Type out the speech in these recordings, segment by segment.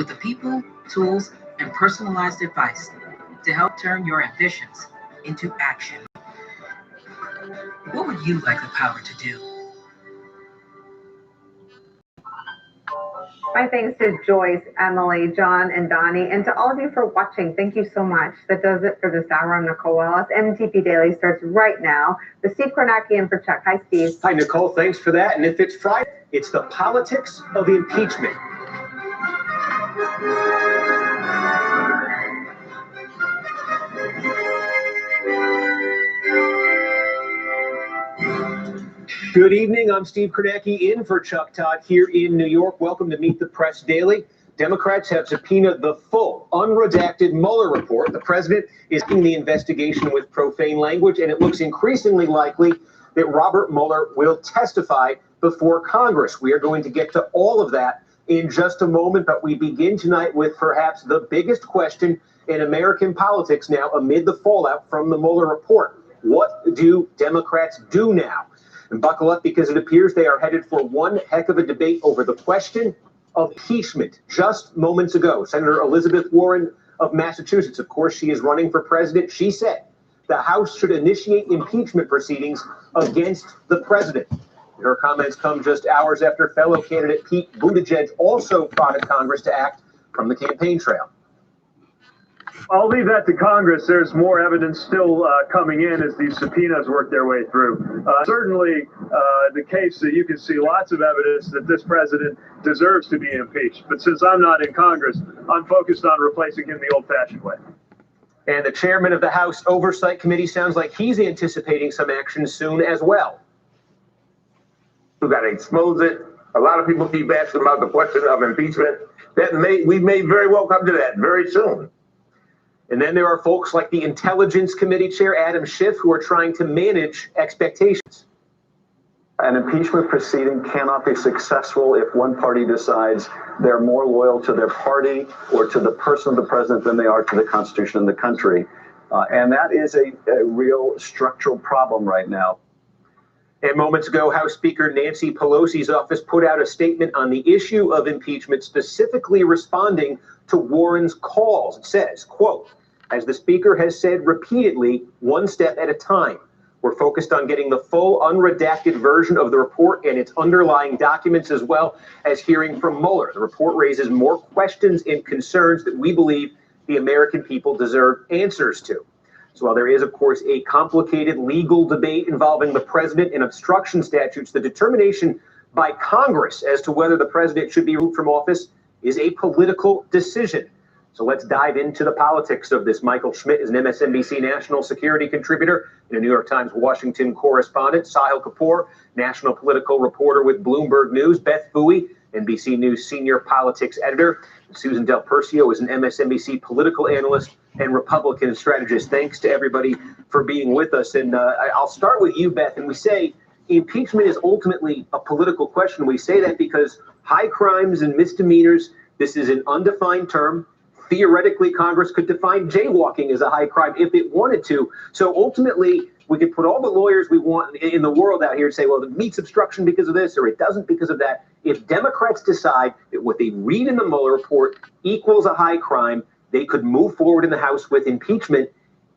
with the people, tools, and personalized advice to help turn your ambitions into action. What would you like the power to do? My thanks to Joyce, Emily, John, and Donnie, and to all of you for watching. Thank you so much. That does it for this hour. I'm Nicole Wallace. MTP Daily starts right now. The Steve Kornacki in for Chuck. Hi, Steve. Hi, Nicole. Thanks for that. And if it's Friday, it's the politics of impeachment. Good evening. I'm Steve Kornacki in for Chuck Todd here in New York. Welcome to Meet the Press Daily. Democrats have subpoenaed the full, unredacted Mueller report. The president is in the investigation with profane language, and it looks increasingly likely that Robert Mueller will testify before Congress. We are going to get to all of that in just a moment, but we begin tonight with perhaps the biggest question in American politics now amid the fallout from the Mueller report. What do Democrats do now? And buckle up, because it appears they are headed for one heck of a debate over the question of impeachment. Just moments ago, Senator Elizabeth Warren of Massachusetts, of course, she is running for president. She said the House should initiate impeachment proceedings against the president. Her comments come just hours after fellow candidate Pete Buttigieg also prodded Congress to act from the campaign trail. I'll leave that to Congress. There's more evidence still coming in as these subpoenas work their way through. Certainly, the case that you can see lots of evidence that this president deserves to be impeached. But since I'm not in Congress, I'm focused on replacing him the old-fashioned way. And the chairman of the House Oversight Committee sounds like he's anticipating some action soon as well. We've got to expose it. A lot of people keep asking about the question of impeachment. We may very well come to that very soon. And then there are folks like the Intelligence Committee Chair Adam Schiff who are trying to manage expectations. An impeachment proceeding cannot be successful if one party decides they're more loyal to their party or to the person of the president than they are to the Constitution and the country. And that is a real structural problem right now. And moments ago, House Speaker Nancy Pelosi's office put out a statement on the issue of impeachment, specifically responding to Warren's calls. It says, quote, "As the Speaker has said repeatedly, one step at a time. We're focused on getting the full unredacted version of the report and its underlying documents, as well as hearing from Mueller. The report raises more questions and concerns that we believe the American people deserve answers to." So while there is, of course, a complicated legal debate involving the president and obstruction statutes, the determination by Congress as to whether the president should be removed from office is a political decision. So let's dive into the politics of this. Michael Schmidt is an MSNBC national security contributor and a New York Times Washington correspondent. Sahil Kapoor, national political reporter with Bloomberg News. Beth Bowie, NBC News senior politics editor. And Susan Del Percio is an MSNBC political analyst and Republican strategist. Thanks to everybody for being with us. And I'll start with you, Beth. And we say impeachment is ultimately a political question. We say that because high crimes and misdemeanors, this is an undefined term. Theoretically, Congress could define jaywalking as a high crime if it wanted to. So ultimately, we could put all the lawyers we want in the world out here and say, well, it meets obstruction because of this or it doesn't because of that. If Democrats decide that what they read in the Mueller report equals a high crime, they could move forward in the House with impeachment.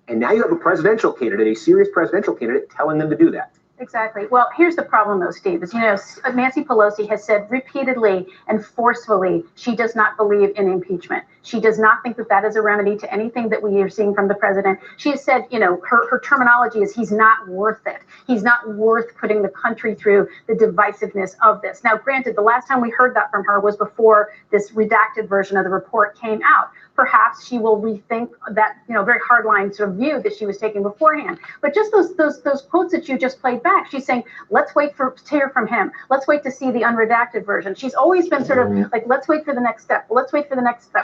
And now you have a presidential candidate, a serious presidential candidate, telling them to do that. Exactly. Well, here's the problem, though, Steve, is, Nancy Pelosi has said repeatedly and forcefully she does not believe in impeachment. She does not think that that is a remedy to anything that we are seeing from the president. She has said, her terminology is he's not worth it. He's not worth putting the country through the divisiveness of this. Now, granted, the last time we heard that from her was before this redacted version of the report came out. Perhaps she will rethink that, very hardline sort of view that she was taking beforehand. But just those quotes that you just played back, she's saying, let's wait to hear from him. Let's wait to see the unredacted version. She's always been sort of like, let's wait for the next step. Let's wait for the next step.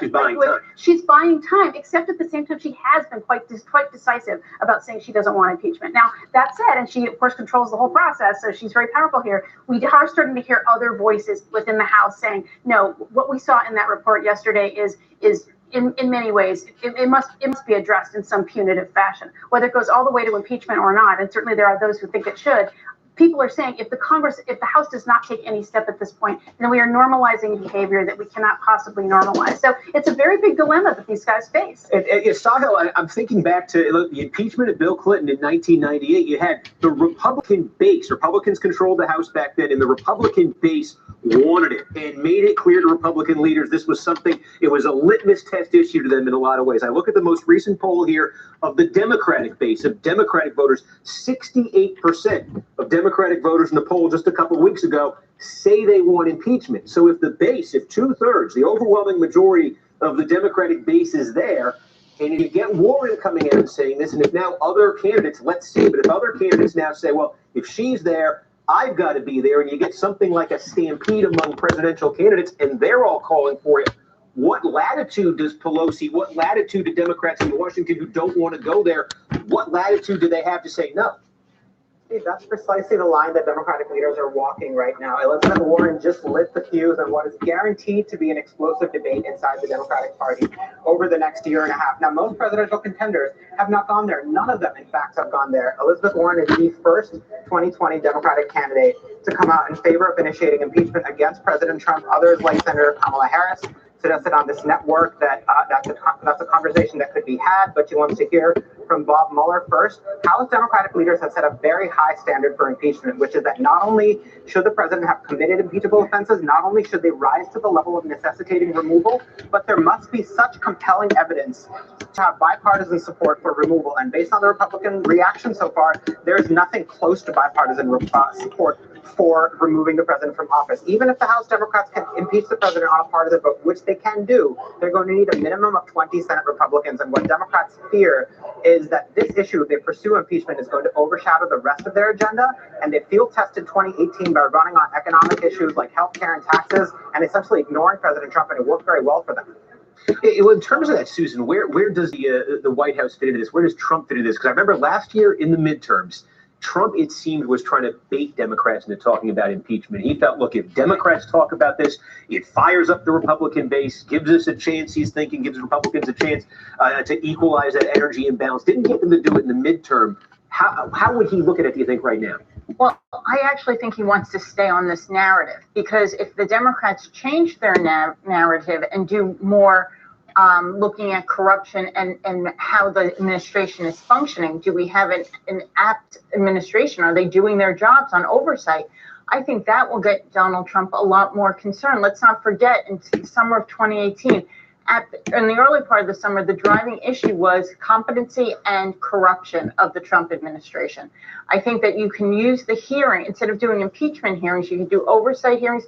She's buying time, except at the same time, she has been quite decisive about saying she doesn't want impeachment. Now, that said, and she, of course, controls the whole process, so she's very powerful here. We are starting to hear other voices within the House saying, no, what we saw in that report yesterday is in many ways, it must be addressed in some punitive fashion, whether it goes all the way to impeachment or not. And certainly there are those who think it should. people are saying if the House does not take any step at this point, then we are normalizing behavior that we cannot possibly normalize. So it's a very big dilemma that these guys face. Sahil, I'm thinking back to the impeachment of Bill Clinton in 1998. You had the Republican base. Republicans controlled the House back then, and the Republican base wanted it and made it clear to Republican leaders this was something, it was a litmus test issue to them in a lot of ways. I look at the most recent poll here of the Democratic base, of Democratic voters. 68% of Democratic voters in the poll just a couple of weeks ago say they want impeachment. So if the base, if 2/3, the overwhelming majority of the Democratic base is there, and you get Warren coming out and saying this, and if now other candidates, let's see, but if other candidates now say, well, if she's there, I've got to be there, and you get something like a stampede among presidential candidates, and they're all calling for it. What latitude does Pelosi, what latitude do Democrats in Washington who don't want to go there, what latitude do they have to say no? That's precisely the line that Democratic leaders are walking right now. Elizabeth Warren just lit the fuse on what is guaranteed to be an explosive debate inside the Democratic Party over the next year and a half. Now, most presidential contenders have not gone there. None of them, in fact, have gone there. Elizabeth Warren is the first 2020 Democratic candidate to come out in favor of initiating impeachment against President Trump. Others, like Senator Kamala Harris, suggested on this network that that's a conversation that could be had, but she wants to hear from Bob Mueller first. House Democratic leaders have set a very high standard for impeachment, which is that not only should the president have committed impeachable offenses, not only should they rise to the level of necessitating removal, but there must be such compelling evidence to have bipartisan support for removal. And based on the Republican reaction so far, there's nothing close to bipartisan support for removing the president from office. Even if the House Democrats can impeach the president on a partisan vote, which they can do, they're going to need a minimum of 20 Senate Republicans. And what Democrats fear is that this issue, if they pursue impeachment, is going to overshadow the rest of their agenda. And they field tested 2018 by running on economic issues like healthcare and taxes and essentially ignoring President Trump, and it worked very well for them. Well, in terms of that, Susan, where does the White House fit into this? Where does Trump fit into this? Because I remember last year in the midterms, Trump, it seemed, was trying to bait Democrats into talking about impeachment. He felt, look, if Democrats talk about this, it fires up the Republican base, gives us a chance, he's thinking, gives Republicans a chance to equalize that energy imbalance. Didn't get them to do it in the midterm. How would he look at it, do you think, right now? Well, I actually think he wants to stay on this narrative, because if the Democrats change their narrative and do more looking at corruption and how the administration is functioning, do we have an apt administration? Are they doing their jobs on oversight? I think that will get Donald Trump a lot more concerned. Let's not forget, in the summer of 2018, in the early part of the summer, the driving issue was competency and corruption of the Trump administration. I think that you can use the hearing, instead of doing impeachment hearings, you can do oversight hearings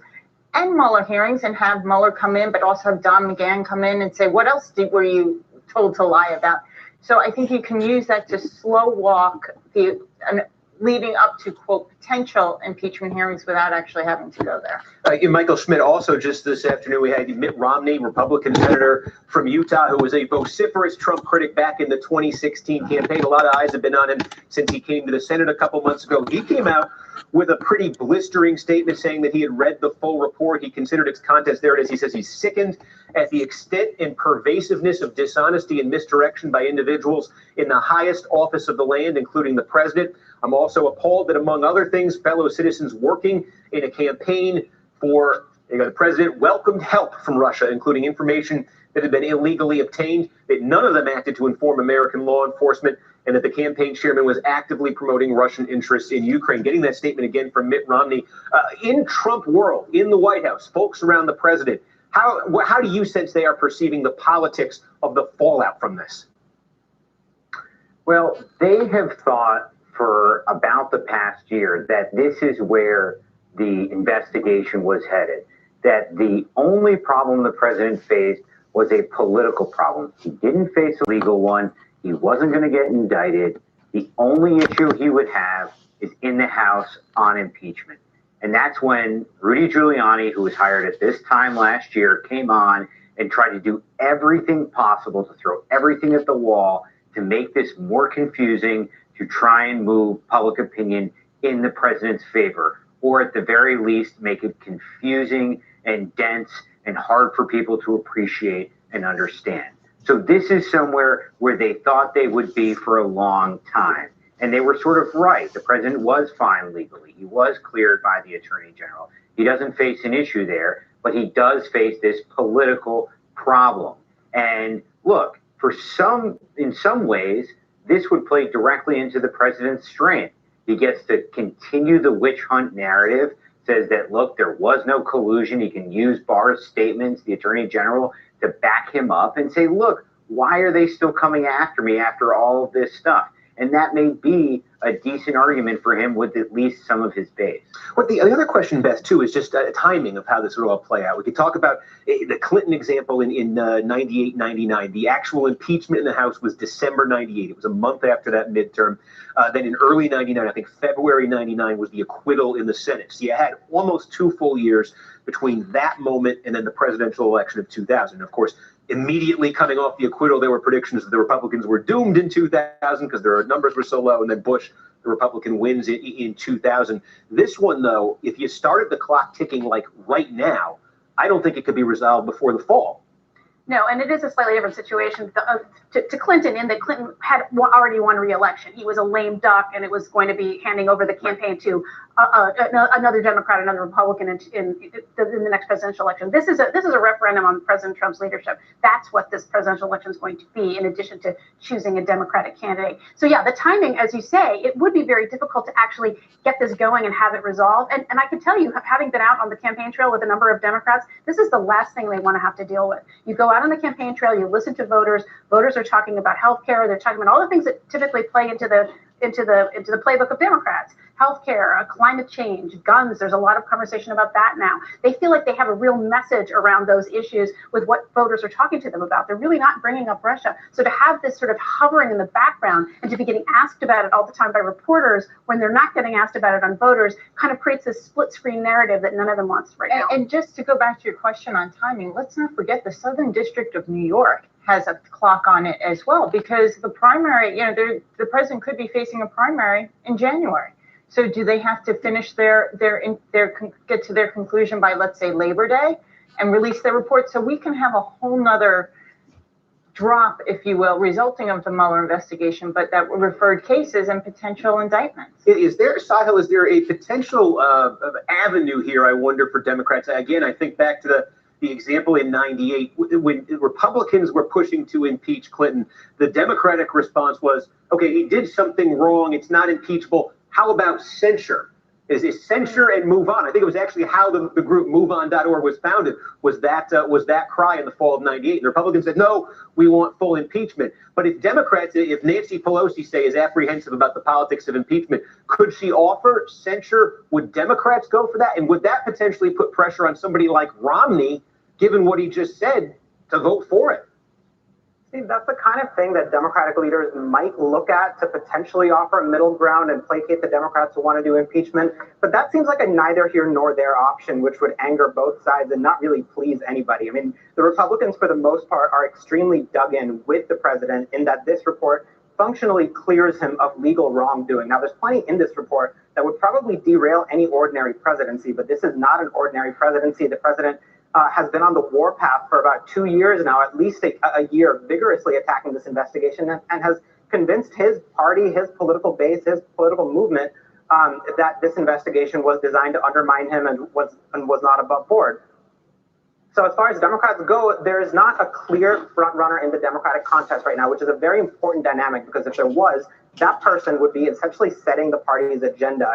and Mueller hearings, and have Mueller come in, but also have Don McGahn come in and say, what else were you told to lie about? So I think you can use that to slow walk leading up to, quote, potential impeachment hearings without actually having to go there. Michael Schmidt, also just this afternoon, we had Mitt Romney, Republican senator from Utah, who was a vociferous Trump critic back in the 2016 campaign. A lot of eyes have been on him since he came to the Senate a couple months ago. He came out with a pretty blistering statement saying that he had read the full report. He considered its contents. There it is. He says he's sickened at the extent and pervasiveness of dishonesty and misdirection by individuals in the highest office of the land, including the president. I'm also appalled that, among other things, fellow citizens working in a campaign for the president welcomed help from Russia, including information that had been illegally obtained, that none of them acted to inform American law enforcement, and that the campaign chairman was actively promoting Russian interests in Ukraine. Getting that statement again from Mitt Romney. In Trump world, in the White House, folks around the president, how do you sense they are perceiving the politics of the fallout from this? Well, they have thought for about the past year that this is where the investigation was headed, that the only problem the president faced was a political problem. He didn't face a legal one. He wasn't going to get indicted. The only issue he would have is in the House on impeachment. And that's when Rudy Giuliani, who was hired at this time last year, came on and tried to do everything possible to throw everything at the wall to make this more confusing, to try and move public opinion in the president's favor, or at the very least make it confusing and dense and hard for people to appreciate and understand. So this is somewhere where they thought they would be for a long time. And they were sort of right. The president was fine legally. He was cleared by the attorney general. He doesn't face an issue there, but he does face this political problem. And look, in some ways, this would play directly into the president's strength. He gets to continue the witch hunt narrative, says that, look, there was no collusion. He can use Barr's statements, the attorney general, to back him up and say, look, why are they still coming after me after all of this stuff? And that may be a decent argument for him with at least some of his base. Well, the other question, Beth, too, is just timing of how this will all play out. We could talk about the Clinton example in 98, 99. The actual impeachment in the House was December 98. It was a month after that midterm. Then in early 99, I think February 99 was the acquittal in the Senate. So you had almost 2 full years between that moment and then the presidential election of 2000. Of course, immediately coming off the acquittal, there were predictions that the Republicans were doomed in 2000 because their numbers were so low, and then Bush, the Republican, wins in 2000. This one, though, if you started the clock ticking like right now, I don't think it could be resolved before the fall. No, and it is a slightly different situation to Clinton, in that Clinton had already won re-election. He was a lame duck, and it was going to be handing over the campaign to another Democrat, another Republican in the next presidential election. This is a referendum on President Trump's leadership. That's what this presidential election is going to be, in addition to choosing a Democratic candidate. So yeah, the timing, as you say, it would be very difficult to actually get this going and have it resolved. And I can tell you, having been out on the campaign trail with a number of Democrats, this is the last thing they want to have to deal with. You go out on the campaign trail, you listen to voters. Voters are talking about healthcare. They're talking about all the things that typically play into the playbook of Democrats: healthcare, climate change, guns. There's a lot of conversation about that now. They feel like they have a real message around those issues with what voters are talking to them about. They're really not bringing up Russia. So to have this sort of hovering in the background and to be getting asked about it all the time by reporters when they're not getting asked about it on voters kind of creates this split screen narrative that none of them wants right now. And just to go back to your question on timing, let's not forget the Southern District of New York has a clock on it as well, because the primary, the president could be facing a primary in January. So do they have to finish get to their conclusion by, let's say, Labor Day and release their report, so we can have a whole nother drop, if you will, resulting of the Mueller investigation, but that were referred cases and potential indictments? Is there, Sahil, is there a potential avenue here, I wonder, for Democrats? Again, I think back to the example in 98, when Republicans were pushing to impeach Clinton, the Democratic response was, okay, he did something wrong, it's not impeachable. How about censure? Is censure and move on? I think it was actually how the group MoveOn.org was founded, was that cry in the fall of 98. And the Republicans said, no, we want full impeachment. But if Democrats, if Nancy Pelosi, say, is apprehensive about the politics of impeachment, could she offer censure? Would Democrats go for that? And would that potentially put pressure on somebody like Romney, given what he just said, to vote for it? See, that's the kind of thing that Democratic leaders might look at to potentially offer a middle ground and placate the Democrats who want to do impeachment. But that seems like a neither here nor there option, which would anger both sides and not really please anybody. I mean, the Republicans, for the most part, are extremely dug in with the president in that this report functionally clears him of legal wrongdoing. Now, there's plenty in this report that would probably derail any ordinary presidency, but this is not an ordinary presidency. The president has been on the warpath for about 2 years now, at least a year, vigorously attacking this investigation, and has convinced his party, his political base, his political movement that this investigation was designed to undermine him and was not above board. So as far as Democrats go, there is not a clear front runner in the Democratic contest right now, which is a very important dynamic, because if there was, that person would be essentially setting the party's agenda.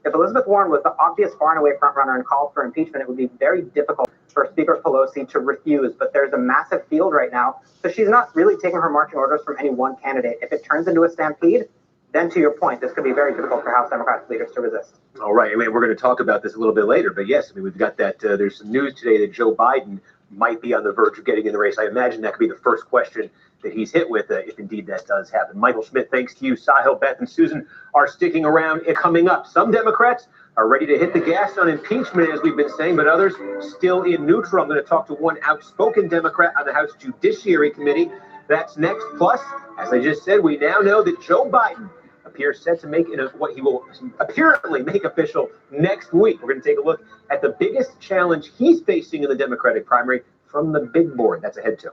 If Elizabeth Warren was the obvious far and away front runner and called for impeachment, it would be very difficult for Speaker Pelosi to refuse. But there's a massive field right now, so she's not really taking her marching orders from any one candidate. If it turns into a stampede, then to your point, this could be very difficult for House Democratic leaders to resist. All right. I mean, we're going to talk about this a little bit later, but yes, I mean, we've got that. There's some news today that Joe Biden might be on the verge of getting in the race. I imagine that could be the first question that he's hit with, if indeed that does happen. Michael Schmidt, thanks to you. Sahil, Beth, and Susan are sticking around. Coming up, some Democrats are ready to hit the gas on impeachment, as we've been saying, but others still in neutral. I'm going to talk to one outspoken Democrat on the House Judiciary Committee. That's next. Plus, as I just said, we now know that Joe Biden appears set to make what he will apparently make official next week. We're going to take a look at the biggest challenge he's facing in the Democratic primary from the big board. That's ahead too.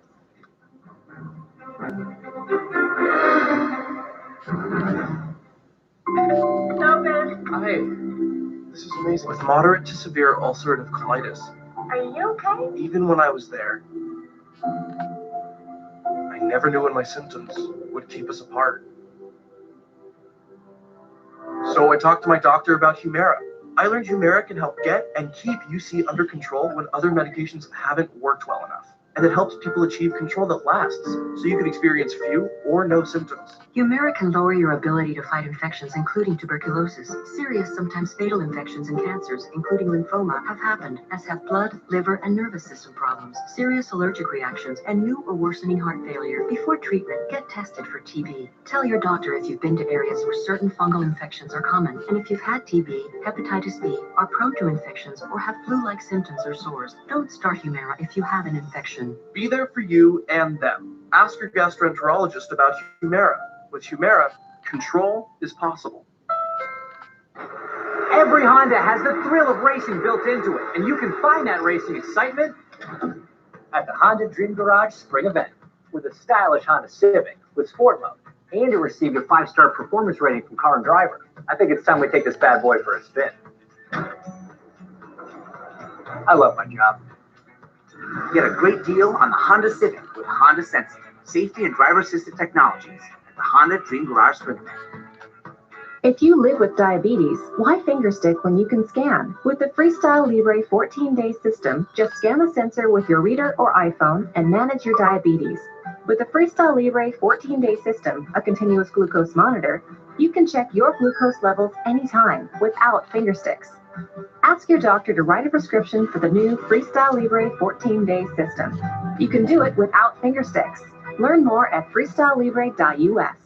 Open. Hi. This is amazing. With moderate to severe ulcerative colitis. Are you okay? Even when I was there, I never knew when my symptoms would keep us apart. So I talked to my doctor about Humira. I learned Humira can help get and keep UC under control when other medications haven't worked well enough. And it helps people achieve control that lasts, so you can experience few or no symptoms. Humira can lower your ability to fight infections, including tuberculosis. Serious, sometimes fatal infections and cancers, including lymphoma, have happened, as have blood, liver, and nervous system problems, serious allergic reactions, and new or worsening heart failure. Before treatment, get tested for TB. Tell your doctor if you've been to areas where certain fungal infections are common, and if you've had TB, hepatitis B, are prone to infections, or have flu-like symptoms or sores. Don't start Humira if you have an infection. Be there for you and them. Ask your gastroenterologist about Humira. With Humira, control is possible. Every Honda has the thrill of racing built into it, and you can find that racing excitement at the Honda Dream Garage Spring Event with a stylish Honda Civic with Sport Mode, and it received a 5-star performance rating from Car and Driver. I think it's time we take this bad boy for a spin. I love my job. Get a great deal on the Honda Civic with Honda Sensing, safety and driver-assisted technologies at the Honda Dream Garage Spring Event. If you live with diabetes, why fingerstick when you can scan? With the Freestyle Libre 14-day system, just scan the sensor with your reader or iPhone and manage your diabetes. With the Freestyle Libre 14-day system, a continuous glucose monitor, you can check your glucose levels anytime without fingersticks. Ask your doctor to write a prescription for the new Freestyle Libre 14-day system. You can do it without fingersticks. Learn more at freestylelibre.us.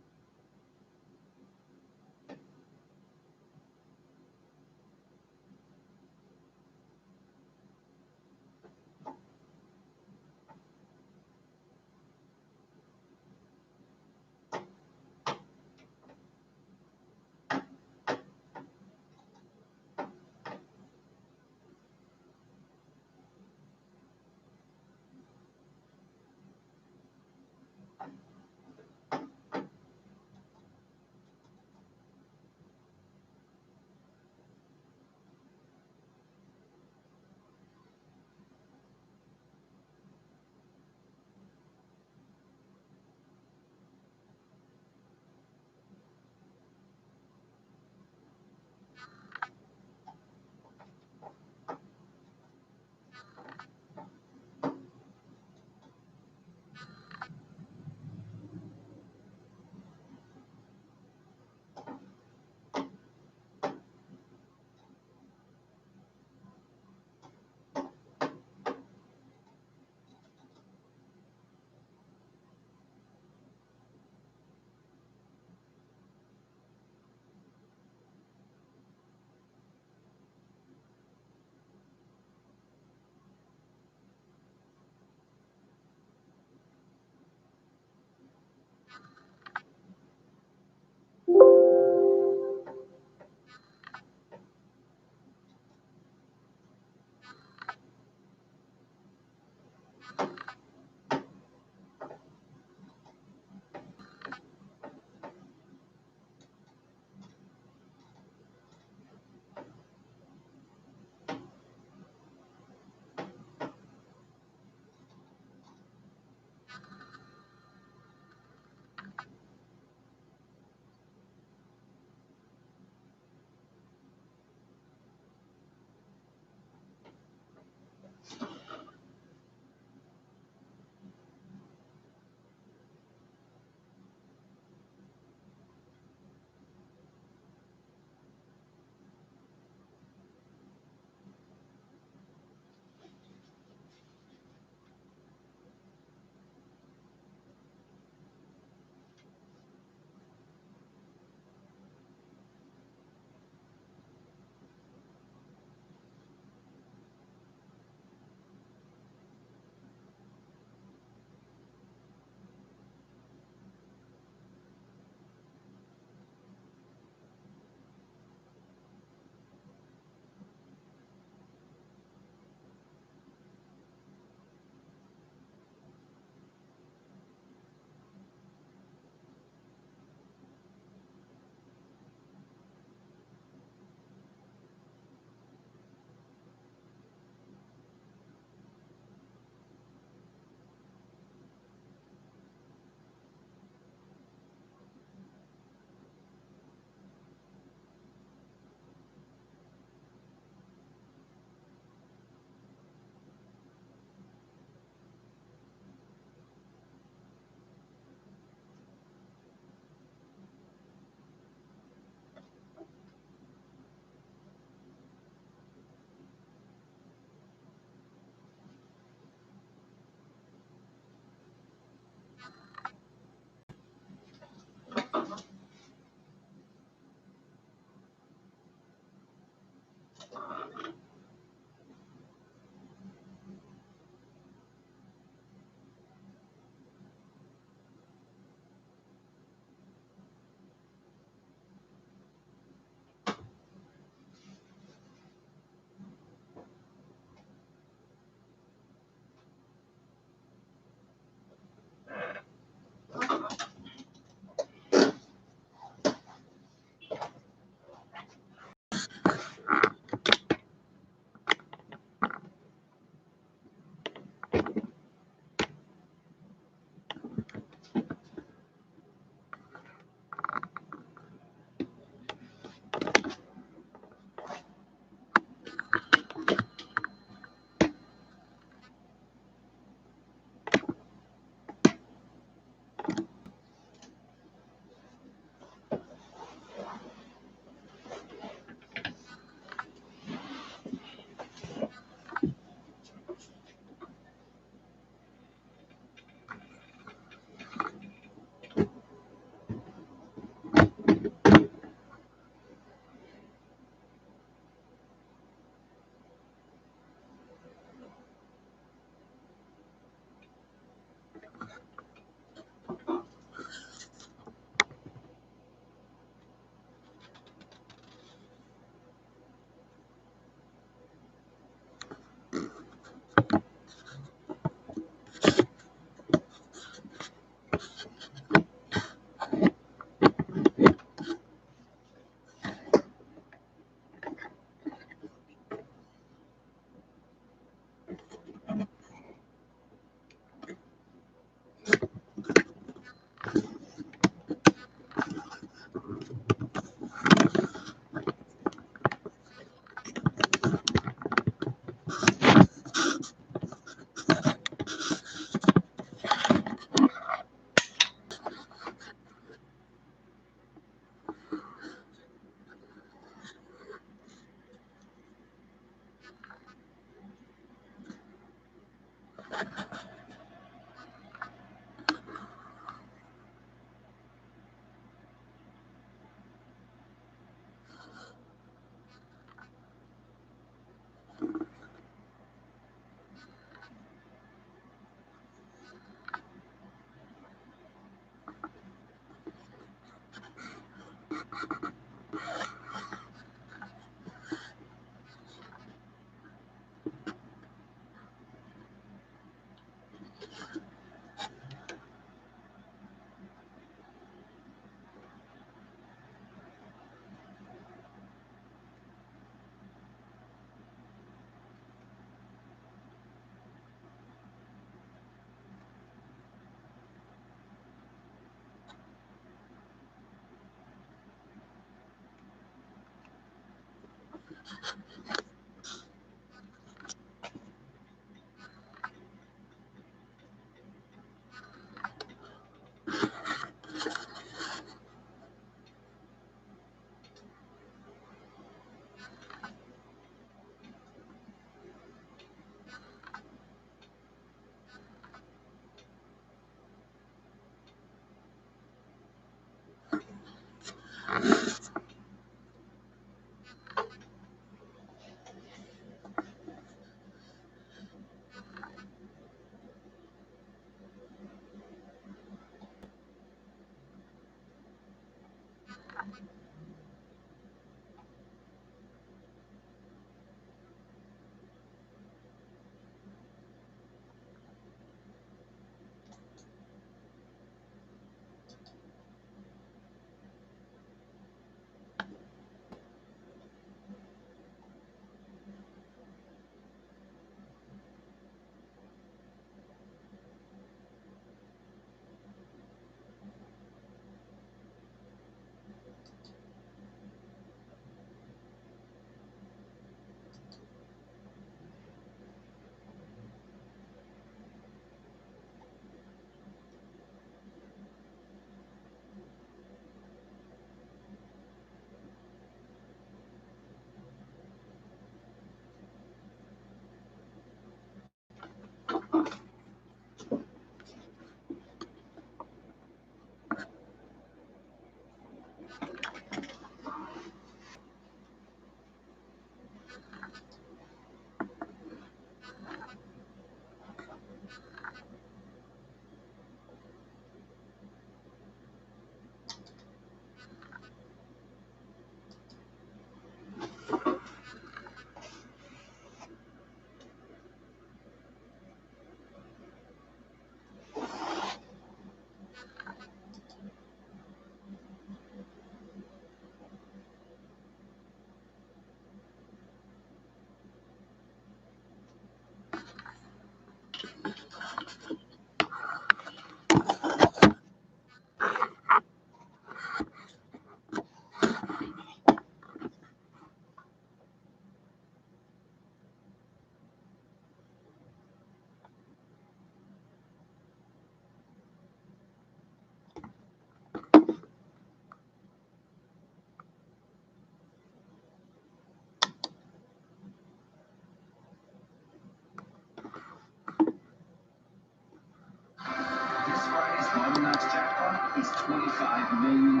is $25 million.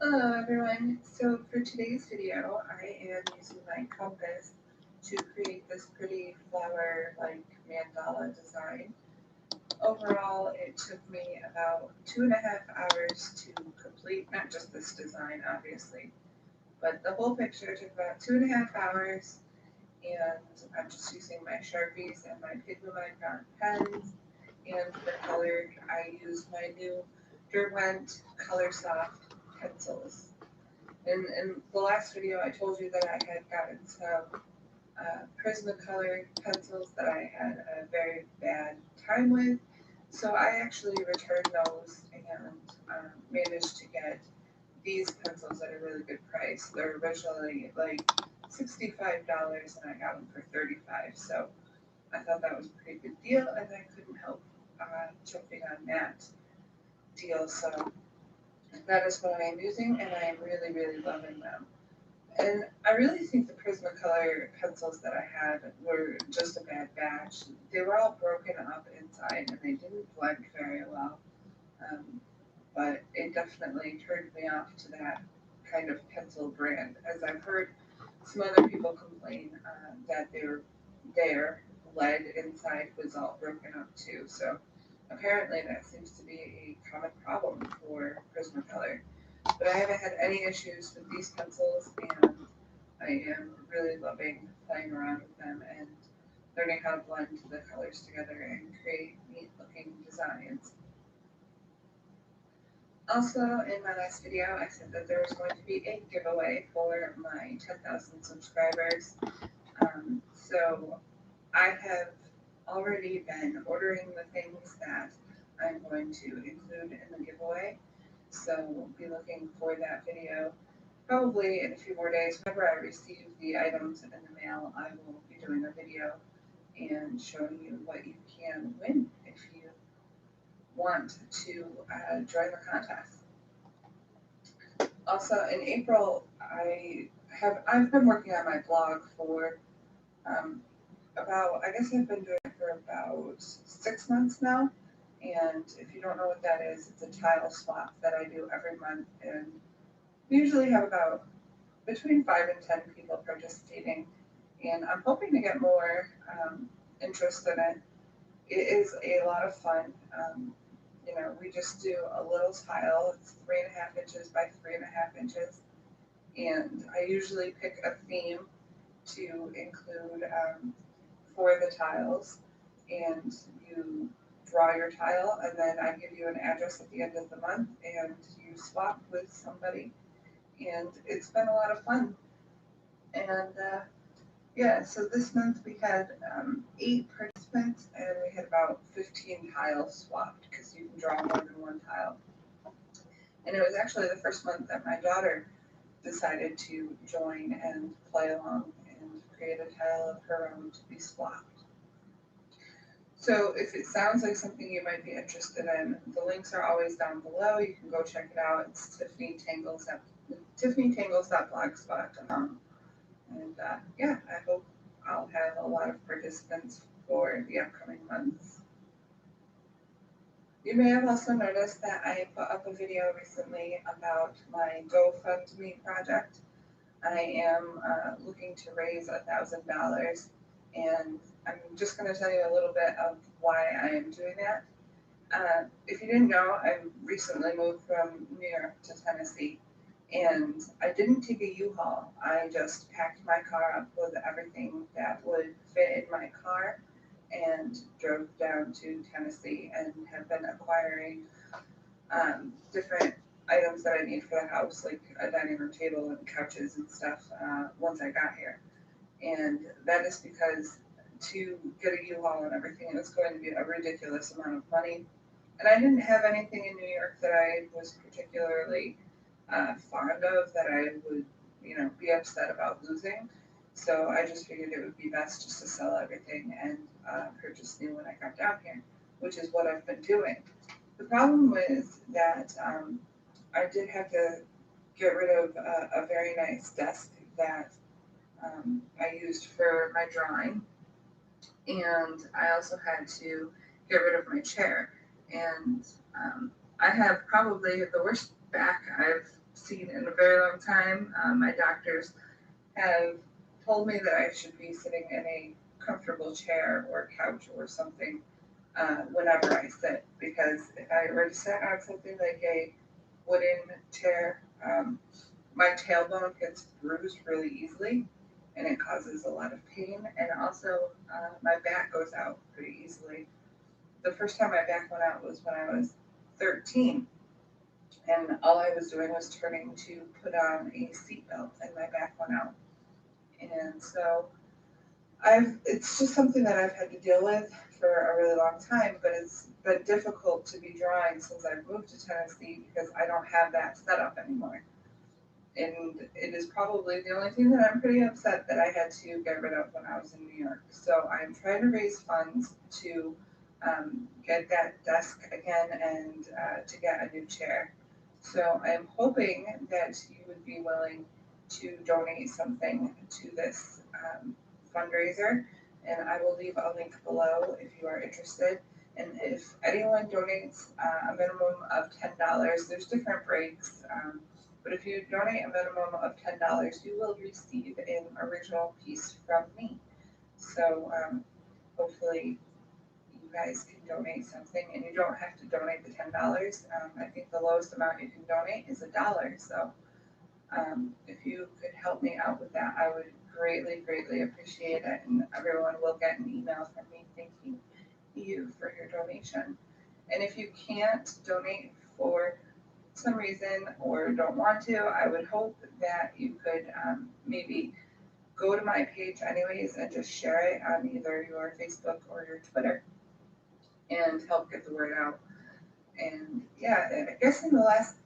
Hello everyone, so for today's video I am using my compass to create this pretty flower-like mandala design. Overall it took me about 2.5 hours to complete, not just this design obviously, but the whole picture took about 2.5 hours, and I'm just using my Sharpies and my DigiMag pens, and for color I used my new Derwent Color Soft pencils. In the last video, I told you that I had gotten some Prismacolor pencils that I had a very bad time with, so I actually returned those and managed to get these pencils at a really good price. They're originally like $65 and I got them for $35, so I thought that was a pretty good deal, and I couldn't help jumping on that deal, so that is what I am using, and I am really, really loving them. And I really think the Prismacolor pencils that I had were just a bad batch. They were all broken up inside and they didn't blend very well. But it definitely turned me off to that kind of pencil brand, as I've heard some other people complain that their lead inside was all broken up too. So apparently that seems to be a common problem for Prismacolor. But I haven't had any issues with these pencils, and I am really loving playing around with them and learning how to blend the colors together and create neat looking designs. Also, in my last video, I said that there was going to be a giveaway for my 10,000 subscribers. So I have already been ordering the things that I'm going to include in the giveaway. So be looking for that video probably in a few more days. Whenever I receive the items in the mail, I will be doing a video and showing you what you can win if you want to join the contest. Also in April, I've been working on my blog for I guess I've been doing it for about 6 months now. And if you don't know what that is, it's a tile swap that I do every month. And we usually have about between 5 and 10 people participating. And I'm hoping to get more interest in it. It is a lot of fun. We just do a little tile. It's 3.5 inches by 3.5 inches. And I usually pick a theme to include for the tiles. And you draw your tile, and then I give you an address at the end of the month, and you swap with somebody. And it's been a lot of fun. And yeah, so this month we had 8 participants, and we had about 15 tiles swapped, because you can draw more than one tile. And it was actually the first month that my daughter decided to join and play along and create a tile of her own to be swapped. So if it sounds like something you might be interested in, the links are always down below. You can go check it out. It's tiffanytangles.blogspot.com. And yeah, I hope I'll have a lot of participants for the upcoming months. You may have also noticed that I put up a video recently about my GoFundMe project. I am looking to raise $1,000, and I'm just going to tell you a little bit of why I am doing that. If you didn't know, I recently moved from New York to Tennessee, and I didn't take a U-Haul. I just packed my car up with everything that would fit in my car and drove down to Tennessee and have been acquiring different items that I need for the house, like a dining room table and couches and stuff, once I got here. And that is because to get a U-Haul and everything, it was going to be a ridiculous amount of money. And I didn't have anything in New York that I was particularly fond of that I would, be upset about losing. So I just figured it would be best just to sell everything and purchase new when I got down here, which is what I've been doing. The problem was that I did have to get rid of a very nice desk that I used for my drawing, and I also had to get rid of my chair. And I have probably the worst back I've seen in a very long time. My doctors have told me that I should be sitting in a comfortable chair or couch or something whenever I sit, because if I were to sit on something like a wooden chair, my tailbone gets bruised really easily, and it causes a lot of pain, and also my back goes out pretty easily. The first time my back went out was when I was 13, and all I was doing was turning to put on a seatbelt, and my back went out. And so it's just something that I've had to deal with for a really long time, but it's been difficult to be drawing since I've moved to Tennessee because I don't have that setup anymore. And it is probably the only thing that I'm pretty upset that I had to get rid of when I was in New York. So I'm trying to raise funds to get that desk again and to get a new chair. So I'm hoping that you would be willing to donate something to this fundraiser, and I will leave a link below if you are interested. And if anyone donates a minimum of $10, there's different breaks, but if you donate a minimum of $10, you will receive an original piece from me. So hopefully you guys can donate something, and you don't have to donate the $10. I think the lowest amount you can donate is $1. So if you could help me out with that, I would greatly, greatly appreciate it. And everyone will get an email from me thanking you for your donation. And if you can't donate for some reason or don't want to, I would hope that you could maybe go to my page anyways and just share it on either your Facebook or your Twitter and help get the word out. And yeah, I guess in the last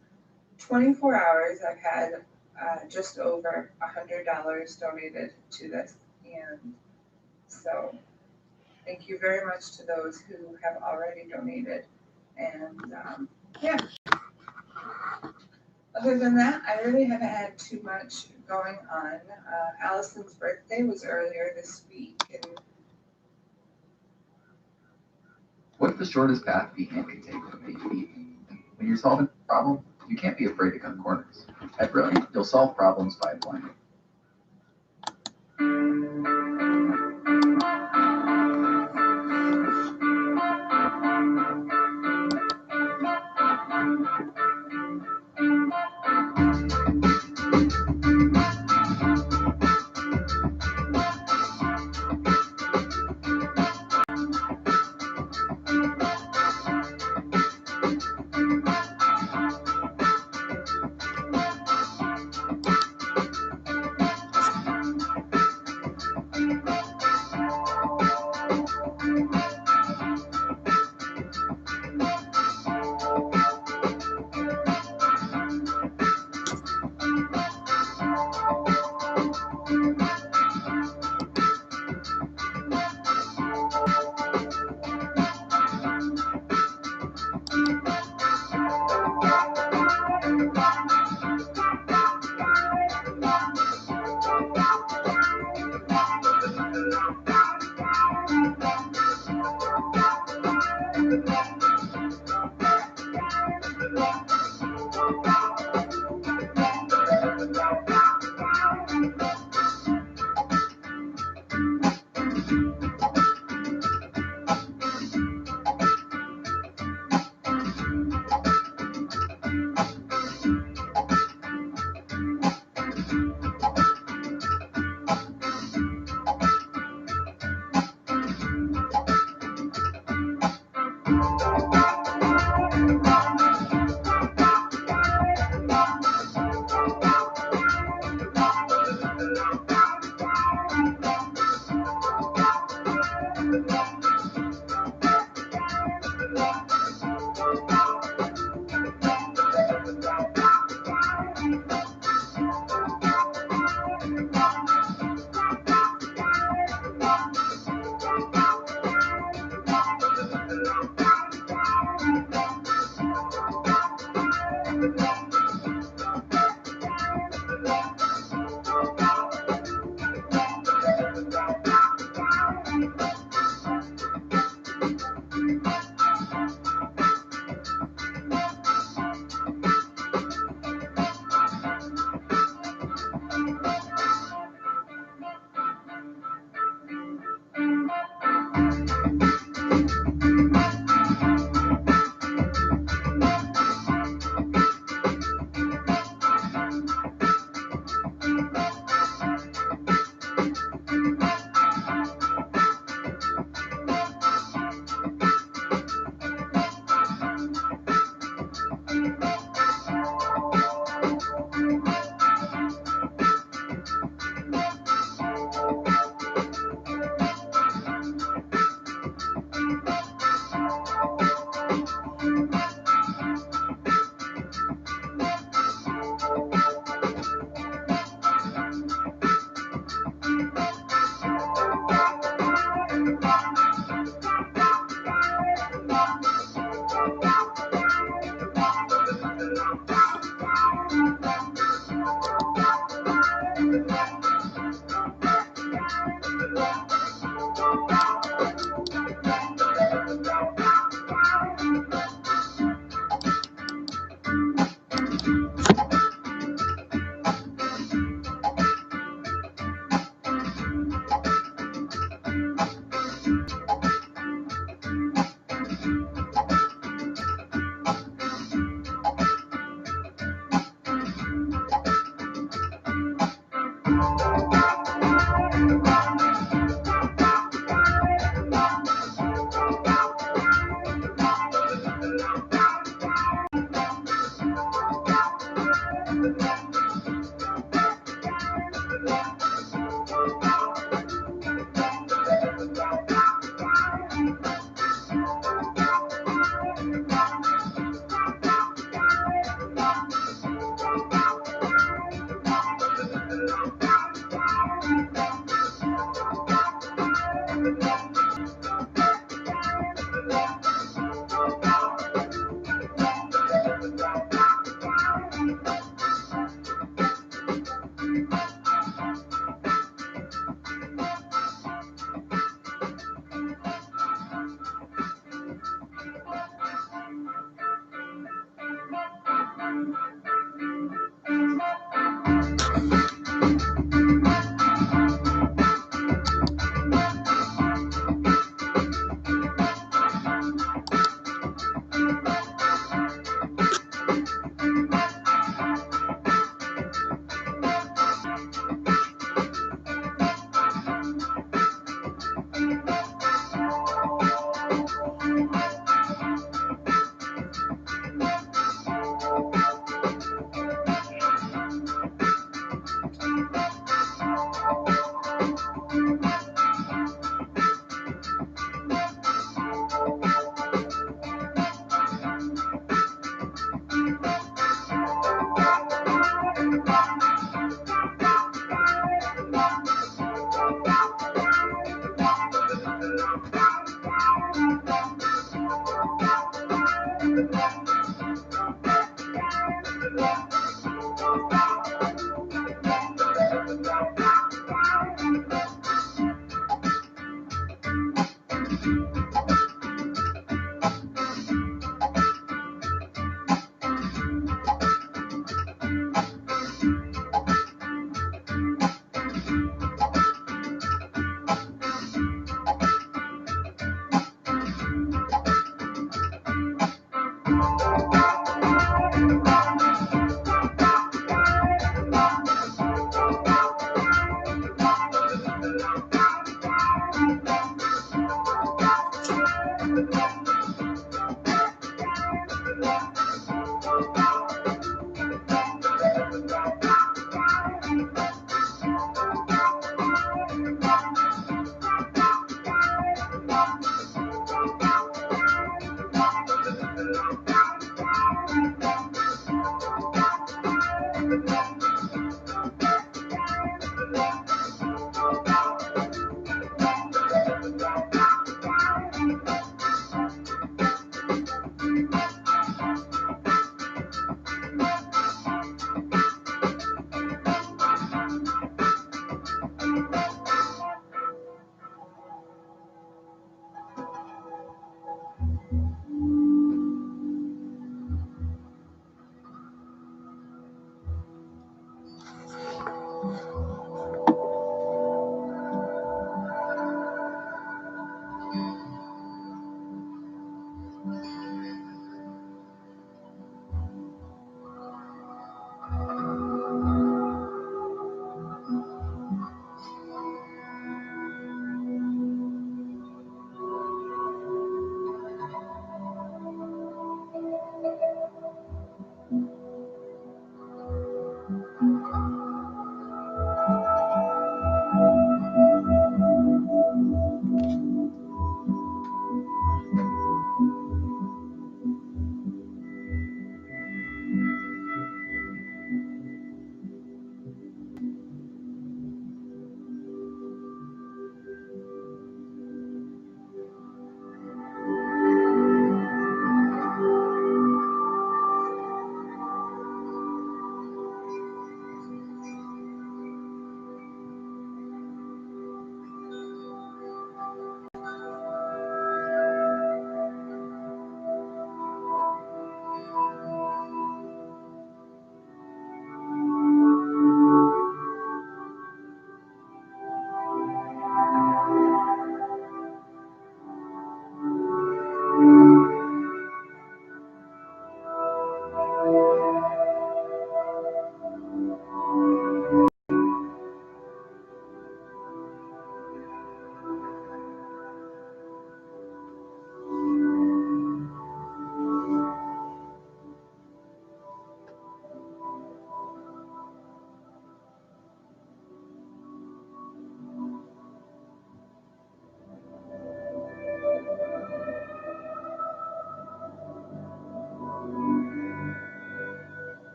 24 hours, I've had just over $100 donated to this. And so thank you very much to those who have already donated. And yeah, other than that, I really haven't had too much going on. Allison's birthday was earlier this week. And what's the shortest path the ant can take to make it eat? When you're solving a problem, you can't be afraid to cut corners. At Brilliant, you'll solve problems by applying it.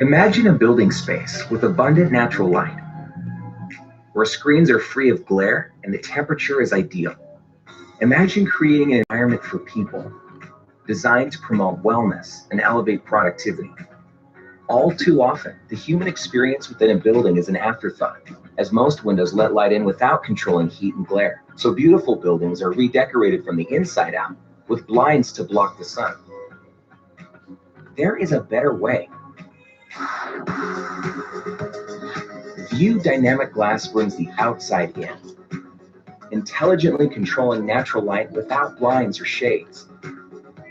Imagine a building space with abundant natural light, where screens are free of glare and the temperature is ideal. Imagine creating an environment for people, designed to promote wellness and elevate productivity. All too often, the human experience within a building is an afterthought, as most windows let light in without controlling heat and glare. So beautiful buildings are redecorated from the inside out, with blinds to block the sun. There is a better way. View Dynamic Glass brings the outside in, intelligently controlling natural light without blinds or shades,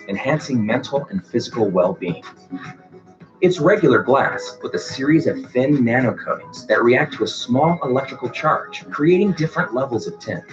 enhancing mental and physical well-being. It's regular glass with a series of thin nanocoatings that react to a small electrical charge, creating different levels of tint.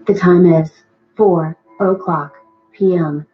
The time is 4:00 p.m.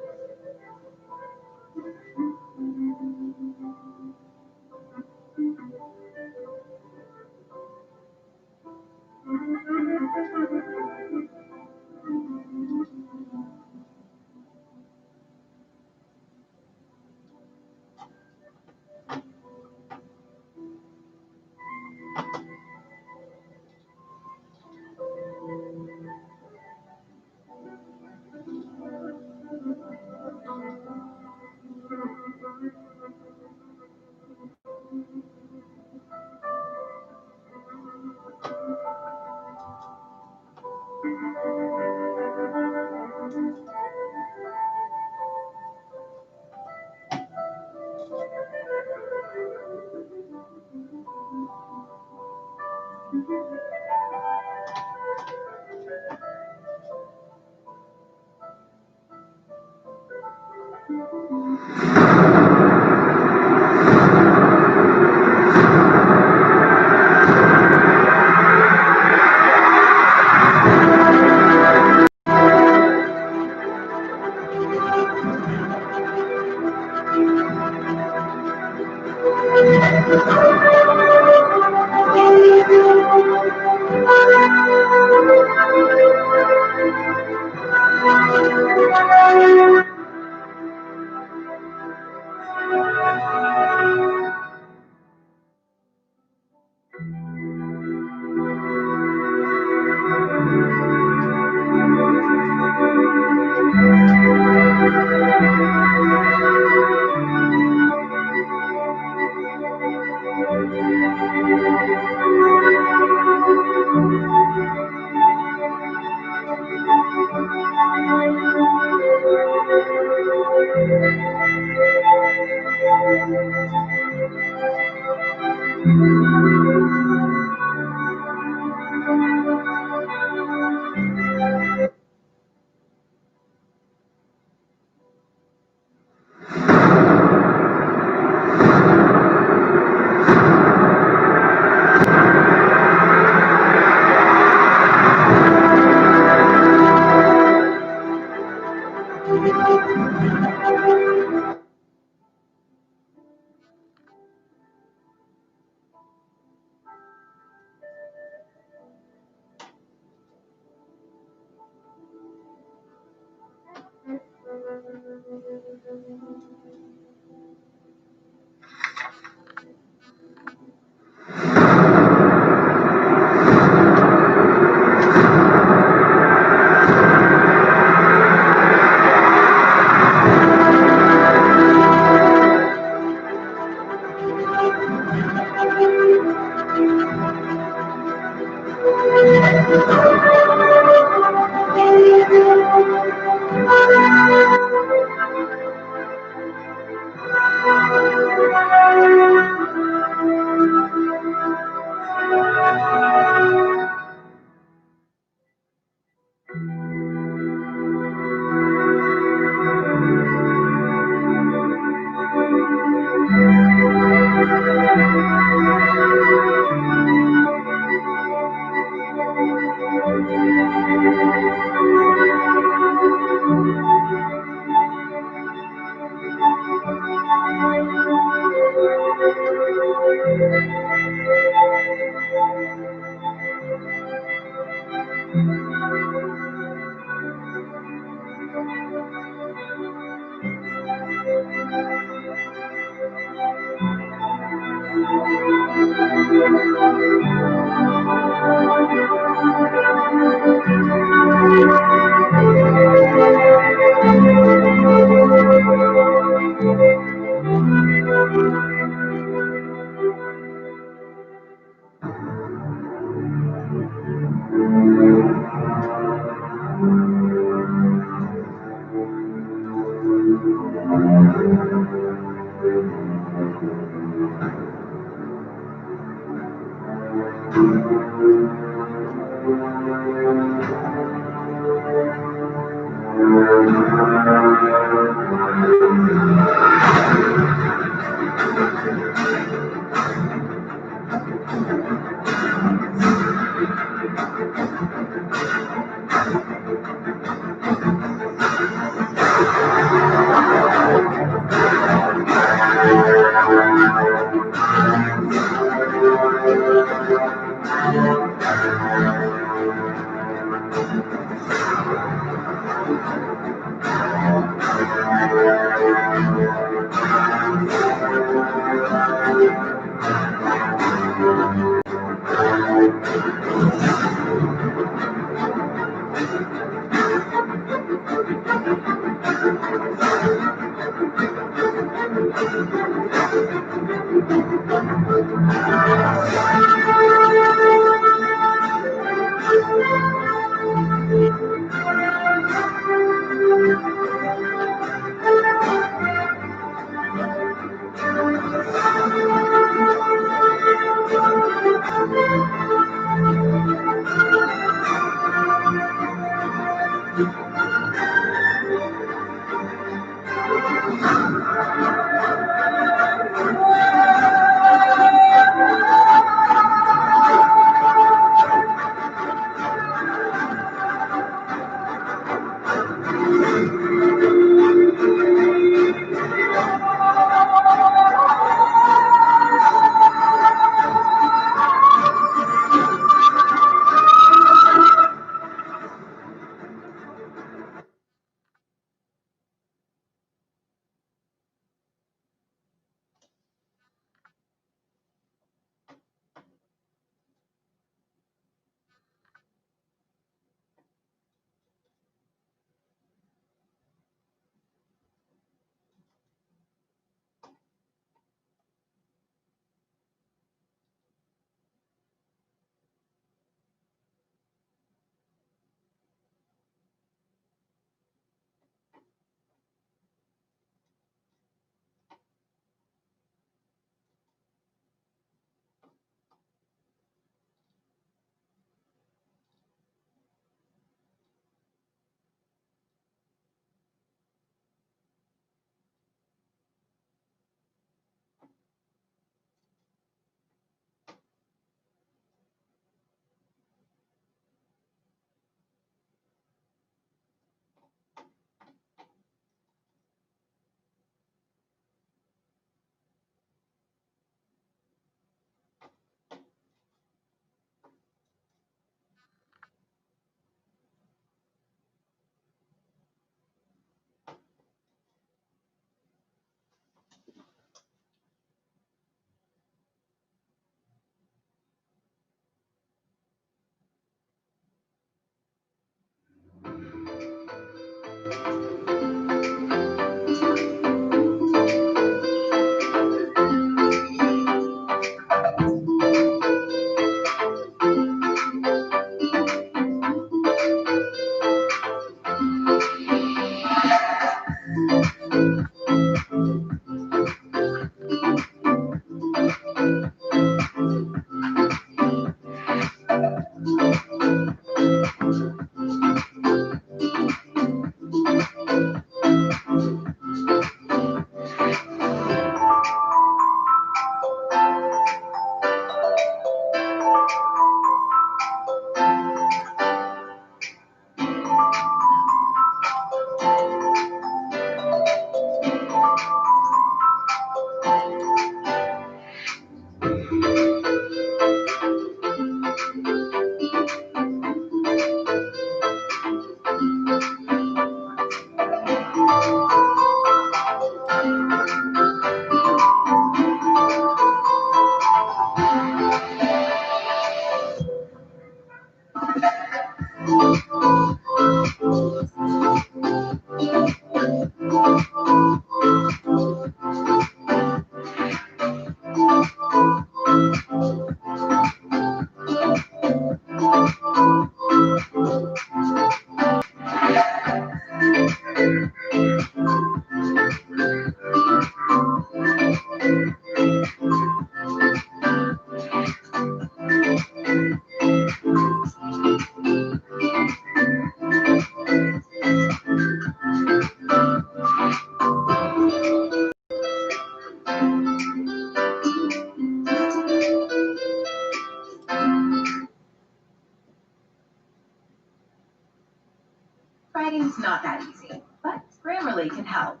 Writing's not that easy, but Grammarly can help.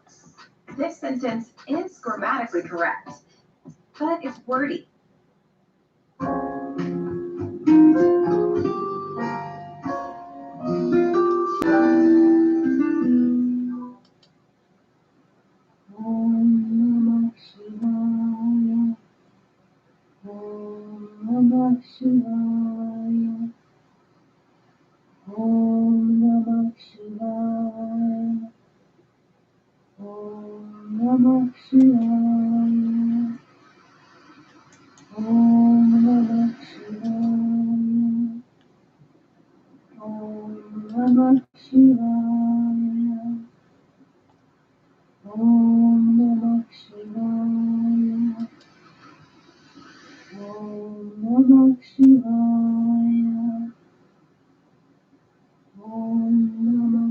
This sentence is grammatically correct, but it's wordy. Om Namah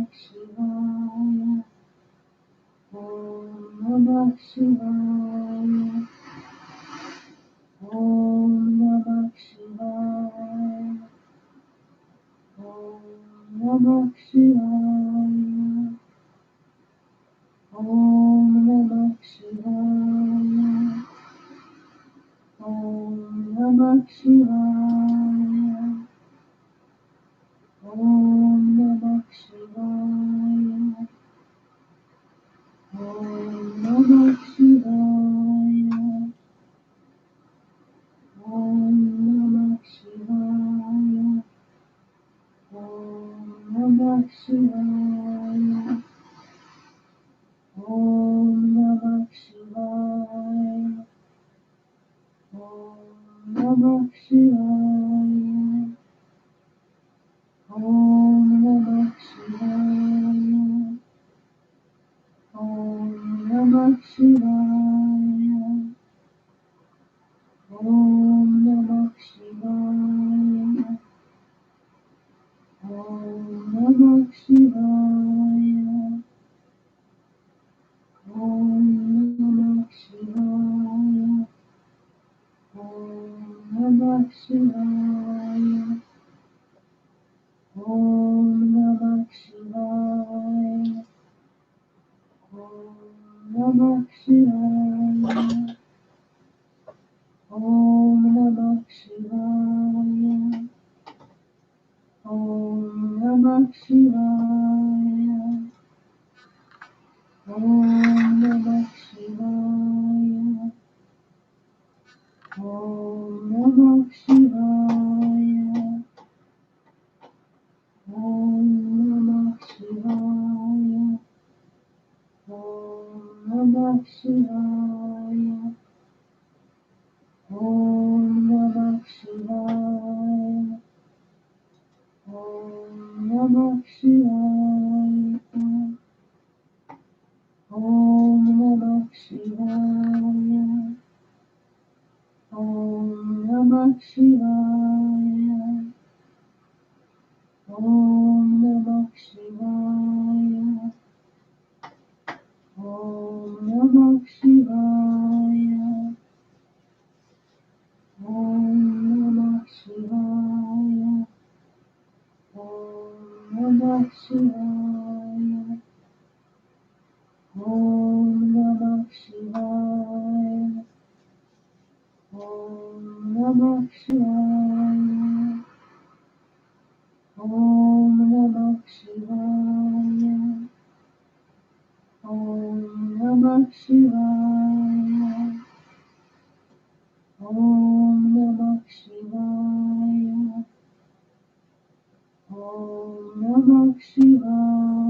Shivaya.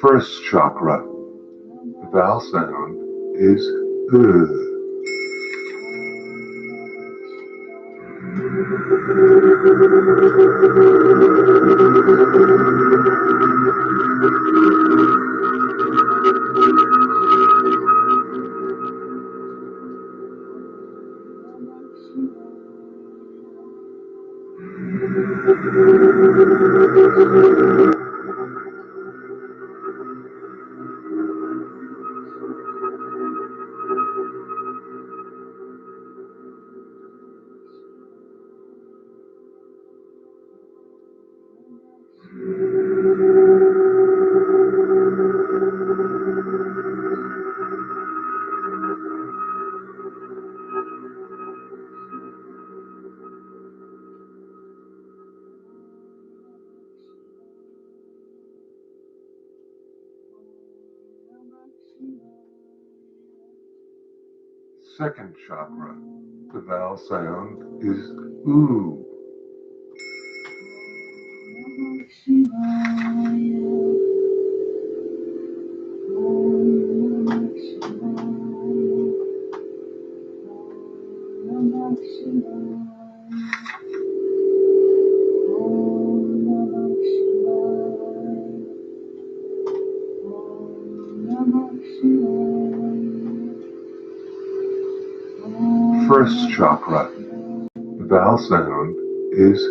First chakra. The vowel sound is second chakra. The vowel sound is ooh. First chakra. The vowel sound is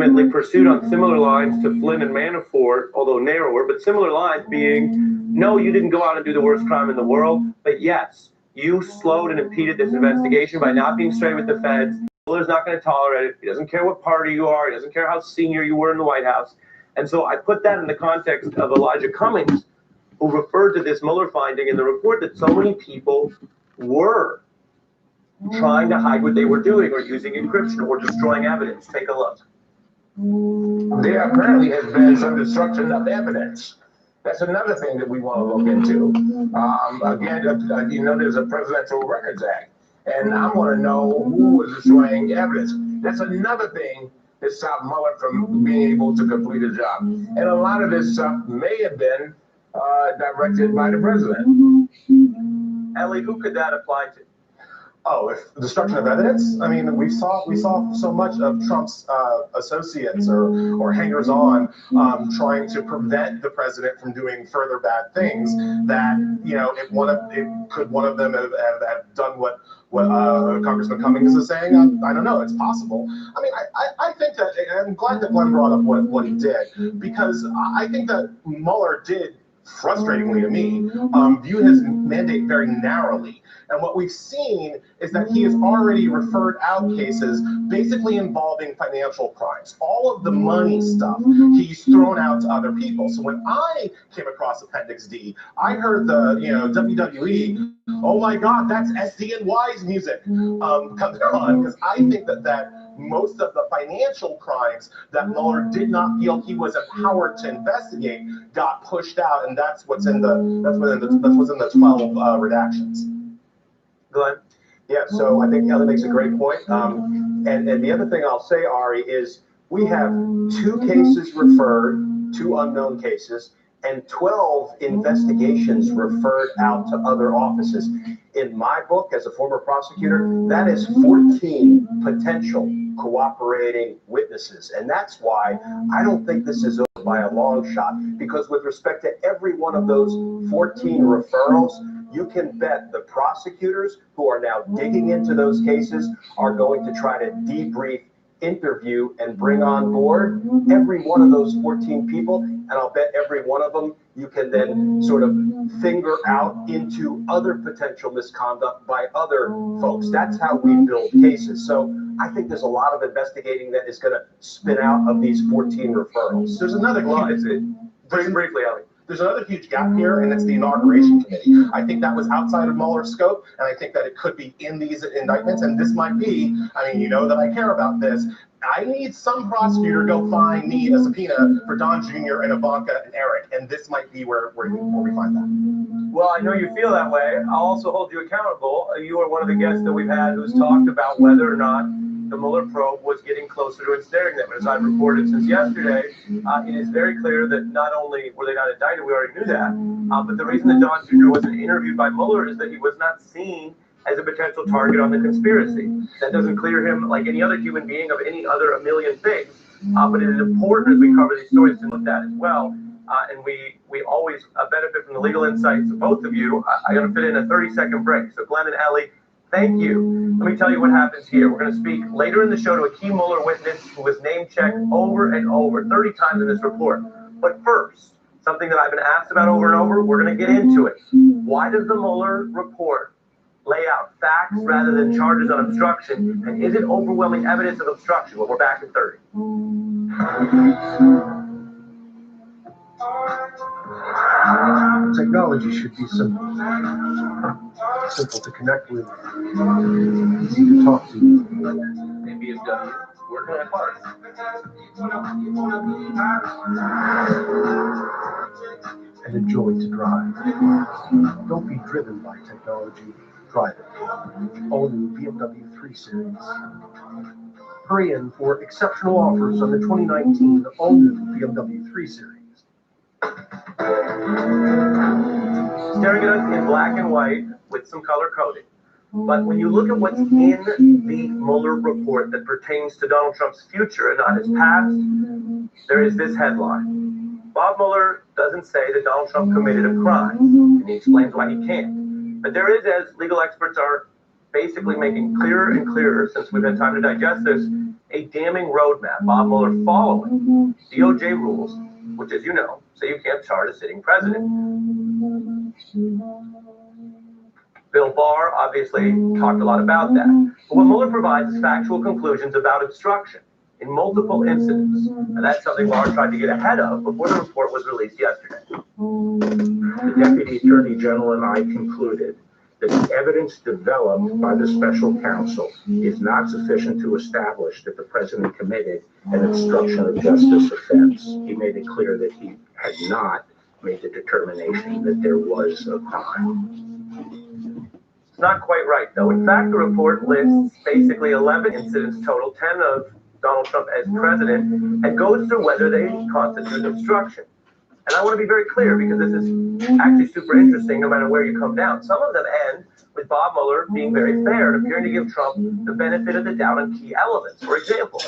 Ultimately pursued on similar lines to Flynn and Manafort, although narrower, but similar lines being, no, you didn't go out and do the worst crime in the world, but yes, you slowed and impeded this investigation by not being straight with the feds. Mueller's not going to tolerate it. He doesn't care what party you are. He doesn't care how senior you were in the White House. And so I put that in the context of Elijah Cummings, who referred to this Mueller finding in the report that so many people were trying to hide what they were doing or using encryption or destroying evidence. Take a look. There apparently has been some destruction of evidence. That's another thing that we want to look into. Again, you know, there's a Presidential Records Act, and I want to know who was destroying evidence. That's another thing that stopped Mueller from being able to complete his job. And a lot of this stuff may have been directed by the president. Ellie, who could that apply to? Oh, if destruction of evidence? I mean, we saw so much of Trump's associates or hangers-on trying to prevent the president from doing further bad things. That, you know, could one of them have done what Congressman Cummings is saying? I don't know. It's possible. I mean, I think that, I'm glad that Glenn brought up what he did, because I think that Mueller did, frustratingly to me, view his mandate very narrowly. And what we've seen is that he has already referred out cases basically involving financial crimes. All of the money stuff he's thrown out to other people. So when I came across Appendix D, I heard the WWE, oh my God, that's SDNY's music coming on, because I think that most of the financial crimes that Mueller did not feel he was empowered to investigate got pushed out, and that's what's in the 12 redactions. Glenn? Yeah, so I think Ellie makes a great point. And the other thing I'll say, Ari, is we have 2 cases referred, 2 unknown cases, and 12 investigations referred out to other offices. In my book, as a former prosecutor, that is 14 potential cooperating witnesses. And that's why I don't think this is over by a long shot, because with respect to every one of those 14 referrals, you can bet the prosecutors who are now digging into those cases are going to try to debrief, interview, and bring on board every one of those 14 people. And I'll bet every one of them you can then sort of finger out into other potential misconduct by other folks. That's how we build cases. So I think there's a lot of investigating that is going to spin out of these 14 referrals. There's another line. Very briefly, Ellie. There's another huge gap here, and it's the inauguration committee. I think that was outside of Mueller's scope, and I think that it could be in these indictments, and this might be, I mean, you know that I care about this. I need some prosecutor to go find me a subpoena for Don Jr. and Ivanka and Eric, and this might be where we find that. Well, I know you feel that way. I'll also hold you accountable. You are one of the guests that we've had who's talked about whether or not the Mueller probe was getting closer to ensnaring them. As I've reported since yesterday, it is very clear that not only were they not indicted, we already knew that, but the reason that Don Jr. wasn't interviewed by Mueller is that he was not seen as a potential target on the conspiracy. That doesn't clear him like any other human being of any other a million things, but it is important as we cover these stories to look at as well. And we always benefit from the legal insights of both of you. I got to fit in a 30-second break. So Glenn and Ellie, thank you. Let me tell you what happens here. We're going to speak later in the show to a key Mueller witness who was name-checked over and over 30 times in this report. But first, something that I've been asked about over and over, we're going to get into it. Why does the Mueller report lay out facts rather than charges on obstruction? And is it overwhelming evidence of obstruction? Well, we're back in 30. Technology should be simple. Simple to connect with, easy to talk to. And BMW, working at hard. And a joy to drive. Don't be driven by technology, drive it. All new BMW 3 Series. Hurry in for exceptional offers on the 2019 all-new BMW 3 Series. Staring at us in black and white with some color coding. But when you look at what's in the Mueller report that pertains to Donald Trump's future and not his past, there is this headline. Bob Mueller doesn't say that Donald Trump committed a crime, and he explains why he can't. But there is, as legal experts are basically making clearer and clearer since we've had time to digest this, a damning roadmap Bob Mueller following DOJ rules, which, as you know, say you can't charge a sitting president. Bill Barr obviously talked a lot about that. But what Mueller provides is factual conclusions about obstruction in multiple incidents. And that's something Barr tried to get ahead of before the report was released yesterday. The Deputy Attorney General and I concluded that the evidence developed by the special counsel is not sufficient to establish that the president committed an obstruction of justice offense. He made it clear that he had not made the determination that there was a crime. It's not quite right, though. In fact, the report lists basically 11 incidents total, 10 of Donald Trump as president, and goes through whether they constitute obstruction. And I want to be very clear, because this is actually super interesting no matter where you come down. Some of them end with Bob Mueller being very fair and appearing to give Trump the benefit of the doubt on key elements. For example,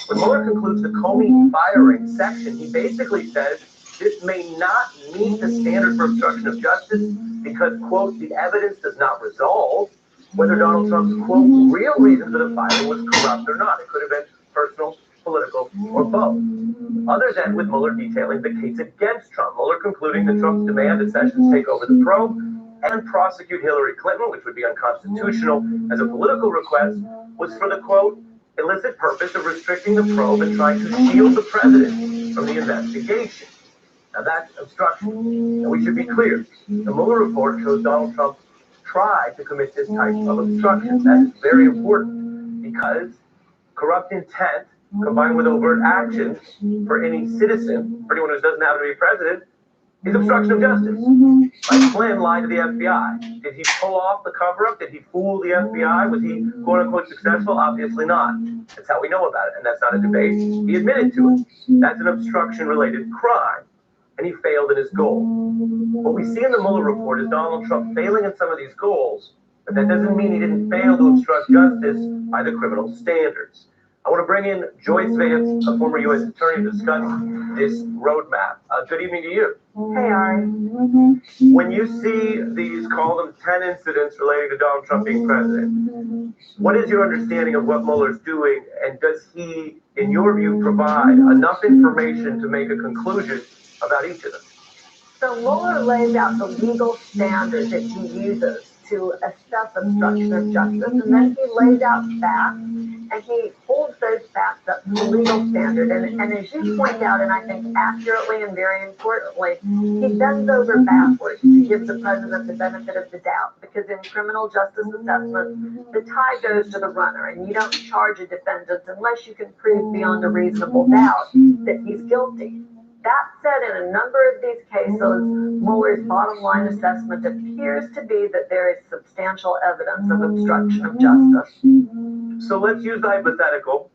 when Mueller concludes the Comey firing section, he basically says this may not meet the standard for obstruction of justice because, quote, the evidence does not resolve whether Donald Trump's, quote, real reason for the firing was corrupt or not. It could have been personal, political, or both. Others end with Mueller detailing the case against Trump. Mueller concluding that Trump's demand that Sessions take over the probe and prosecute Hillary Clinton, which would be unconstitutional as a political request, was for the, quote, illicit purpose of restricting the probe and trying to shield the president from the investigation. Now that's obstruction. And we should be clear. The Mueller report shows Donald Trump tried to commit this type of obstruction. That is very important because corrupt intent combined with overt actions for any citizen, for anyone who doesn't have to be president, is obstruction of justice. Like Flynn lied to the FBI. Did he pull off the cover-up? Did he fool the FBI? Was he, quote-unquote, successful? Obviously not. That's how we know about it, and that's not a debate. He admitted to it. That's an obstruction-related crime, and he failed in his goal. What we see in the Mueller report is Donald Trump failing in some of these goals, but that doesn't mean he didn't fail to obstruct justice by the criminal standards. I want to bring in Joyce Vance, a former U.S. attorney, to discuss this roadmap. Good evening to you. Hey, Ari. When you see these, call them 10 incidents relating to Donald Trump being president, what is your understanding of what Mueller's doing, and does he, in your view, provide enough information to make a conclusion about each of them? So Mueller lays out the legal standard that he uses to assess obstruction of justice, and then he lays out facts, and he holds those facts up to the legal standard. And as you point out, and I think accurately and very importantly, he bends over backwards to give the president the benefit of the doubt, because in criminal justice assessments, the tie goes to the runner, and you don't charge a defendant unless you can prove beyond a reasonable doubt that he's guilty. That said, in a number of these cases, Mueller's bottom line assessment appears to be that there is substantial evidence of obstruction of justice. So let's use the hypothetical,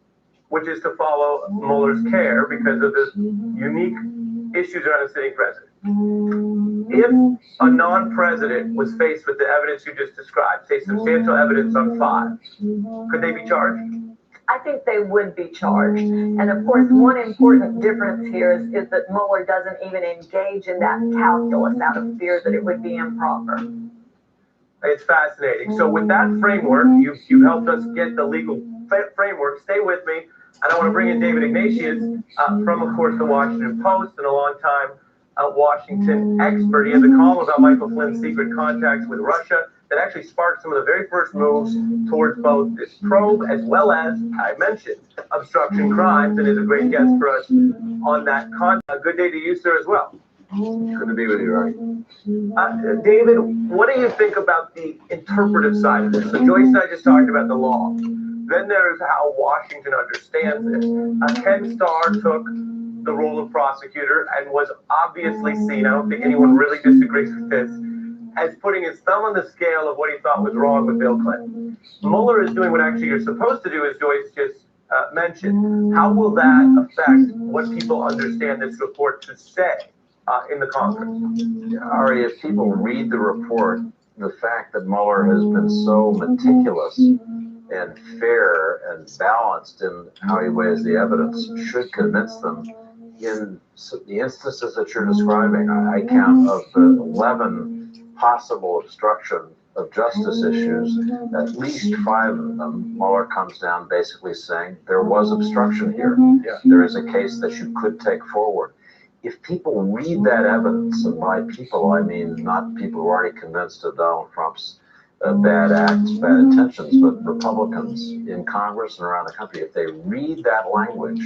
which is to follow Mueller's care because of the unique issues around the sitting president. If a non-president was faced with the evidence you just described, say substantial evidence on 5, could they be charged? I think they would be charged. And of course, one important difference here is that Mueller doesn't even engage in that calculus out of fear that it would be improper. It's fascinating. So with that framework, you've helped us get the legal framework. Stay with me. And I want to bring in David Ignatius from, of course, the Washington Post and a long-time Washington expert. He has a column about Michael Flynn's secret contacts with Russia that actually sparked some of the very first moves towards both this probe as well as, I mentioned, obstruction crimes, and is a great guest for us on that content. Good day to you, sir, as well. Good to be with you, Ray. David, what do you think about the interpretive side of this? So Joyce and I just talked about the law. Then there's how Washington understands it. Ken Starr took the role of prosecutor and was obviously seen, I don't think anyone really disagrees with this, as putting his thumb on the scale of what he thought was wrong with Bill Clinton. Mueller is doing what actually you're supposed to do, as Joyce just mentioned. How will that affect what people understand this report to say in the Congress? Ari, if people read the report, the fact that Mueller has been so meticulous and fair and balanced in how he weighs the evidence should convince them. In the instances that you're describing, I count of the 11 possible obstruction of justice issues, at least 5 of them, Mueller comes down basically saying there was obstruction here. There is a case that you could take forward. If people read that evidence, and by people I mean not people who are already convinced of Donald Trump's bad acts, bad intentions, but Republicans in Congress and around the country, if they read that language,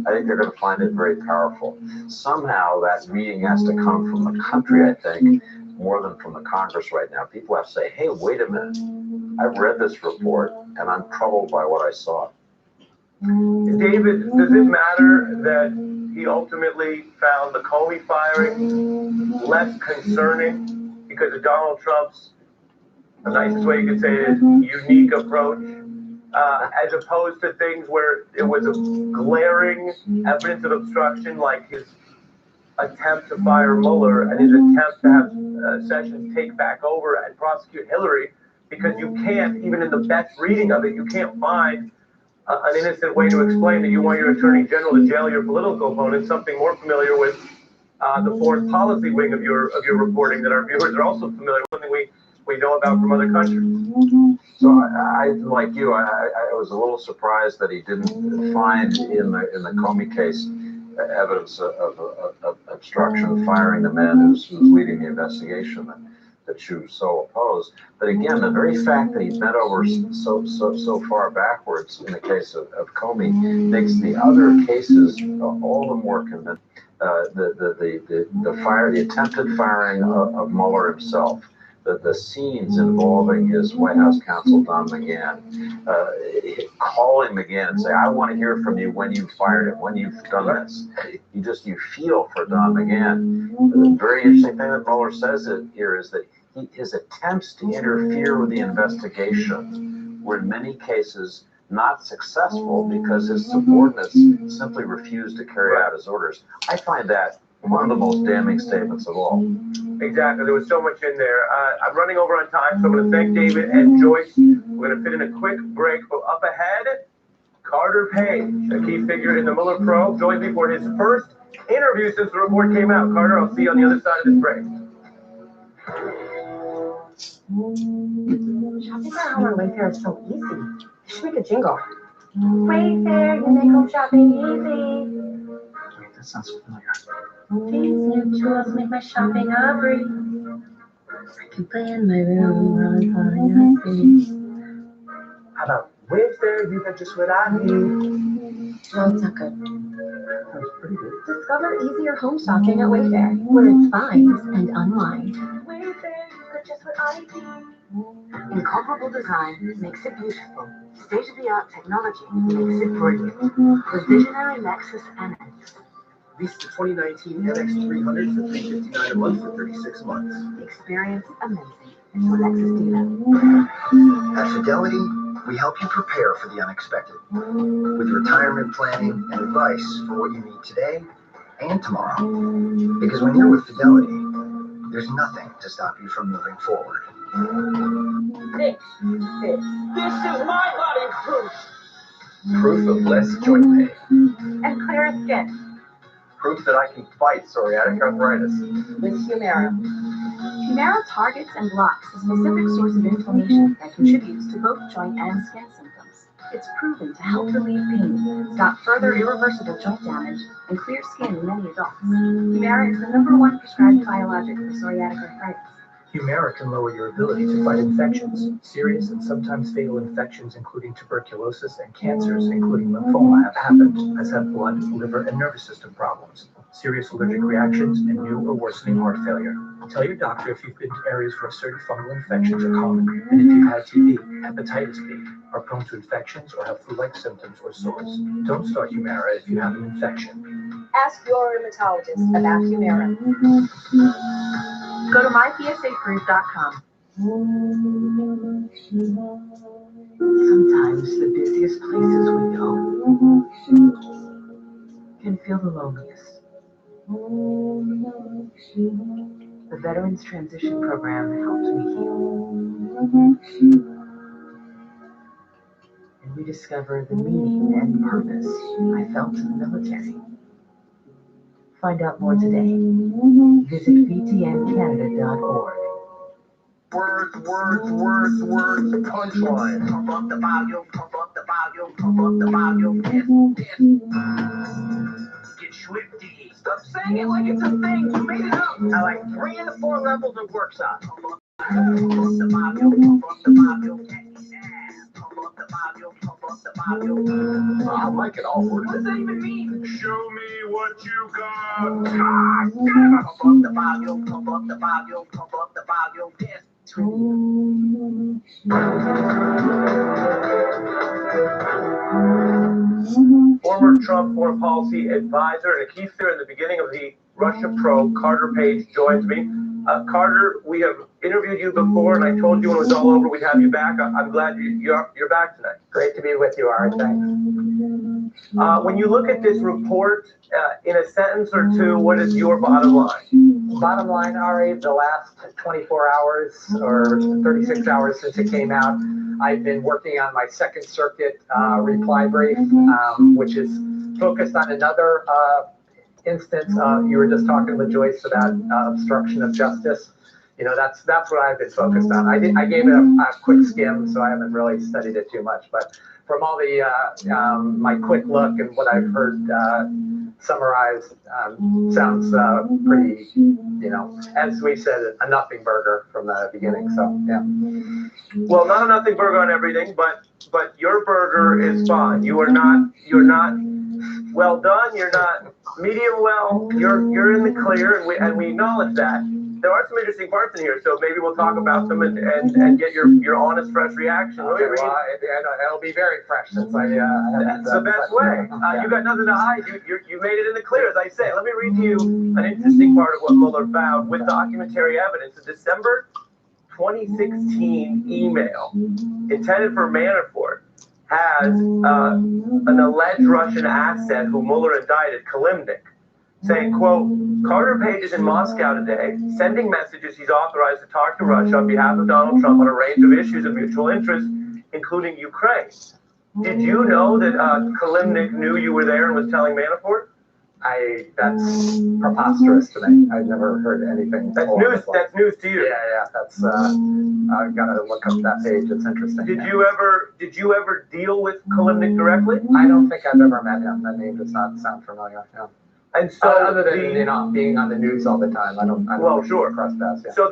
I think they're going to find it very powerful. Somehow that reading has to come from the country, I think, more than from the Congress right now. People have to say, hey, wait a minute. I've read this report and I'm troubled by what I saw. David, does it matter that he ultimately found the Comey firing less concerning because of Donald Trump's, the nicest way you could say it is, unique approach, as opposed to things where it was a glaring evidence of obstruction, like his attempt to fire Mueller and his attempt to have Sessions take back over and prosecute Hillary, because you can't, even in the best reading of it, you can't find an innocent way to explain that you want your attorney general to jail your political opponent, something more familiar with the foreign policy wing of your reporting that our viewers are also familiar with, something we know about from other countries. So I like you, I was a little surprised that he didn't find in the Comey case evidence of obstruction, firing the man who's leading the investigation that you so oppose. But again, the very fact that he bent over so far backwards in the case of Comey makes the other cases all the more convincing. The attempted firing of Mueller himself, the scenes involving his White House counsel, Don McGahn, calling McGahn and say, I want to hear from you when you fired him, when you've done this. You feel for Don McGahn. The very interesting thing that Mueller says here is that his attempts to interfere with the investigation were in many cases not successful because his subordinates simply refused to carry out his orders. I find that one of the most damning statements of all. Exactly. There was so much in there. I'm running over on time, so I'm going to thank David and Joyce. We're going to fit in a quick break, but up ahead, Carter Page, a key figure in the Mueller probe, joins me for his first interview since the report came out. Carter, I'll see you on the other side of this break. Shopping for home on Wayfair is so easy. You should make a jingle. Wayfair, you make home shopping easy. Wait, that sounds familiar. These new tools make my shopping a breeze. I can play in my room, run fire, face. How about Wednesday? You got just what I need. No, it's not good. That's pretty good. Discover easier home shopping at Wayfair, where it's find and unwind. Wayfair, you got just what I need. Incomparable design makes it beautiful. State-of-the-art technology makes it brilliant. The visionary Lexus NX. Lease the 2019 NX300 for $359 a month for 36 months. Experience amazing. It's a Lexus dealer. At Fidelity, we help you prepare for the unexpected with retirement planning and advice for what you need today and tomorrow. Because when you're with Fidelity, there's nothing to stop you from moving forward. This is my body proof. Proof of less joint pain. And clearer skin. Proof that I can fight psoriatic arthritis. With Humira. Humira targets and blocks a specific source of inflammation that contributes to both joint and skin symptoms. It's proven to help relieve pain, stop further irreversible joint damage, and clear skin in many adults. Humira is the #1 prescribed biologic for psoriatic arthritis. Humira can lower your ability to fight infections. Serious and sometimes fatal infections, including tuberculosis and cancers, including lymphoma, have happened, as have blood, liver, and nervous system problems, serious allergic reactions, and new or worsening heart failure. Tell your doctor if you've been to areas where certain fungal infections are common, and if you've had TB, hepatitis B, are prone to infections, or have flu-like symptoms or sores. Don't start Humira if you have an infection. Ask your rheumatologist about Humira. Go to mypsagroup.com. Sometimes the busiest places we go can feel the loneliest. The Veterans Transition Program helped me heal. And rediscover the meaning and purpose I felt in the military. Find out more today. Visit vtncanada.org. Words, punchline. Pump up the volume, pump up the volume, pump up the volume. Get swifty. Stop saying it like it's a thing. You made it up. I like 3 and 4 levels of work on. Pump up the volume, pump up the volume. Pump up the volume, pump up the volume. I like it all. What does that even mean? Show me what you got. Pump up the volume, pump up the volume, pump up the volume. Former Trump foreign policy advisor and a key figure in the beginning of the Russia probe, Carter Page, joins me. Carter, we have interviewed you before, and I told you when it was all over we'd have you back. I'm glad you're back tonight. Great to be with you, Ari. Thanks. When you look at this report, in a sentence or two, what is your bottom line? Bottom line, Ari, the last 24 hours or 36 hours since it came out, I've been working on my Second Circuit reply brief, which is focused on another instance. You were just talking with Joyce about obstruction of justice. You know, that's what I've been focused on. I gave it a quick skim, so I haven't really studied it too much. But from all the my quick look and what I've heard summarized, sounds pretty, you know, as we said, a nothing burger from the beginning. So yeah. Well, not a nothing burger on everything, but your burger is fine. You're not well done. You're not medium well. You're in the clear, and we acknowledge that. There are some interesting parts in here, so maybe we'll talk about them and get your honest, fresh reaction. Okay, well, it'll be very fresh since that's the best way. You got nothing to hide. You made it in the clear, as I say. Let me read to you an interesting part of what Mueller found with documentary evidence. A December 2016 email intended for Manafort has an alleged Russian asset who Mueller indicted, Kalimnik, saying, quote, Carter Page is in Moscow today, sending messages he's authorized to talk to Russia on behalf of Donald Trump on a range of issues of mutual interest, including Ukraine. Did you know that Kalimnik knew you were there and was telling Manafort? That's preposterous to me. I've never heard anything. That's news. That's news to you. Yeah. That's. I've got to look up that page. It's interesting. Did you ever deal with Kalimnik directly? I don't think I've ever met him. That name does not sound familiar. No. And so, other than being on the news all the time, I don't well, sure. Cross paths. Yeah. So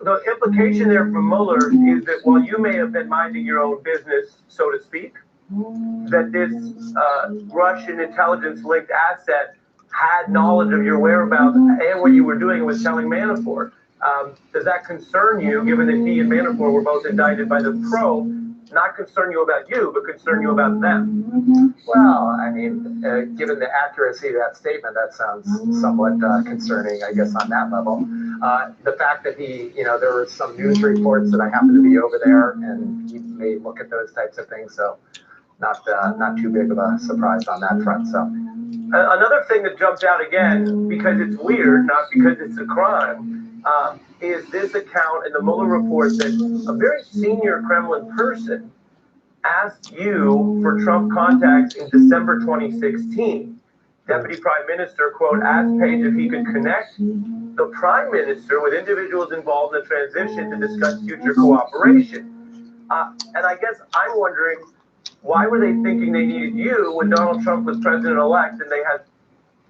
the implication there from Mueller is that while you may have been minding your own business, so to speak, that this Russian intelligence-linked asset had knowledge of your whereabouts and what you were doing and was telling Manafort. Does that concern you, given that he and Manafort were both indicted by the probe? Not concern you about you, but concern you about them? Well, I mean, given the accuracy of that statement, that sounds somewhat concerning, I guess, on that level. The fact that there were some news reports that I happened to be over there, and he may look at those types of things, so not too big of a surprise on that front. So another thing that jumps out again, because it's weird, not because it's a crime, is this account in the Mueller report that a very senior Kremlin person asked you for Trump contacts in December 2016. Deputy Prime Minister, quote, asked Page if he could connect the Prime Minister with individuals involved in the transition to discuss future cooperation. And I guess I'm wondering, why were they thinking they needed you when Donald Trump was president-elect and they had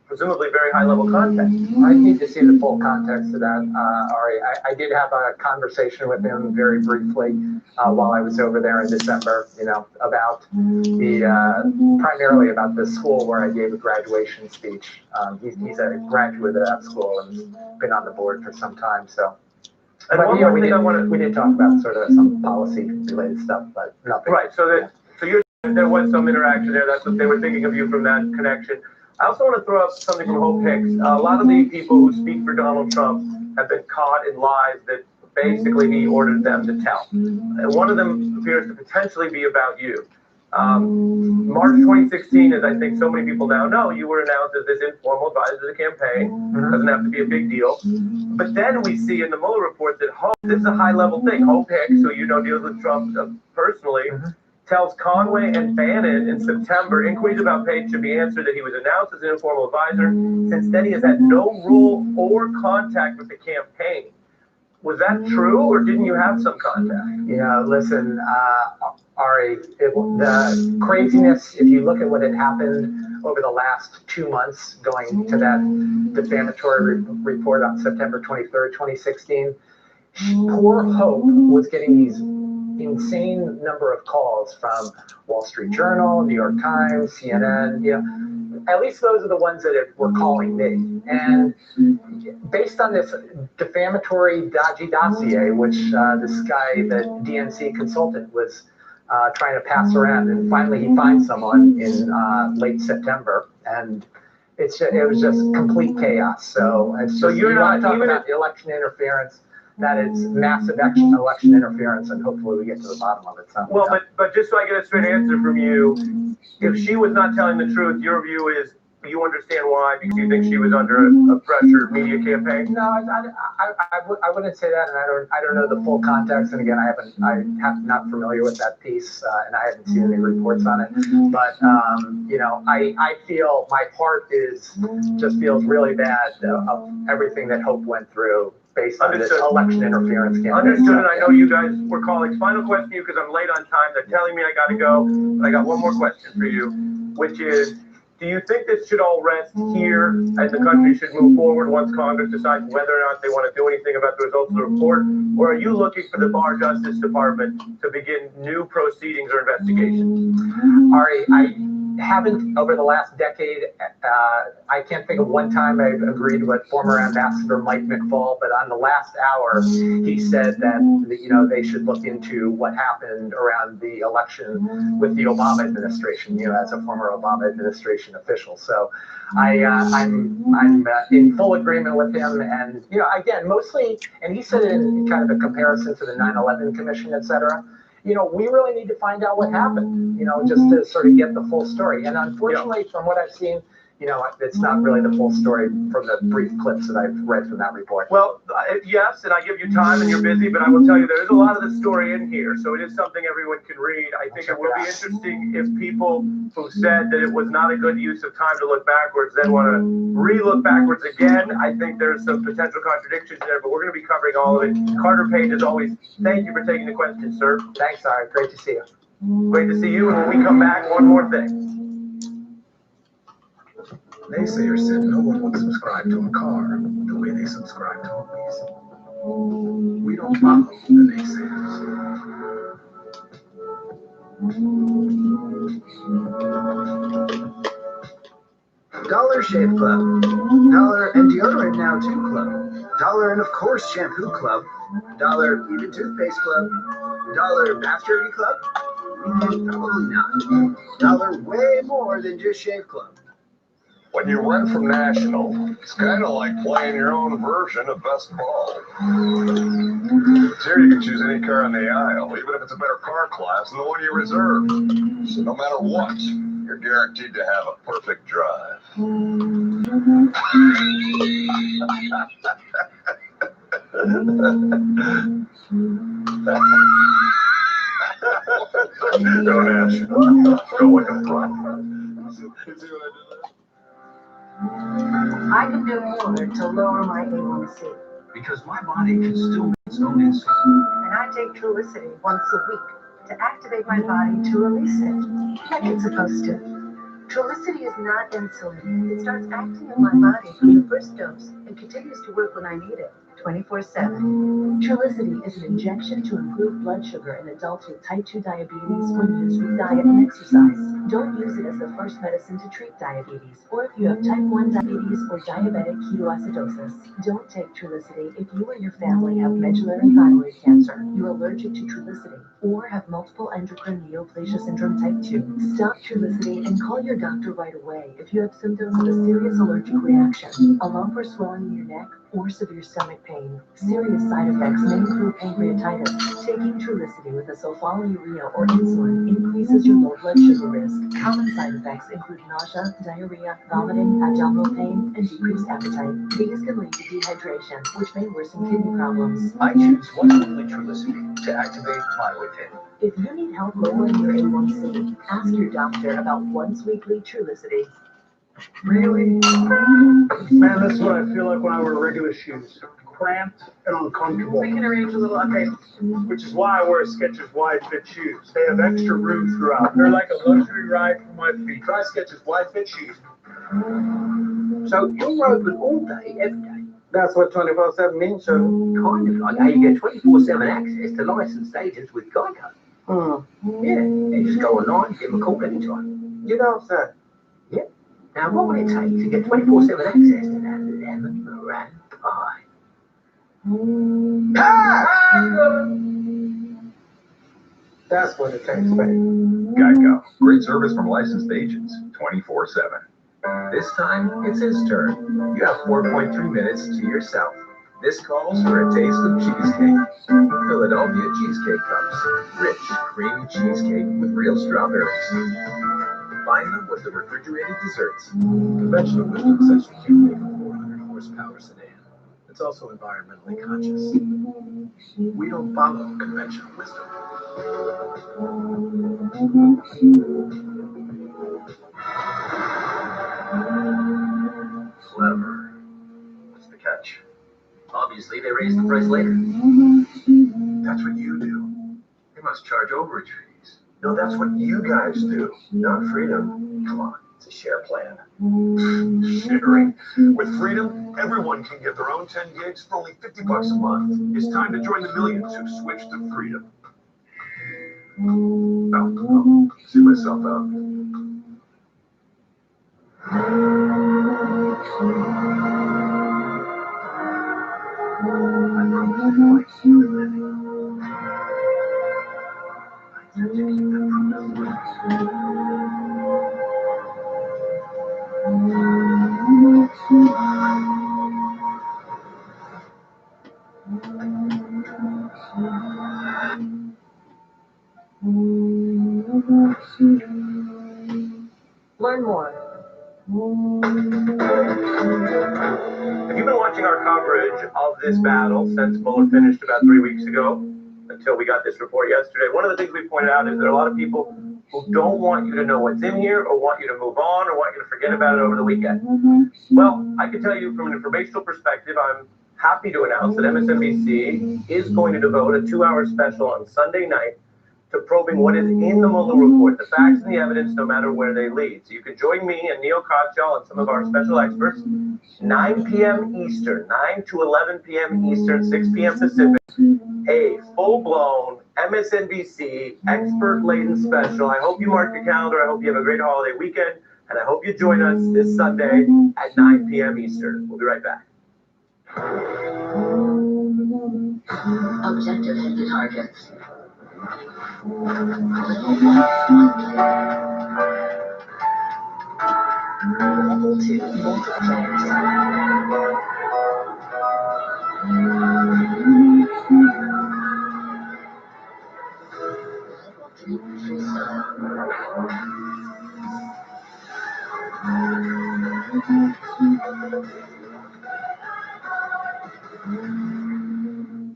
presumably very high-level contact? I need to see the full context of that, Ari. I did have a conversation with him very briefly while I was over there in December, about primarily about the school where I gave a graduation speech. He's a graduate of that school and been on the board for some time, so. And but, we did talk about sort of some policy-related stuff, but nothing. Right, so there was some interaction there. That's what they were thinking of you from that connection. I also want to throw up something from Hope Hicks. A lot of the people who speak for Donald Trump have been caught in lies that basically he ordered them to tell. And one of them appears to potentially be about you. March 2016, as I think so many people now know, you were announced as this informal advisor to the campaign. Doesn't have to be a big deal. But then we see in the Mueller report that this is a high-level thing. Hope Hicks, who deals with Trump personally, tells Conway and Bannon in September inquiries about Page should be answered that he was announced as an informal advisor. Since then, he has had no role or contact with the campaign. Was that true, or didn't you have some contact? Listen, Ari, the craziness, if you look at what had happened over the last 2 months going to that defamatory report on September 23rd, 2016, poor Hope was getting these insane number of calls from Wall Street Journal, New York Times, CNN, at least those are the ones that were calling me. And based on this defamatory dodgy dossier, which this guy, the DNC consultant, was trying to pass around, and finally he finds someone in late September, and it was just complete chaos. So you're not talking about election interference. That is massive election interference, and hopefully we get to the bottom of it. Well, but just so I get a straight answer from you, if she was not telling the truth, your view is you understand why, because you think she was under a pressure media campaign? No, I wouldn't say that, and I don't know the full context. And again, I'm not familiar with that piece, and I haven't seen any reports on it. But I feel my heart just feels really bad of everything that Hope went through based on this election interference campaign. Understood, and I know you guys were calling. Final question to you, because I'm late on time. They're telling me I got to go, but I got one more question for you, which is, do you think this should all rest here and the country should move forward once Congress decides whether or not they want to do anything about the results of the report? Or are you looking for the Barr Justice Department to begin new proceedings or investigations? Ari, I haven't over the last decade. I can't think of one time I've agreed with former Ambassador Mike McFaul, but on the last hour, he said that they should look into what happened around the election with the Obama administration. As a former Obama administration official, so I'm in full agreement with him. And again, mostly, and he said it in kind of a comparison to the 9/11 Commission, et cetera. We really need to find out what happened, just to sort of get the full story. And unfortunately, from what I've seen, it's not really the full story from the brief clips that I've read from that report. Well, yes, and I give you time and you're busy, but I will tell you there is a lot of the story in here, so it is something everyone can read. I think it will be interesting if people who said that it was not a good use of time to look backwards then want to re-look backwards again. I think there's some potential contradictions there, but we're going to be covering all of it. Carter Page, as always, thank you for taking the question, sir. Thanks, Ari. Great to see you. Great to see you, and when we come back, one more thing. Naysayers said no one would subscribe to a car the way they subscribe to movies. We don't follow the naysayers. Dollar Shave Club, Dollar and Deodorant Now too Club, Dollar and of course Shampoo Club, Dollar Even Toothpaste Club, Dollar Bath Jerky Club? Probably not. Dollar way more than just Shave Club. When you run from National, it's kind of like playing your own version of best ball. Here you can choose any car in the aisle, even if it's a better car class than the one you reserved. So no matter what, you're guaranteed to have a perfect drive. Go National. Go like a pro. I can do more to lower my A1C. Because my body can still make its own insulin. And I take Trulicity once a week to activate my body to release it, like it's supposed to. Trulicity is not insulin. It starts acting in my body from the first dose and continues to work when I need it, 24/7. Trulicity is an injection to improve blood sugar in adults with type 2 diabetes when used with diet and exercise. Don't use it as the first medicine to treat diabetes, or if you have type 1 diabetes or diabetic ketoacidosis. Don't take Trulicity if you or your family have medullary thyroid cancer, you're allergic to Trulicity, or have multiple endocrine neoplasia syndrome type 2. Stop Trulicity and call your doctor right away if you have symptoms of a serious allergic reaction, a lump or swelling in your neck, or severe stomach pain. Serious side effects may include pancreatitis. Taking Trulicity with a sulfonylurea or insulin increases your low blood sugar risk. Common side effects include nausea, diarrhea, vomiting, abdominal pain, and decreased appetite. These can lead to dehydration, which may worsen kidney problems. I choose once weekly Trulicity to activate my within. If you need help lowering your A1C, ask your doctor about once weekly Trulicity. Really? Man, that's what I feel like when I wear regular shoes. Cramped and uncomfortable. We can arrange a little update. Which is why I wear Skechers wide fit shoes. They have extra room throughout. They're like a luxury ride for my feet. Try Skechers wide fit shoes. So you're open all day, every day? That's what 24/7 means, sir. Kind of like how you get 24/7 access to licensed agents with Geico. Yeah, you just go online, give them a call anytime. You know, sir. Yeah. Now, what would it take to get 24/7 access to that lemon meringue pie? That's what it takes, babe. Geico. Great service from licensed agents, 24/7. This time, it's his turn. You have 4.3 minutes to yourself. This calls for a taste of cheesecake. Philadelphia Cheesecake Cups. Rich, creamy cheesecake with real strawberries. Find them with the refrigerated desserts. Conventional wisdom says you can't make a 400 horsepower sedan. It's also environmentally conscious. We don't follow conventional wisdom. Clever. What's the catch? Obviously, they raised the price later. That's what you do. They must charge overage fees. No, that's what you guys do. Not Freedom. Come on, it's a share plan. Sharing. With Freedom, everyone can get their own 10 gigs for only $50 a month. It's time to join the millions who switched to Freedom. Oh, see myself out. Learn more. Have you been watching our coverage of this battle since Mueller finished about 3 weeks ago, until we got this report yesterday? One of the things we pointed out is there are a lot of people who don't want you to know what's in here, or want you to move on, or want you to forget about it over the weekend. Well, I can tell you from an informational perspective, I'm happy to announce that MSNBC is going to devote a 2-hour special on Sunday night to probing what is in the Mueller report, the facts and the evidence, no matter where they lead. So you can join me and Neil Kochel and some of our special experts, 9 p.m. Eastern, 9 to 11 p.m. Eastern, 6 p.m. Pacific, a full-blown MSNBC expert-laden special. I hope you mark your calendar. I hope you have a great holiday weekend, and I hope you join us this Sunday at 9 p.m. Eastern. We'll be right back. Objective hit the targets. Level 2 multipliers. Level 3 freestyle.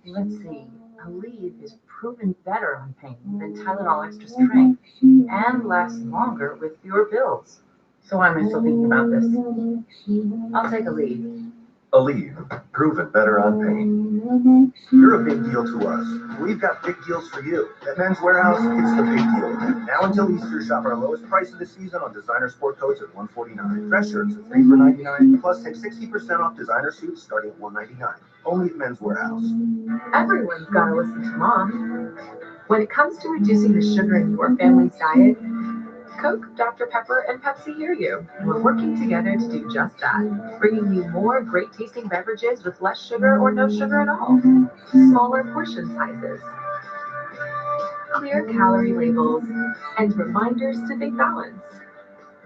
Let's see. Aleve is proven better on pain than Tylenol Extra Strength and lasts longer with fewer pills. So why am I still thinking about this? I'll take Aleve. Aleve, proven better on pain. You're a big deal to us. We've got big deals for you. At Men's Warehouse, it's the big deal event. Now until Easter, shop our lowest price of the season on designer sport coats at $149. Dress shirts at $3 for $99. Plus, take 60% off designer suits starting at $199. Only at Men's Warehouse. Everyone's got to listen to Mom. When it comes to reducing the sugar in your family's diet, Coke, Dr. Pepper, and Pepsi hear you. We're working together to do just that, bringing you more great-tasting beverages with less sugar or no sugar at all, smaller portion sizes, clear calorie labels, and reminders to think balance.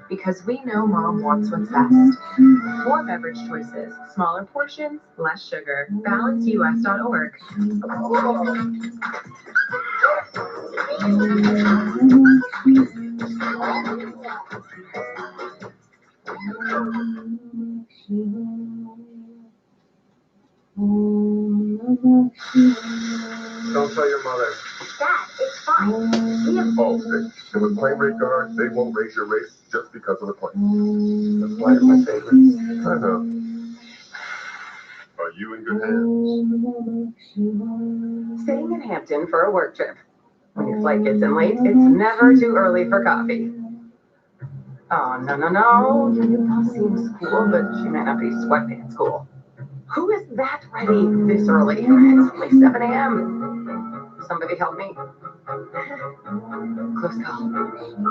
Because we know Mom wants what's best. More beverage choices, smaller portions, less sugar. BalanceUS.org. Don't tell your mother. Dad, it's fine. We have If a claim rate guard, they won't raise your rates just because of a claim. That's why it's my favorite. I know. Are you in good hands? Staying in Hampton for a work trip. When your flight gets in late, it's never too early for coffee. Oh, no. Your new boss seems cool, but she might not be sweatpants cool. Who is that ready this early? It's only 7 a.m. Somebody help me. Close call.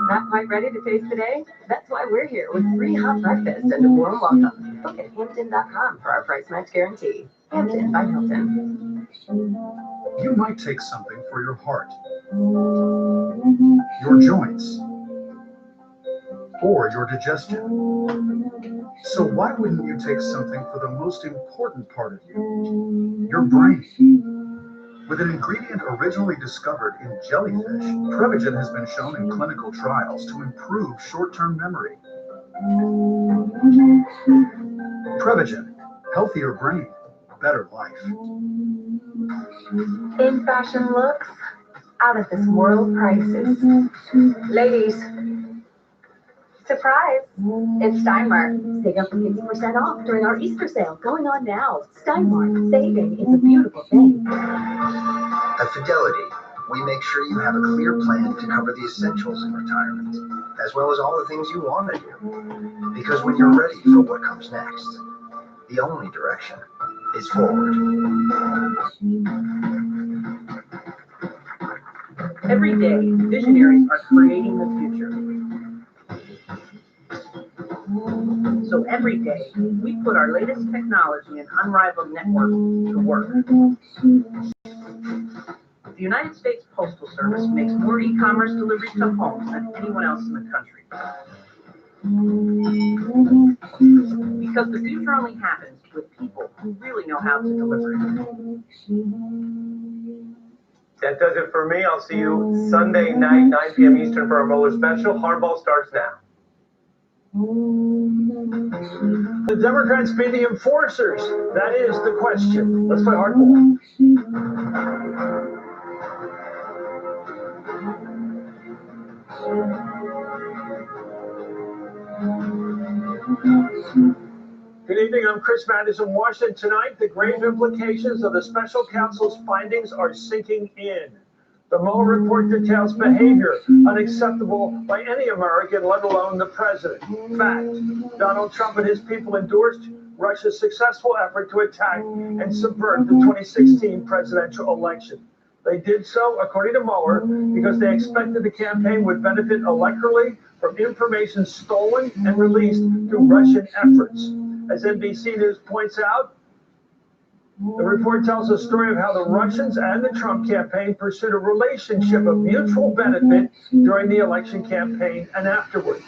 Not quite ready to taste the day? That's why we're here with free hot breakfast and a warm welcome. Book at Hampton.com for our price match guarantee. Hampton by Hilton. You might take something for your heart, your joints, or your digestion. So why wouldn't you take something for the most important part of you, your brain? With an ingredient originally discovered in jellyfish, Prevagen has been shown in clinical trials to improve short-term memory. Prevagen, healthier brain, better life. In fashion looks, out of this world prices. Ladies, surprise! It's Steinmart. Save up to 50% off during our Easter sale going on now. Steinmart, saving is a beautiful thing. At Fidelity, we make sure you have a clear plan to cover the essentials in retirement, as well as all the things you want to do. Because when you're ready for what comes next, the only direction is forward. Every day, visionaries are creating the future. So every day, we put our latest technology and unrivaled network to work. The United States Postal Service makes more e-commerce deliveries to homes than anyone else in the country. Because the future only happens with people who really know how to deliver it. That does it for me. I'll see you Sunday night, 9 p.m. Eastern for our Mueller special. Hardball starts now. The Democrats be the enforcers? That is the question. Let's play hardball. Good evening, I'm Chris Mattis in Washington. Tonight, the grave implications of the special counsel's findings are sinking in. The Mueller report details behavior unacceptable by any American, let alone the president. Fact, Donald Trump and his people endorsed Russia's successful effort to attack and subvert the 2016 presidential election. They did so, according to Mueller, because they expected the campaign would benefit electorally from information stolen and released through Russian efforts. As NBC News points out, the report tells a story of how the Russians and the Trump campaign pursued a relationship of mutual benefit during the election campaign and afterward.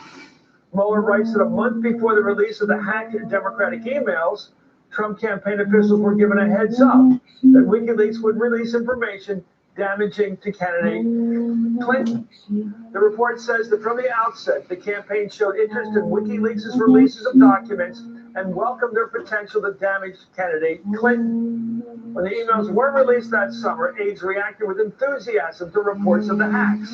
Mueller writes that a month before the release of the hacked Democratic emails, Trump campaign officials were given a heads up that WikiLeaks would release information damaging to candidate Clinton. The report says that from the outset, the campaign showed interest in WikiLeaks' releases of documents and welcomed their potential to damage candidate Clinton. When the emails were released that summer, aides reacted with enthusiasm to reports of the hacks.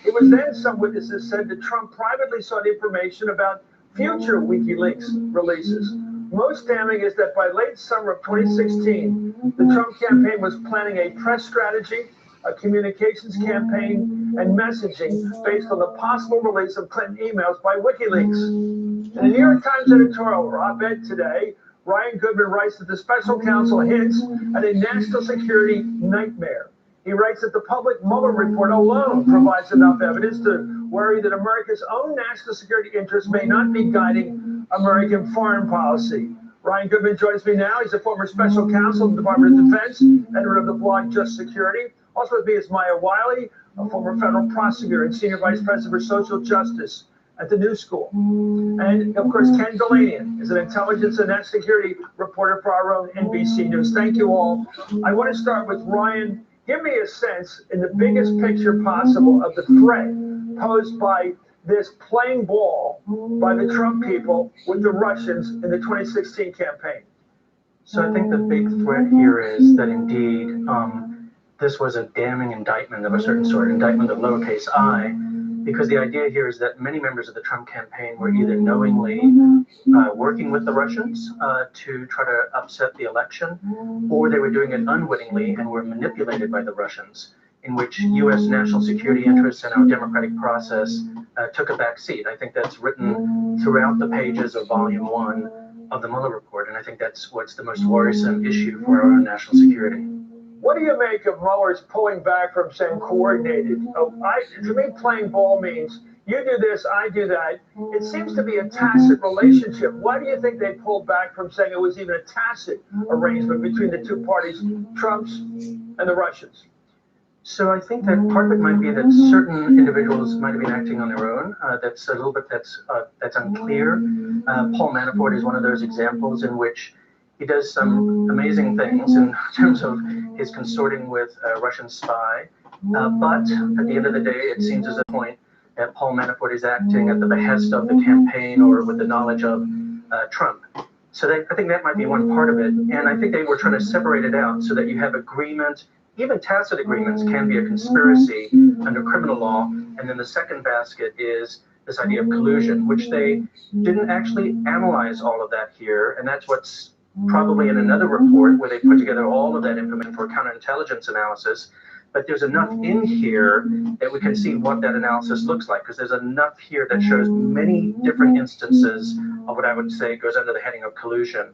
It was then, some witnesses said, that Trump privately sought information about future WikiLeaks releases. Most damning is that by late summer of 2016, the Trump campaign was planning a press strategy, a communications campaign, and messaging based on the possible release of Clinton emails by WikiLeaks. In the New York Times editorial op-ed today, Ryan Goodman writes that the special counsel hints at a national security nightmare. He writes that the public Mueller report alone provides enough evidence to worry that America's own national security interests may not be guiding American foreign policy. Ryan Goodman joins me now. He's a former special counsel in the Department of Defense, editor of the blog Just Security. Also with me is Maya Wiley, a former federal prosecutor and senior vice president for social justice at the New School. And of course, Ken Galanian is an intelligence and national security reporter for our own NBC News. Thank you all. I want to start with Ryan. Give me a sense, in the biggest picture possible, of the threat posed by this playing ball by the Trump people with the Russians in the 2016 campaign. So I think the big threat here is that indeed this was a damning indictment of a certain sort, indictment of lowercase I, because the idea here is that many members of the Trump campaign were either knowingly working with the Russians to try to upset the election, or they were doing it unwittingly and were manipulated by the Russians, in which U.S. national security interests and our democratic process took a back seat. I think that's written throughout the pages of Volume 1 of the Mueller report, and I think that's what's the most worrisome issue for our own national security. What do you make of Mueller's pulling back from saying coordinated? To me, playing ball means you do this, I do that. It seems to be a tacit relationship. Why do you think they pulled back from saying it was even a tacit arrangement between the two parties, Trump's and the Russians? So I think that part of it might be that certain individuals might have been acting on their own. That's a little bit that's unclear. Paul Manafort is one of those examples in which he does some amazing things in terms of his consorting with a Russian spy. But at the end of the day, it seems as a point that Paul Manafort is acting at the behest of the campaign or with the knowledge of Trump. So I think that might be one part of it. And I think they were trying to separate it out so that you have agreement. Even tacit agreements can be a conspiracy under criminal law. And then the second basket is this idea of collusion, which they didn't actually analyze all of that here. And that's what's probably in another report where they put together all of that information for counterintelligence analysis. But there's enough in here that we can see what that analysis looks like, because there's enough here that shows many different instances of what I would say goes under the heading of collusion.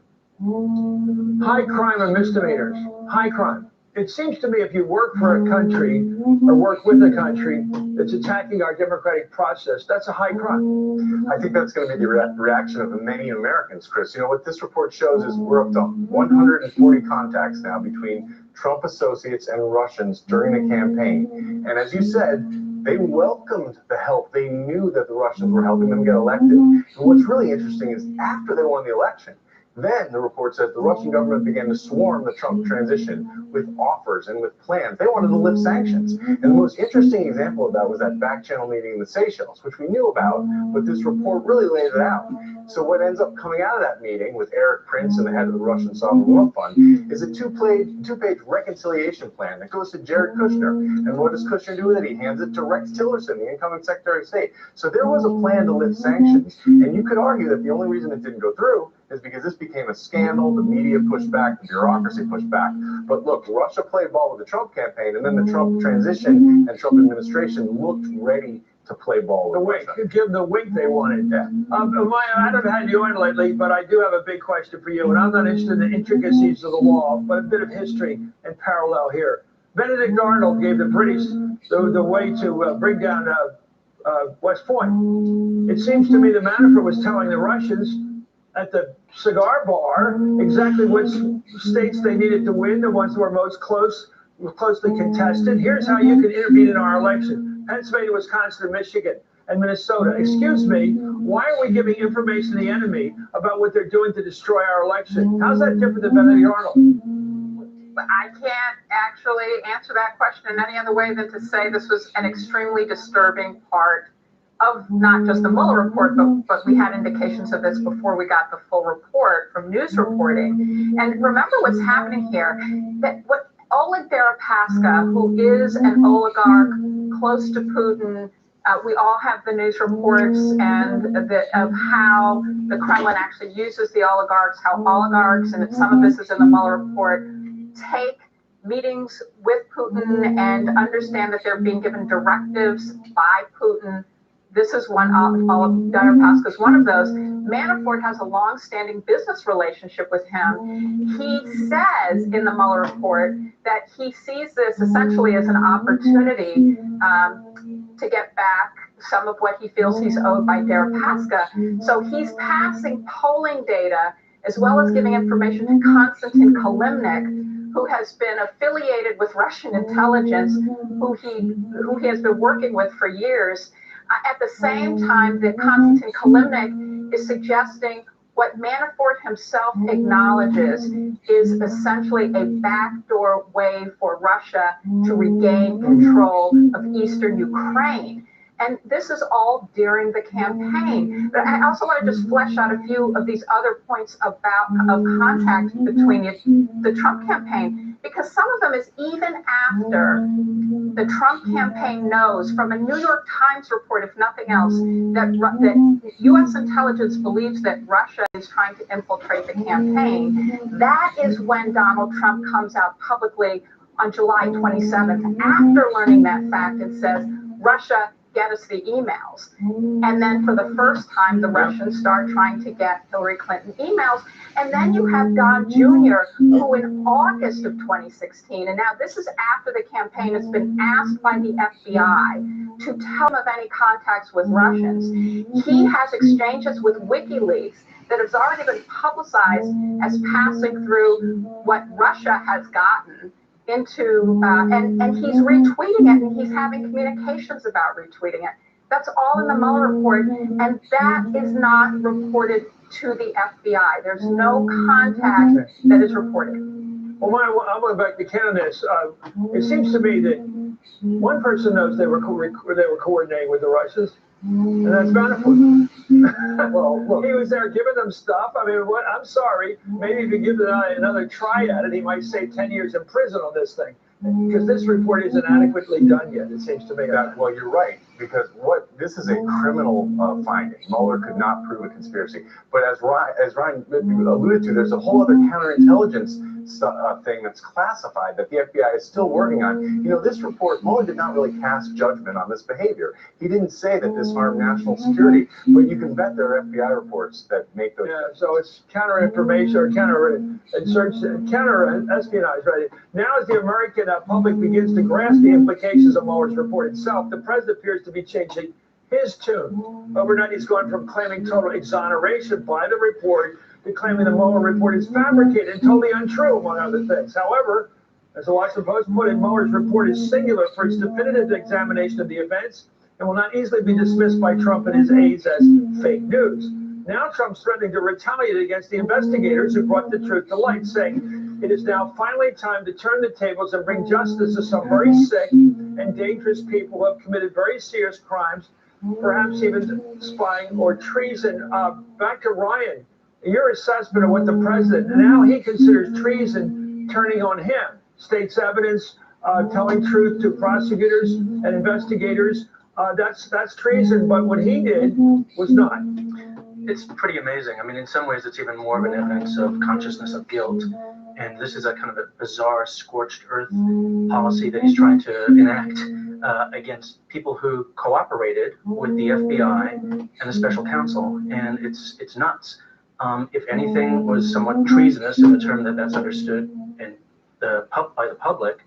High crime and misdemeanors. High crime. It seems to me if you work for a country or work with a country that's attacking our democratic process, that's a high crime. I think that's going to be the reaction of many Americans, Chris. You know, what this report shows is we're up to 140 contacts now between Trump associates and Russians during the campaign. And as you said, they welcomed the help. They knew that the Russians were helping them get elected. And what's really interesting is after they won the election, then the report says the Russian government began to swarm the Trump transition with offers and with plans. They wanted to lift sanctions. And the most interesting example of that was that back channel meeting in the Seychelles, which we knew about, but this report really laid it out. So what ends up coming out of that meeting with Eric Prince and the head of the Russian Sovereign Wealth Fund is a two-page reconciliation plan that goes to Jared Kushner. And what does Kushner do with it? He hands it to Rex Tillerson, the incoming Secretary of State. So there was a plan to lift sanctions. And you could argue that the only reason it didn't go through is because this became a scandal. The media pushed back, the bureaucracy pushed back. But look, Russia played ball with the Trump campaign, and then the Trump transition and Trump administration looked ready to play ball with wink, Russia. give them the wink they wanted. Maya, I haven't had you on lately, but I do have a big question for you, and I'm not interested in the intricacies of the law, but a bit of history and parallel here. Benedict Arnold gave the British the way to bring down West Point. It seems to me that Manafort was telling the Russians at the cigar bar exactly which states they needed to win, the ones that were most closely contested. Here's how you can intervene in our election. Pennsylvania, Wisconsin, Michigan, and Minnesota. Excuse me, why are we giving information to the enemy about what they're doing to destroy our election? How's that different than Benedict Arnold? I can't actually answer that question in any other way than to say this was an extremely disturbing part of not just the Mueller report, but we had indications of this before we got the full report from news reporting. And remember what's happening here, that what Oleg Deripaska, who is an oligarch close to Putin, we all have the news reports and of how the Kremlin actually uses the oligarchs, how oligarchs, and some of this is in the Mueller report, take meetings with Putin and understand that they're being given directives by Putin. This is one, Deripaska is one of those. Manafort has a long-standing business relationship with him. He says in the Mueller report that he sees this essentially as an opportunity to get back some of what he feels he's owed by Deripaska. So he's passing polling data as well as giving information to Konstantin Kalimnik, who has been affiliated with Russian intelligence, who he has been working with for years. At the same time that Konstantin Kalimnik is suggesting what Manafort himself acknowledges is essentially a backdoor way for Russia to regain control of eastern Ukraine. And this is all during the campaign. But I also want to just flesh out a few of these other points of contact between the Trump campaign, because some of them is even after the Trump campaign knows from a New York Times report, if nothing else, that U.S. intelligence believes that Russia is trying to infiltrate the campaign. That is when Donald Trump comes out publicly on July 27th, after learning that fact, and says, Russia, get us the emails. And then for the first time, the Russians start trying to get Hillary Clinton emails. And then you have Don Jr., who in August of 2016, and now this is after the campaign has been asked by the FBI to tell him of any contacts with Russians. He has exchanges with WikiLeaks that has already been publicized as passing through what Russia has gotten into, and he's retweeting it, and he's having communications about retweeting it. That's all in the Mueller report, and that is not reported to the FBI. There's no contact that is reported. Well, I'm going back to candidates. It seems to me that one person knows they were coordinating with the Russians, and that's Manafort. Well, look, he was there giving them stuff. I mean, I'm sorry. Maybe if you give the guy another try at it, he might save 10 years in prison on this thing. Because this report isn't adequately done yet, it seems to me. Well, you're right, because this is a criminal finding. Mueller could not prove a conspiracy. But as Ryan alluded to, there's a whole other counterintelligence thing that's classified that the FBI is still working on. You know, this report, Mueller did not really cast judgment on this behavior. He didn't say that this harmed national security, but you can bet there are FBI reports that make those. Yeah, so it's counter-information or counter-espionage, right? Now as the American public begins to grasp the implications of Mueller's report itself, the president appears to be changing his tune. Overnight, he's gone from claiming total exoneration by the report to claiming the Mueller report is fabricated and totally untrue, among other things. However, as the Washington Post put it, Mueller's report is singular for its definitive examination of the events and will not easily be dismissed by Trump and his aides as fake news. Now Trump's threatening to retaliate against the investigators who brought the truth to light, saying it is now finally time to turn the tables and bring justice to some very sick and dangerous people who have committed very serious crimes, perhaps even spying or treason. Back to Ryan, your assessment of what the president, now he considers treason turning on him. State's evidence, telling truth to prosecutors and investigators, that's treason, but what he did was not. It's pretty amazing. I mean, in some ways, it's even more of an evidence of consciousness of guilt. And this is a kind of a bizarre scorched earth policy that he's trying to enact against people who cooperated with the FBI and the special counsel. And it's nuts. If anything was somewhat treasonous in the term that's understood by the public,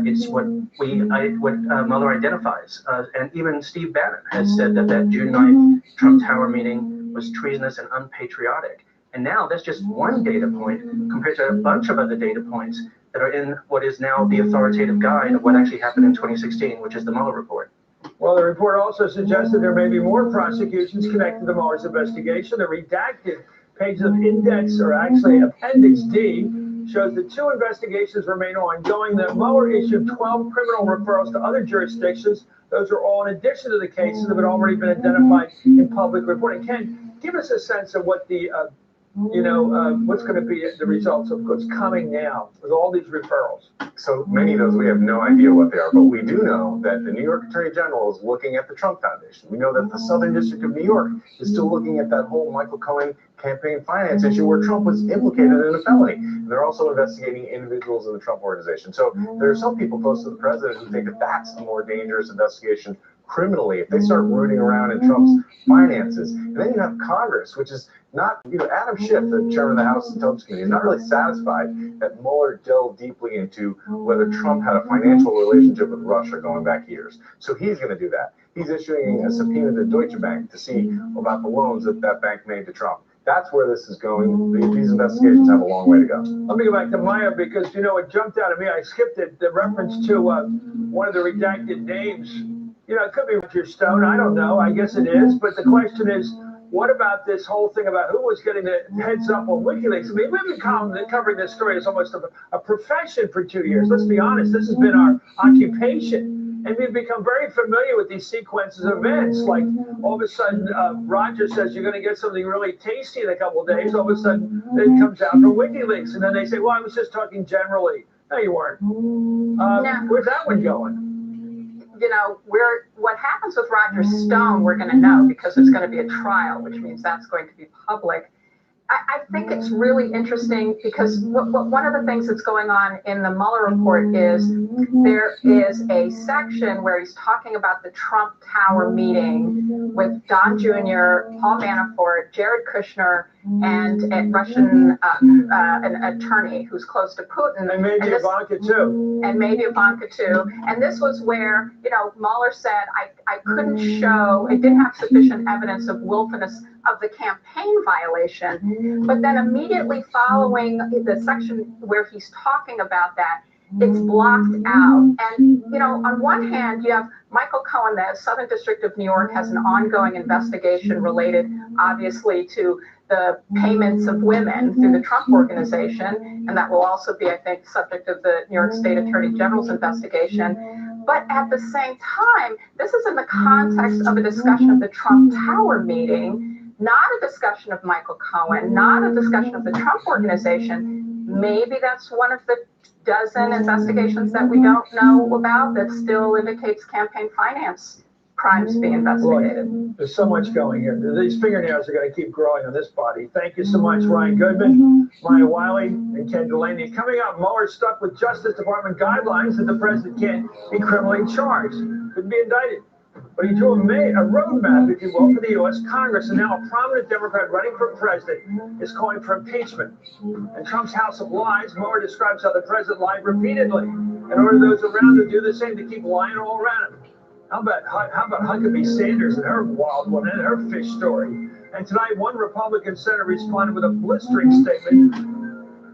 it's what Mueller identifies. And even Steve Bannon has said that June 9th Trump Tower meeting was treasonous and unpatriotic. And now that's just one data point compared to a bunch of other data points that are in what is now the authoritative guide of what actually happened in 2016, which is the Mueller report. Well, the report also suggests that there may be more prosecutions connected to Mueller's investigation. The redacted pages of index, or actually Appendix D, shows that 2 investigations remain ongoing. That Mueller issued 12 criminal referrals to other jurisdictions. Those are all in addition to the cases that had already been identified in public reporting. Ken, give us a sense of what the, what's going to be the results of what's coming now with all these referrals. So many of those, we have no idea what they are, but we do know that the New York Attorney General is looking at the Trump Foundation. We know that the Southern District of New York is still looking at that whole Michael Cohen campaign finance issue where Trump was implicated in a felony. And they're also investigating individuals in the Trump organization. So there are some people close to the president who think that that's a more dangerous investigation criminally if they start rooting around in Trump's finances. And then you have Congress, which is not, Adam Schiff, the chairman of the House Intelligence Committee, is not really satisfied that Mueller delved deeply into whether Trump had a financial relationship with Russia going back years. So he's going to do that. He's issuing a subpoena to Deutsche Bank to see about the loans that bank made to Trump. That's where this is going. These investigations have a long way to go. Let me go back to Maya because, it jumped out at me. I skipped it, the reference to one of the redacted names. It could be Roger Stone. I don't know. I guess it is. But the question is, what about this whole thing about who was getting the heads up on WikiLeaks? I mean, we've been covering this story as almost a profession for 2 years. Let's be honest. This has been our occupation. And we've become very familiar with these sequences of events. Like all of a sudden, Roger says you're going to get something really tasty in a couple of days. All of a sudden, it comes out from WikiLeaks. And then they say, well, I was just talking generally. No, you weren't. Where's that one going? What happens with Roger Stone, we're going to know because there's going to be a trial, which means that's going to be public. I think it's really interesting because one of the things that's going on in the Mueller report is there is a section where he's talking about the Trump Tower meeting with Don Jr., Paul Manafort, Jared Kushner, and a Russian an attorney who's close to Putin. And maybe Ivanka too. And maybe Ivanka too. And this was where, Mueller said, I couldn't show, it didn't have sufficient evidence of willfulness of the campaign violation. But then immediately following the section where he's talking about that, it's blocked out. And, on one hand, you have Michael Cohen, the Southern District of New York, has an ongoing investigation related, obviously, to the payments of women through the Trump Organization. And that will also be, I think, subject of the New York State Attorney General's investigation. But at the same time, this is in the context of a discussion of the Trump Tower meeting, not a discussion of Michael Cohen, not a discussion of the Trump Organization. Maybe that's one of the dozen investigations that we don't know about that still indicates campaign finance crimes being investigated. Boy, there's so much going here. These fingernails are going to keep growing on this body. Thank you so much, Ryan Goodman, Maya Wiley, and Ken Delaney. Coming up, Mueller stuck with Justice Department guidelines that the president can't be criminally charged, couldn't be indicted. But he drew a roadmap, if you will, for the U.S. Congress, and now a prominent Democrat running for president is calling for impeachment. In Trump's House of Lies, Mueller describes how the president lied repeatedly in order those around to do the same, to keep lying all around him. How about Huckabee Sanders and her wild one and her fish story? And tonight, one Republican senator responded with a blistering statement.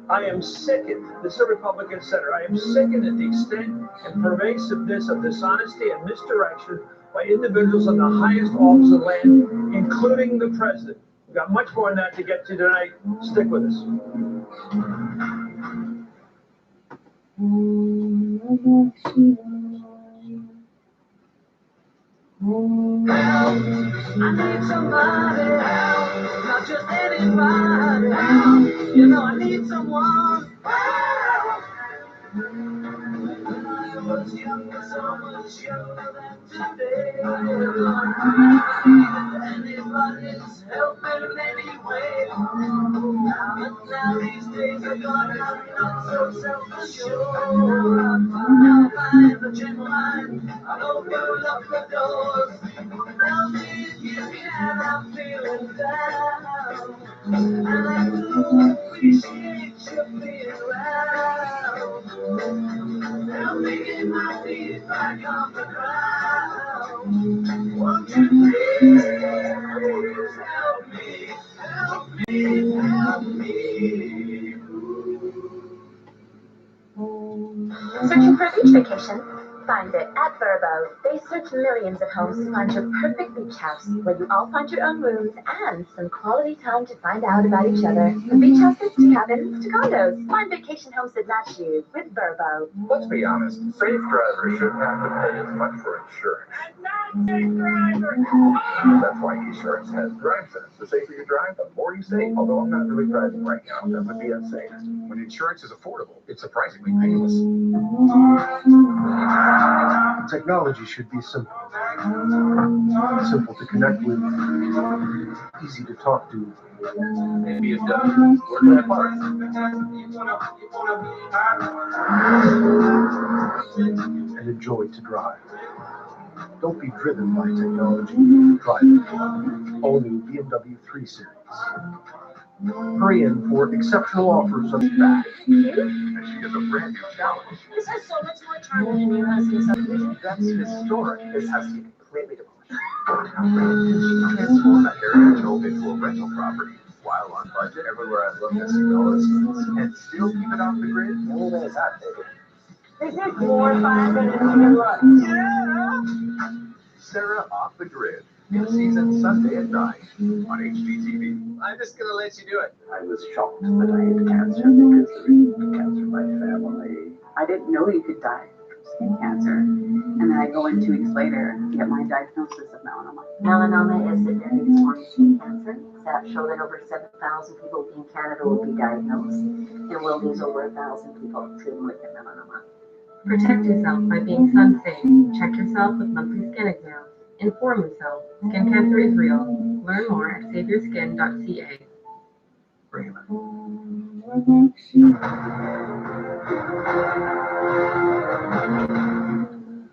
I am sickened, this is a Republican senator, I am sickened at the extent and pervasiveness of dishonesty and misdirection by individuals in the highest office of the land, including the president. We've got much more on that to get to tonight. Stick with us. I need somebody help, not just anybody help. I need someone help. was younger, so much younger than today. Anybody's helping in any way. Now these days are gone, I'm not so self-assured. Now I am a genuine, I open up the doors. Now these years and I'm feeling down. And I do appreciate you being around. Now making my feet back on the ground. Won't you please help me, help me, help me. Searching for a beach vacation? Find it at Verbo. They search millions of homes to find your perfect beach house, where you all find your own rooms and some quality time to find out about each other. From beach houses to cabins to condos. Find vacation homes that match you with Verbo. Let's be honest, safe drivers shouldn't have to pay as much for insurance. That's why insurance has Drive Sense. The safer you drive, the more you save. Although I'm not really driving right now, that would be unsafe. When insurance is affordable, it's surprisingly painless. Technology should be simple. Simple to connect with, easy to talk to. Maybe it does. Where can I park? And enjoy to drive. Don't be driven by technology, drive it. All new BMW 3 Series. Hurry in for exceptional offers of back. And she has a brand new challenge. This has so much more charm than a new house in a subdivision. That's historic. This has to be completely demolished. Transform a heritage home into a rental property. While on budget, everywhere I've looked, I see no listings. And still keep it off the grid? The only way is out, baby. This is more fun than it's even look. Yeah. Sarah Off the Grid. New season Sunday at 9 on HGTV. I'm just gonna let you do it. I was shocked that I had cancer because there is cancer in my family. I didn't know you could die from skin cancer. And then I go in 2 weeks later and get my diagnosis of melanoma. Melanoma is a very form of skin cancer. Stats show that over 7,000 people in Canada will be diagnosed, and we'll lose over 1,000 people treated with melanoma. Protect yourself by being sun safe. Check yourself with monthly skin exams. Inform yourself. Skin cancer is real. Learn more at saveyourskin.ca. Bring him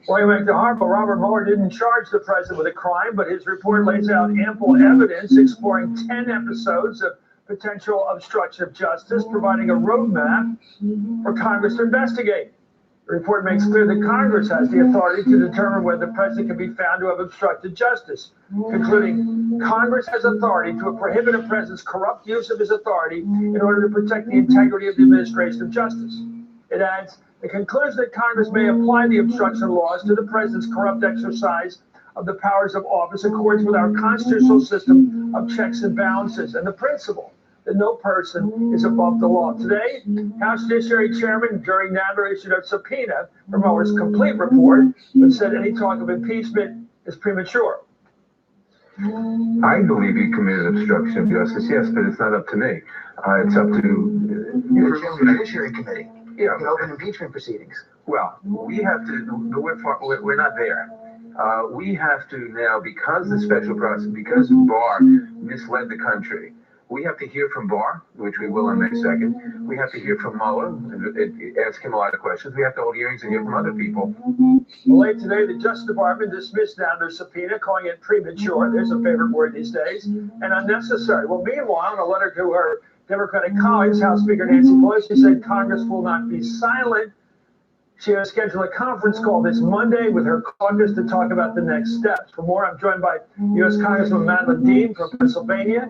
Well, he went to Harpo. Robert Mueller didn't charge the president with a crime, but his report lays out ample evidence exploring 10 episodes of potential obstruction of justice, providing a roadmap for Congress to investigate. The report makes clear that Congress has the authority to determine whether the president can be found to have obstructed justice, concluding Congress has authority to prohibit a president's corrupt use of his authority in order to protect the integrity of the administration of justice. It adds, it concludes that Congress may apply the obstruction laws to the president's corrupt exercise of the powers of office in accordance with our constitutional system of checks and balances and the principle that no person is above the law. Today, House Judiciary Chairman Jerry Nadler issued a subpoena for Mueller's complete report, but said any talk of impeachment is premature. I believe he committed obstruction of justice, yes, but it's not up to me. It's up to The Judiciary Committee. Yeah, You can open impeachment proceedings. well, we have to. We're not there. We have to now, because the special process, because Barr misled the country. We have to hear from Barr, which we will on May 2nd. We have to hear from Mueller, and ask him a lot of questions. We have to hold hearings and hear from other people. Well, late today, the Justice Department dismissed Nadler's subpoena, calling it premature. There's a favorite word these days, and unnecessary. Well, meanwhile, in a letter to her Democratic colleagues, House Speaker Nancy Pelosi said Congress will not be silent. She has scheduled a conference call this Monday with her caucus to talk about the next steps. For more, I'm joined by U.S. Congressman Madeline Dean from Pennsylvania,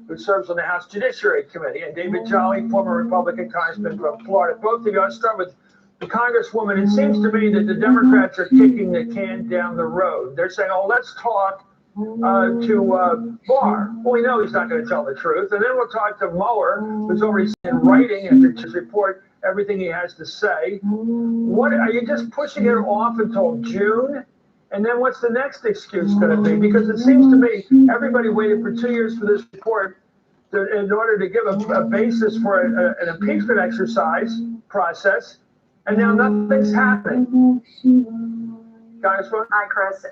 who serves on the House Judiciary Committee, and David Jolly, former Republican congressman from Florida. Both of you, I'll start with the Congresswoman. It seems to me that the Democrats are kicking the can down the road. They're saying, oh, let's talk to Barr. Well, we know he's not going to tell the truth. And then we'll talk to Mueller, who's already in writing after his report everything he has to say. What are you just pushing it off until June? And then what's the next excuse going to be? Because it seems to me everybody waited for 2 years for this report in order to give a basis for an impeachment exercise process. And now nothing's happening. Congresswoman? Hi, Chris.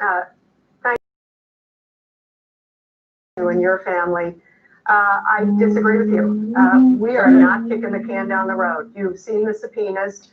Thank you and your family. I disagree with you. We are not kicking the can down the road. You've seen the subpoenas.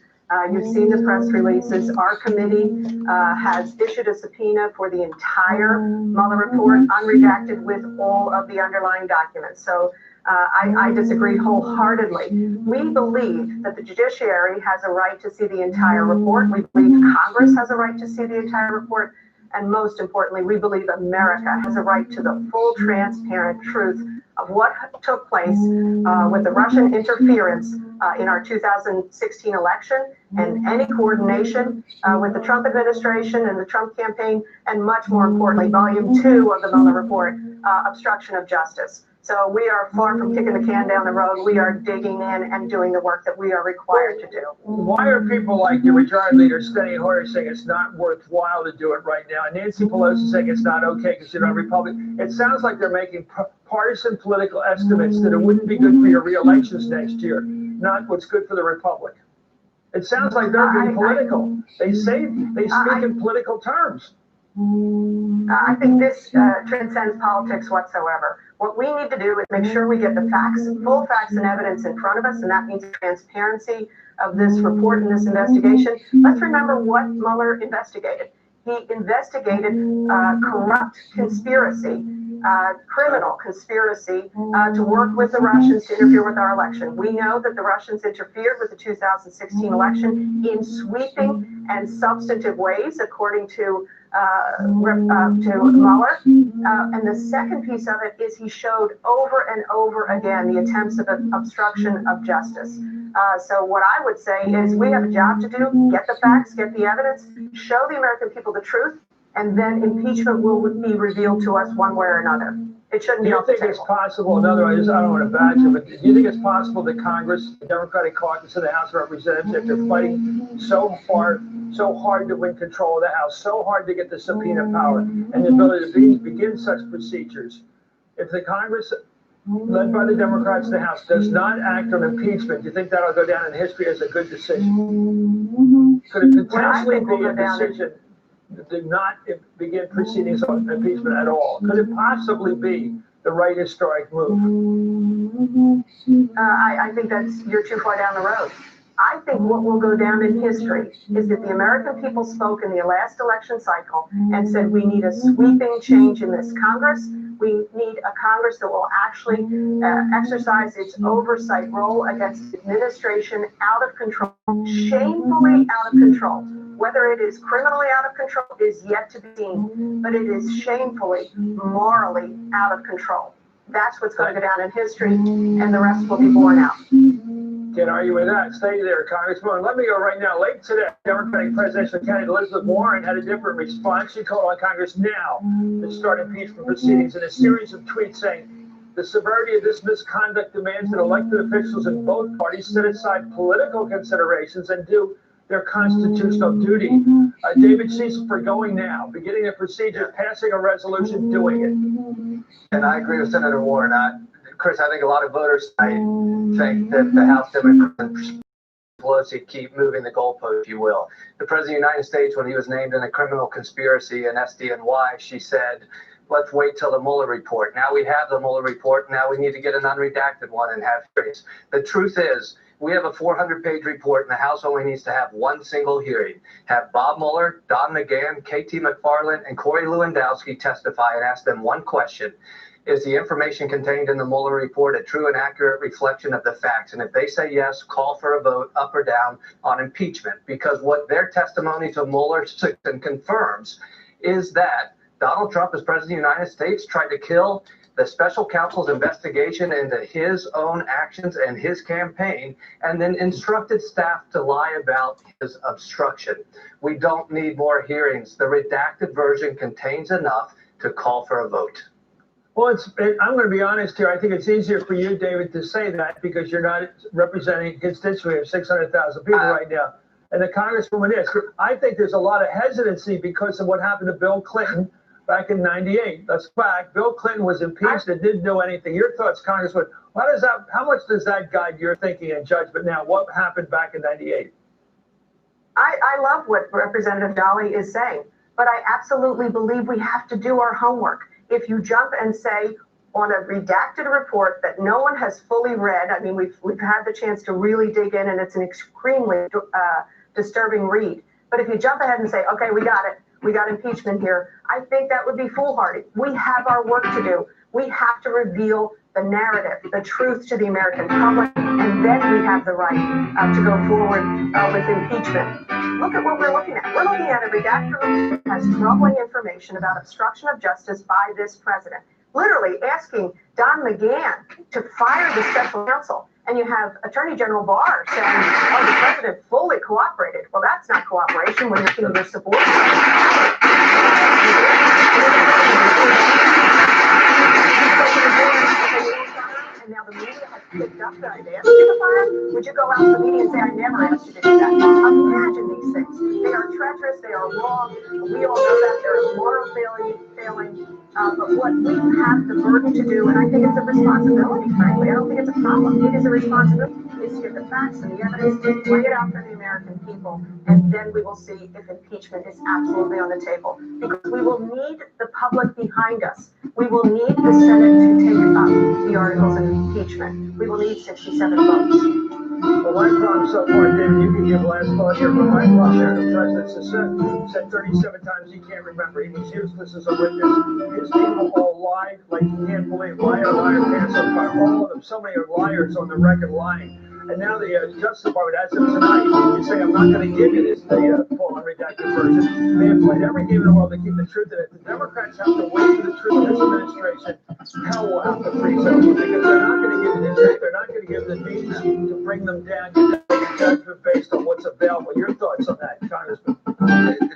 You've seen the press releases. Our committee has issued a subpoena for the entire Mueller report, unredacted with all of the underlying documents. So I disagree wholeheartedly. We believe that the judiciary has a right to see the entire report. We believe Congress has a right to see the entire report. And most importantly, we believe America has a right to the full, transparent truth of what took place with the Russian interference in our 2016 election, and any coordination with the Trump administration and the Trump campaign, and much more importantly, volume 2 of the Mueller report, obstruction of justice. So we are far from kicking the can down the road. We are digging in and doing the work that we are required to do. Why are people like your retired leader, Steny Hoyer, saying it's not worthwhile to do it right now? And Nancy Pelosi saying it's not okay because you're not Republican. It sounds like they're making partisan political estimates that it wouldn't be good for your re-elections next year, not what's good for the Republic. It sounds like they're being political. They speak in political terms. I think this transcends politics whatsoever. What we need to do is make sure we get the facts, full facts and evidence in front of us, and that means transparency of this report and this investigation. Let's remember what Mueller investigated. He investigated corrupt conspiracy, criminal conspiracy to work with the Russians to interfere with our election. We know that the Russians interfered with the 2016 election in sweeping and substantive ways, according to Mueller. And the second piece of it is he showed over and over again the attempts of obstruction of justice. So what I would say is we have a job to do, get the facts, get the evidence, show the American people the truth, and then impeachment will be revealed to us one way or another. It shouldn't be. Do you think it's possible, in other words, I don't want to badge it, but do you think it's possible that Congress, the Democratic caucus, and the House of Representatives, after fighting so hard to win control of the House, so hard to get the subpoena power and the ability to begin such procedures, if the Congress, led by the Democrats in the House, does not act on impeachment, do you think that'll go down in history as a good decision? Could it potentially be a decision to not begin proceedings on impeachment at all? Could it possibly be the right historic move? I think you're too far down the road. I think what will go down in history is that the American people spoke in the last election cycle and said we need a sweeping change in this Congress. We need a Congress that will actually exercise its oversight role against administration out of control, shamefully out of control. Whether it is criminally out of control is yet to be seen, but it is shamefully, morally out of control. That's what's going to go down in history, and the rest will be borne out. Can't argue with that. Stay there, Congresswoman. Let me go right now. Late today, Democratic presidential candidate Elizabeth Warren had a different response. She called on Congress now to start impeachment proceedings in a series of tweets saying, the severity of this misconduct demands that elected officials in both parties set aside political considerations and do their constitutional duty. David, she's for going now, beginning a procedure, passing a resolution, doing it. And I agree with Senator Warren. Chris, I think a lot of voters think that the House Democrats and Pelosi keep moving the goalpost, if you will. The President of the United States, when he was named in a criminal conspiracy in SDNY, she said, let's wait till the Mueller report. Now we have the Mueller report. Now we need to get an unredacted one and have hearings. The truth is, we have a 400-page report, and the House only needs to have one single hearing. Have Bob Mueller, Don McGahn, KT McFarland, and Corey Lewandowski testify and ask them one question. Is the information contained in the Mueller report a true and accurate reflection of the facts? And if they say yes, call for a vote up or down on impeachment. Because what their testimony to Mueller confirms is that Donald Trump, as President of the United States, tried to kill the special counsel's investigation into his own actions and his campaign, and then instructed staff to lie about his obstruction. We don't need more hearings. The redacted version contains enough to call for a vote. Well, I'm going to be honest here. I think it's easier for you, David, to say that because you're not representing a constituency of 600,000 people right now. And the Congresswoman is. I think there's a lot of hesitancy because of what happened to Bill Clinton back in '98. That's fact. Bill Clinton was impeached and didn't do anything. Your thoughts, Congresswoman? How much does that guide your thinking and judgment now? What happened back in '98? I love what Representative Dolly is saying, but I absolutely believe we have to do our homework. If you jump and say on a redacted report that no one has fully read, I mean, we've had the chance to really dig in, and it's an extremely disturbing read. But if you jump ahead and say, okay, we got it, we got impeachment here, I think that would be foolhardy. We have our work to do. We have to reveal the narrative, the truth to the American public, and then we have the right to go forward with impeachment. Look at what we're looking at. We're looking at a redacted report that has troubling information about obstruction of justice by this president, literally asking Don McGahn to fire the special counsel. And you have Attorney General Barr saying, oh, the president fully cooperated. Well, that's not cooperation when you're seeing your support. And now the media has picked up that I've asked you to fire. Would you go out to the media and say, I never asked you to do that? Imagine these things. They are treacherous. They are wrong. We all know that. They're a moral failing. But what we have the burden to do, and I think it's a responsibility, frankly. I don't think it's a problem. It is a responsibility. Is to get the facts and the evidence, to lay it out for the American people, and then we will see if impeachment is absolutely on the table. Because we will need the public behind us. We will need the Senate to take up the articles of impeachment. We will need 67 votes. Well, my problem so far, David, you can give last thought here, but my problem there, the president said 37 times he can't remember. He was useless as a witness. His people all lied like you can't believe. Liar, pants on fire. All of them. So many are liars on the record lying. And now the Justice Department, as of tonight, is saying, I'm not going to give you this, the full unredacted version. They have played every game in the world to keep the truth in it. The Democrats have to wait for the truth in this administration. Hell will have to freeze up because they're not going to give the intent, they're not going to give the means to bring them down. You make a judgment based on what's available. Your thoughts on that, Congressman?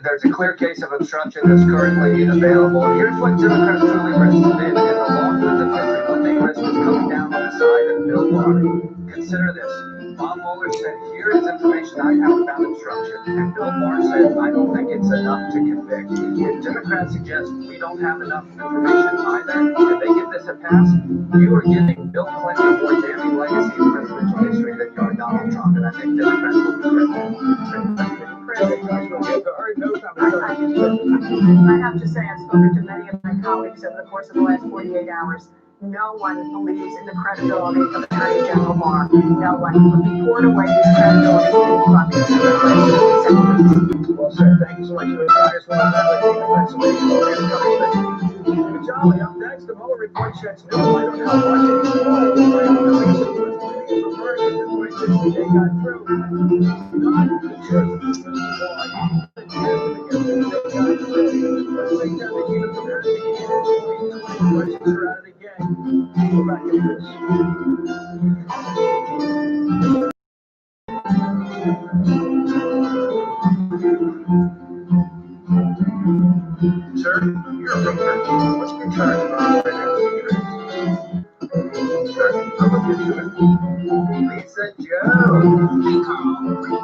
There's a clear case of obstruction that's currently available. Here's what Democrats truly risked. In the long list of history, what they risked is coming down on the side of Bill Barr. Consider this. Bob Mueller said, here is information I have about obstruction. And Bill Barr said, I don't think it's enough to convict. If Democrats suggest we don't have enough information either, and they give this a pass, you are giving Bill Clinton a more damning legacy in presidential history than you are Donald Trump. And I think Democrats will regret that. I have to say, I've spoken to many of my colleagues over the course of the last 48 hours. No one believes in the credibility of Attorney General Barr. No one. He poured away his credibility in Well said. Thank you so much for the Congressman. Jolly, up next, the Mueller report sheds new light on how Washington they got through. Not the truth. Go back into this. Sir, you're a broker. What's been charged about financial interest? Sir, I'm looking into it. Lisa Joe. Hey, Carl.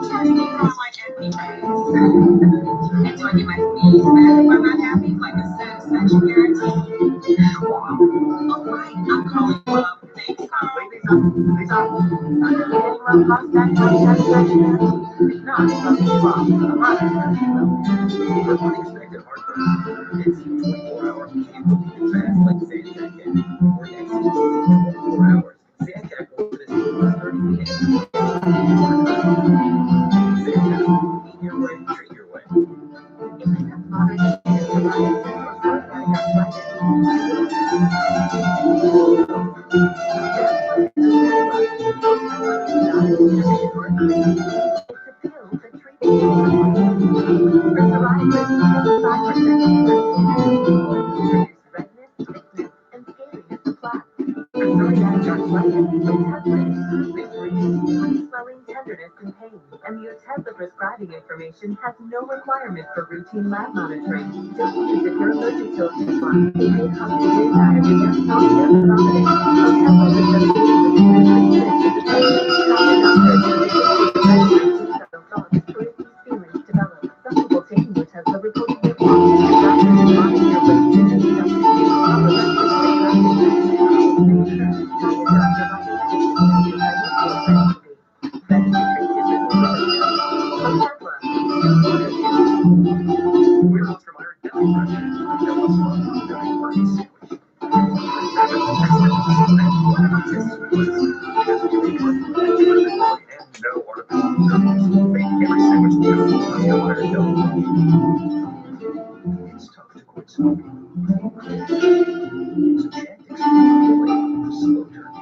Charge me for like every day. And do I get my fees back if I'm not happy? Like a satisfaction guarantee? Wow. All right, I'm calling you up. Thanks, Carl. Wait, Lisa. Unexpected heartburn. It's 24-hour chemical fast, like Zantac can. Or next 24 hours. Zantac will put it in 30 minutes. Zantac, eat your way, treat your way. Swelling, tenderness, and pain, and the Otezla prescribing information has no requirement for routine lab monitoring. Just use if you're allergic to Otezla. It may cause you diarrhea, nausea, and vomiting. Otezla is feelings develop. Some people taking Otezla reported their doctors monitor your weight and It's tough to quit smoking. So chant extremely slow journey.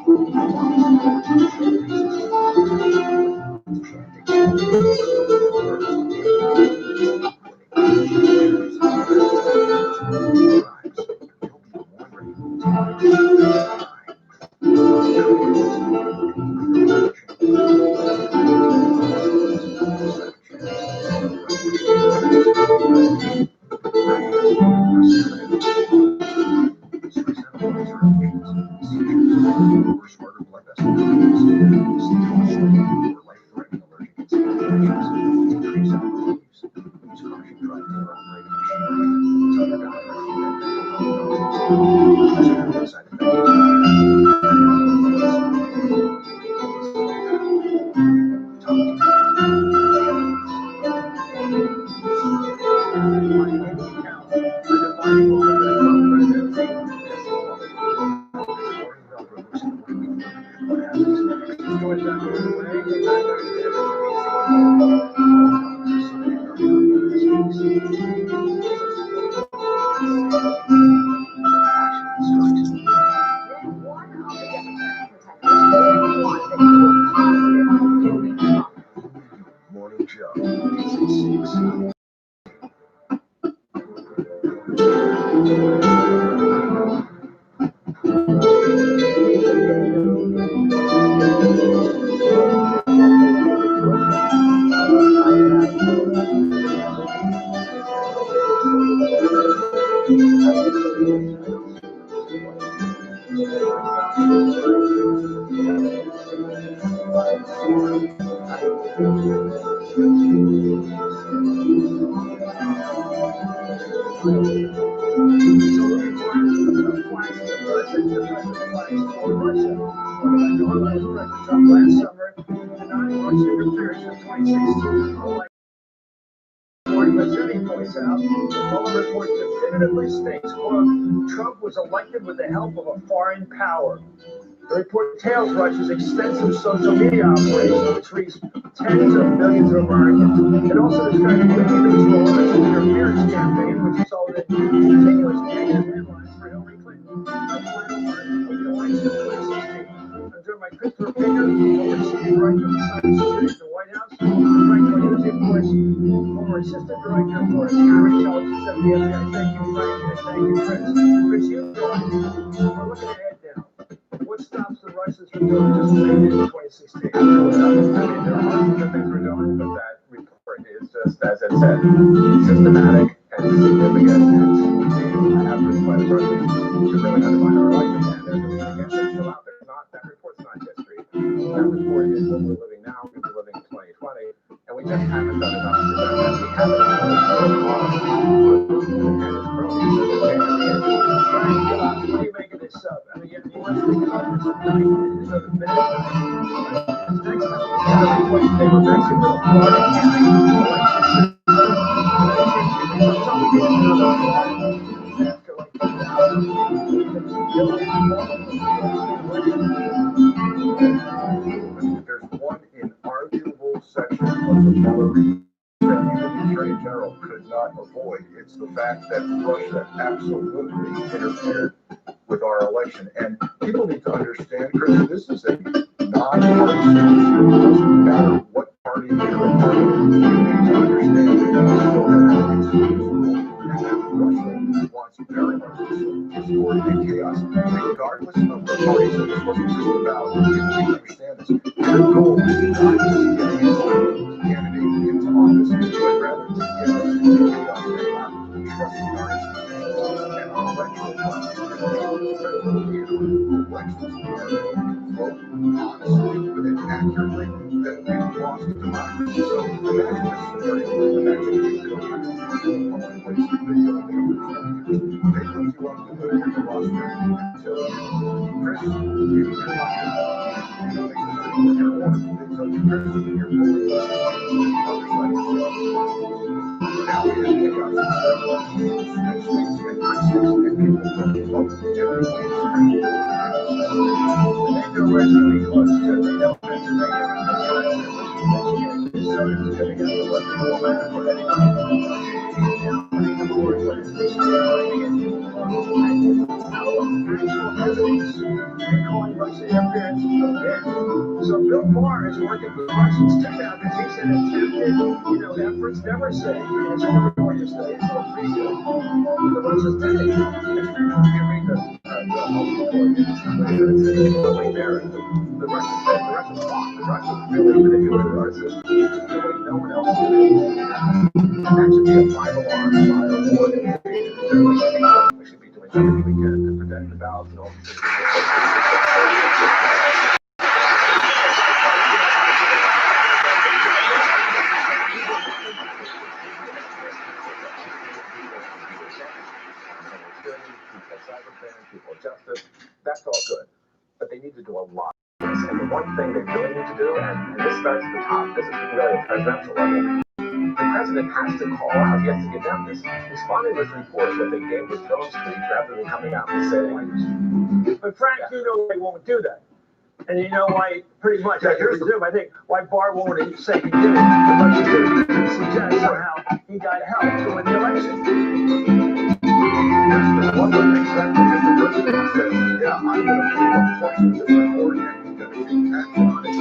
Morning Joe. Last summer, the non-launch interference of 2016. Missouri points out, the Mueller report definitively states, quote, Trump was elected with the help of a foreign power. The report details Russia's extensive social media operation, which reached tens of millions of Americans. It also describes WikiLeaks' role in the interference campaign, which resulted in continuous negative headlines for Hillary Clinton. Under my Christopher Finger, former senior director of cybersecurity at the White House, Frank Cornelius, of course, former assistant director for counterintelligence at the FBI. Thank you, Frank, and thank you, Chris. Chris, we're looking ahead now. What stops the Russians from doing just what they did in 2016? There are hundreds of things we're doing, but that report is just, as I said, systematic and significant. And efforts by the Russians to really undermine our election, and they're doing it again. They're still out there. That report's not history. That report is what we're living now. We've been living in 2020, and we just haven't done enough to prevent that. We haven't done enough What do you make of this up? I mean, you want to think about this tonight. So the minute next time they were mentioned with Florida There's one inarguable section of the Mueller report that even the Attorney General could not avoid. It's the fact that Russia absolutely interfered with our election. And people need to understand, Chris, this is a non-partisan issue. It doesn't matter what party you're a part of. You need to understand that you still have an exclusive rule. And that Russia wants very much discord and chaos, regardless of the parties that this wasn't just about. You need to understand this. Their goal is not just getting a candidate into office, but rather to get us into chaos and not trusting our institutions and our electoral process. Elections are vote honestly and accurately, then we've lost democracy. So imagine this scenario. Imagine if you don't have public places video of they put you on the roster until Chris, you come on. You don't make the we're going to want to so Chris, you're fully other side of the now we have chaos and swings and precincts and people from vote every way. And they're originally close to the Pennsylvania, Wisconsin, Michigan, Minnesota, going to get the electoral momentum for anybody. So Bill Barr is working with the Russians too now because he said attempted, efforts never say it's over Northern states or free to. The Russians did it. You read the report. The Russians said, the Russians fought. The Russians really manipulated our system. The way no one else did it. That should be a 5-alarm fire warning. We should be doing everything we can to protect the ballots and all. People justice, that's all good. But they need to do a lot. And the one thing they really need to do, and this starts at the top, this is really a presidential level. The president has to call out, he has to give them this. Responding to reports that they gave with drone speech rather than coming out and saying, but Frank, they won't do that. And you know why, pretty much, I presume, I think, why Barr won't say he did it, but he did suggest somehow he got help to win the election. One of the things that the president says, yeah, I'm going to be enforcing this report and he's going to take action on it.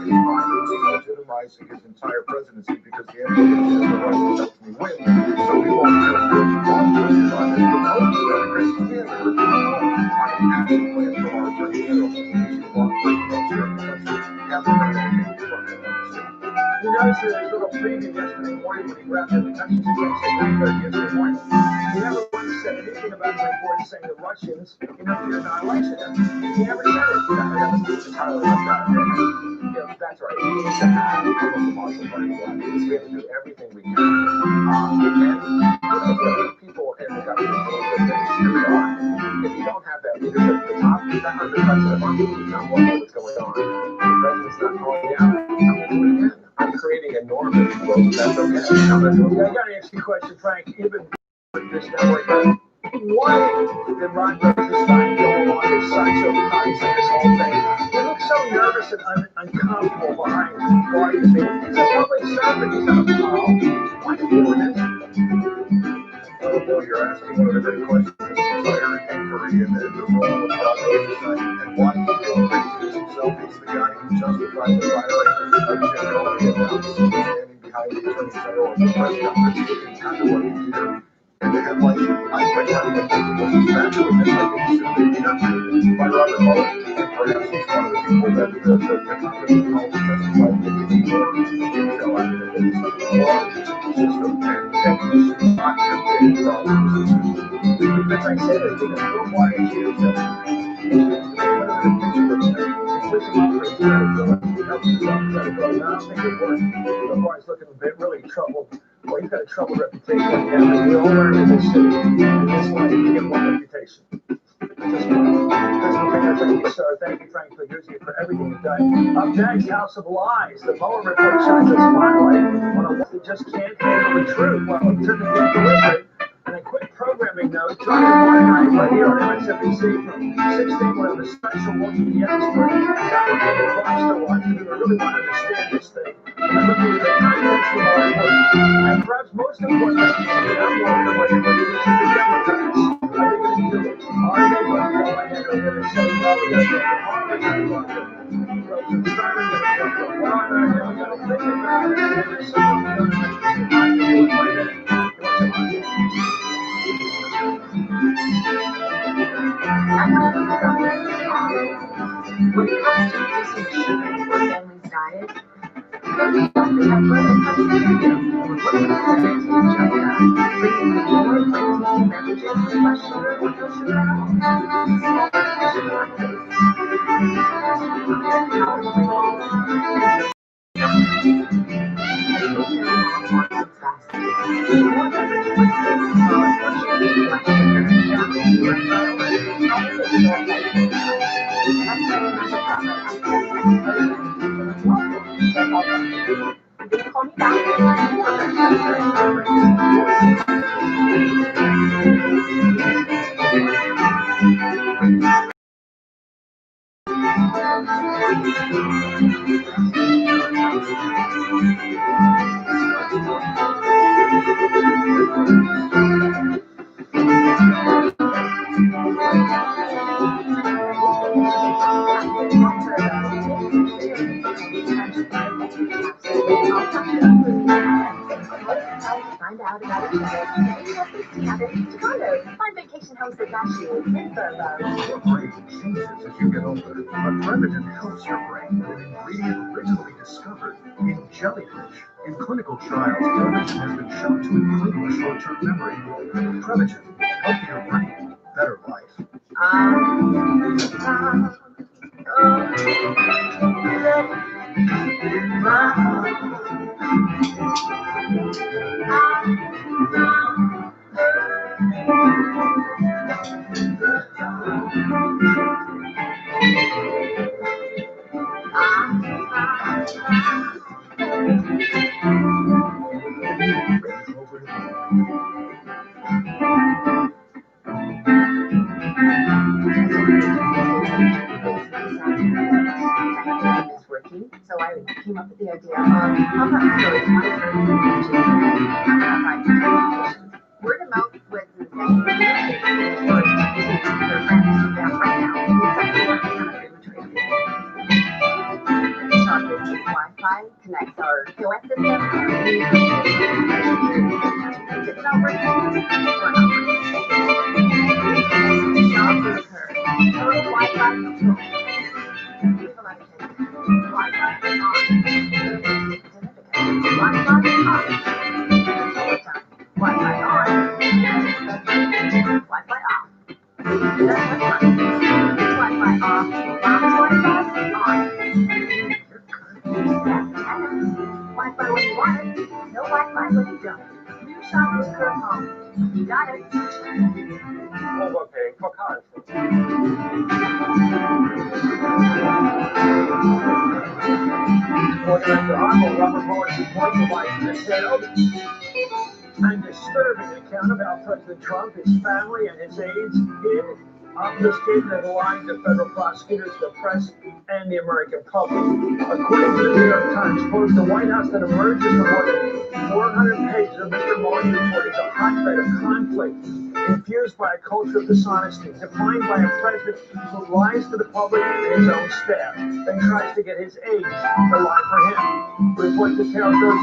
He wants to legitimizing his entire presidency because the ambulance is the right to help me win. So we won't have to on this proposal that a great standard on an action plan for our attorney general. He noticed a little preview yesterday morning when he grabbed the Texas yesterday morning. He never once said anything about the report saying the Russians interfered in our election. He never said it. That was entirely left out. That's right. We need to have the martial party. We have to do everything we can. And people in the government will get screwed on. If you don't have that leadership at the top, that undercuts the market. You don't know what's going on. The president's not calling me out. I'm going to do it again. I'm creating enormous growth. That's okay. I got to ask you a question, Frank. Even with this network, why did Ron Rosenstein go along with Sancho Panza this whole thing? He looks so nervous and uncomfortable behind Barty. He's a public servant. He's not a pal. Why did he do this? Oh, boy, you're asking one of the great questions. Fire inquiry and the role of Rosenstein and why he feels crazy himself. He's the guy who justified the firing of General Vietnam, standing behind the Attorney General at the press conference, and kind of what he did. And the headlights, I quite frankly think it was exactly what he should be interviewed by Robert Mueller. And perhaps he's one of the people that the Congress is called to testify to give you more detail out of it. It's a flawed system, and you should not have been involved in this system. As I said, I think it's a little more issues that one of the things that puts him up for his credibility, helps himself credibility. I don't think it works. So far, he's looking a bit really troubled. Well, he's got a troubled reputation. Yeah, we all learn in this city, in this life, to get one reputation. Just one. Thank you, sir. Thank you, Frank, for everything you've done. Up next, House of Lies. The Mueller report shines a spotlight on a list that just can't handle the truth. Well, it took a delivery. And a quick programming note, join us Monday night right here on MSNBC from 16 with a special look at the Gettysburg. Download the watch to watch if you really want to understand this thing. And look at the contents from our report. And perhaps most importantly, the outlook of what they're going to do to the Democrats. Are they going to do it? Are they going to go ahead and they're going to say, no, we're going to go hard, we're going to go hard. Rosenstein, we're going to go hard, we're going to think about it, and there's something we're going to do. When it comes to reducing sugar in your family's diet, we only have further considered we're looking at just that, bringing you more protein beverages with less sugar or no sugar at all. Small portion lactose. Find out about each other. Maybe have things together. Condos. Find vacation homes that match you. Your brain changes as you get older, but Prevagen helps your brain with an ingredient originally discovered in jellyfish. In clinical trials, Prevagen has been shown to improve short-term memory. Prevagen, healthier brain, better life. So I came up with the idea of how about word of mouth was the same right now. Wi-Fi connects our POS system. It's not working. Total Wi-Fi control. Wi-Fi on. Wi-Fi on. Wi-Fi on. Wi-Fi off. Wi-Fi off. Wi-Fi on. Wi-Fi when you want it. No Wi-Fi when you don't. New shop with Curve Home. You got it. Overpaying for constant. For Director Arnold, rubber bullets and point provides detailed and disturbing account of how President Trump, his family, and his aides hid, obfuscated, and lied to federal prosecutors, the press, and the American public. According to the New York Times, quote, the White House that emerges from more than 400 pages of Mr. Mueller's report is a hotbed of conflict, infused by a culture of dishonesty, defined by a president who lies to the public and his own staff, then tries to get his aides to lie for him. The report details those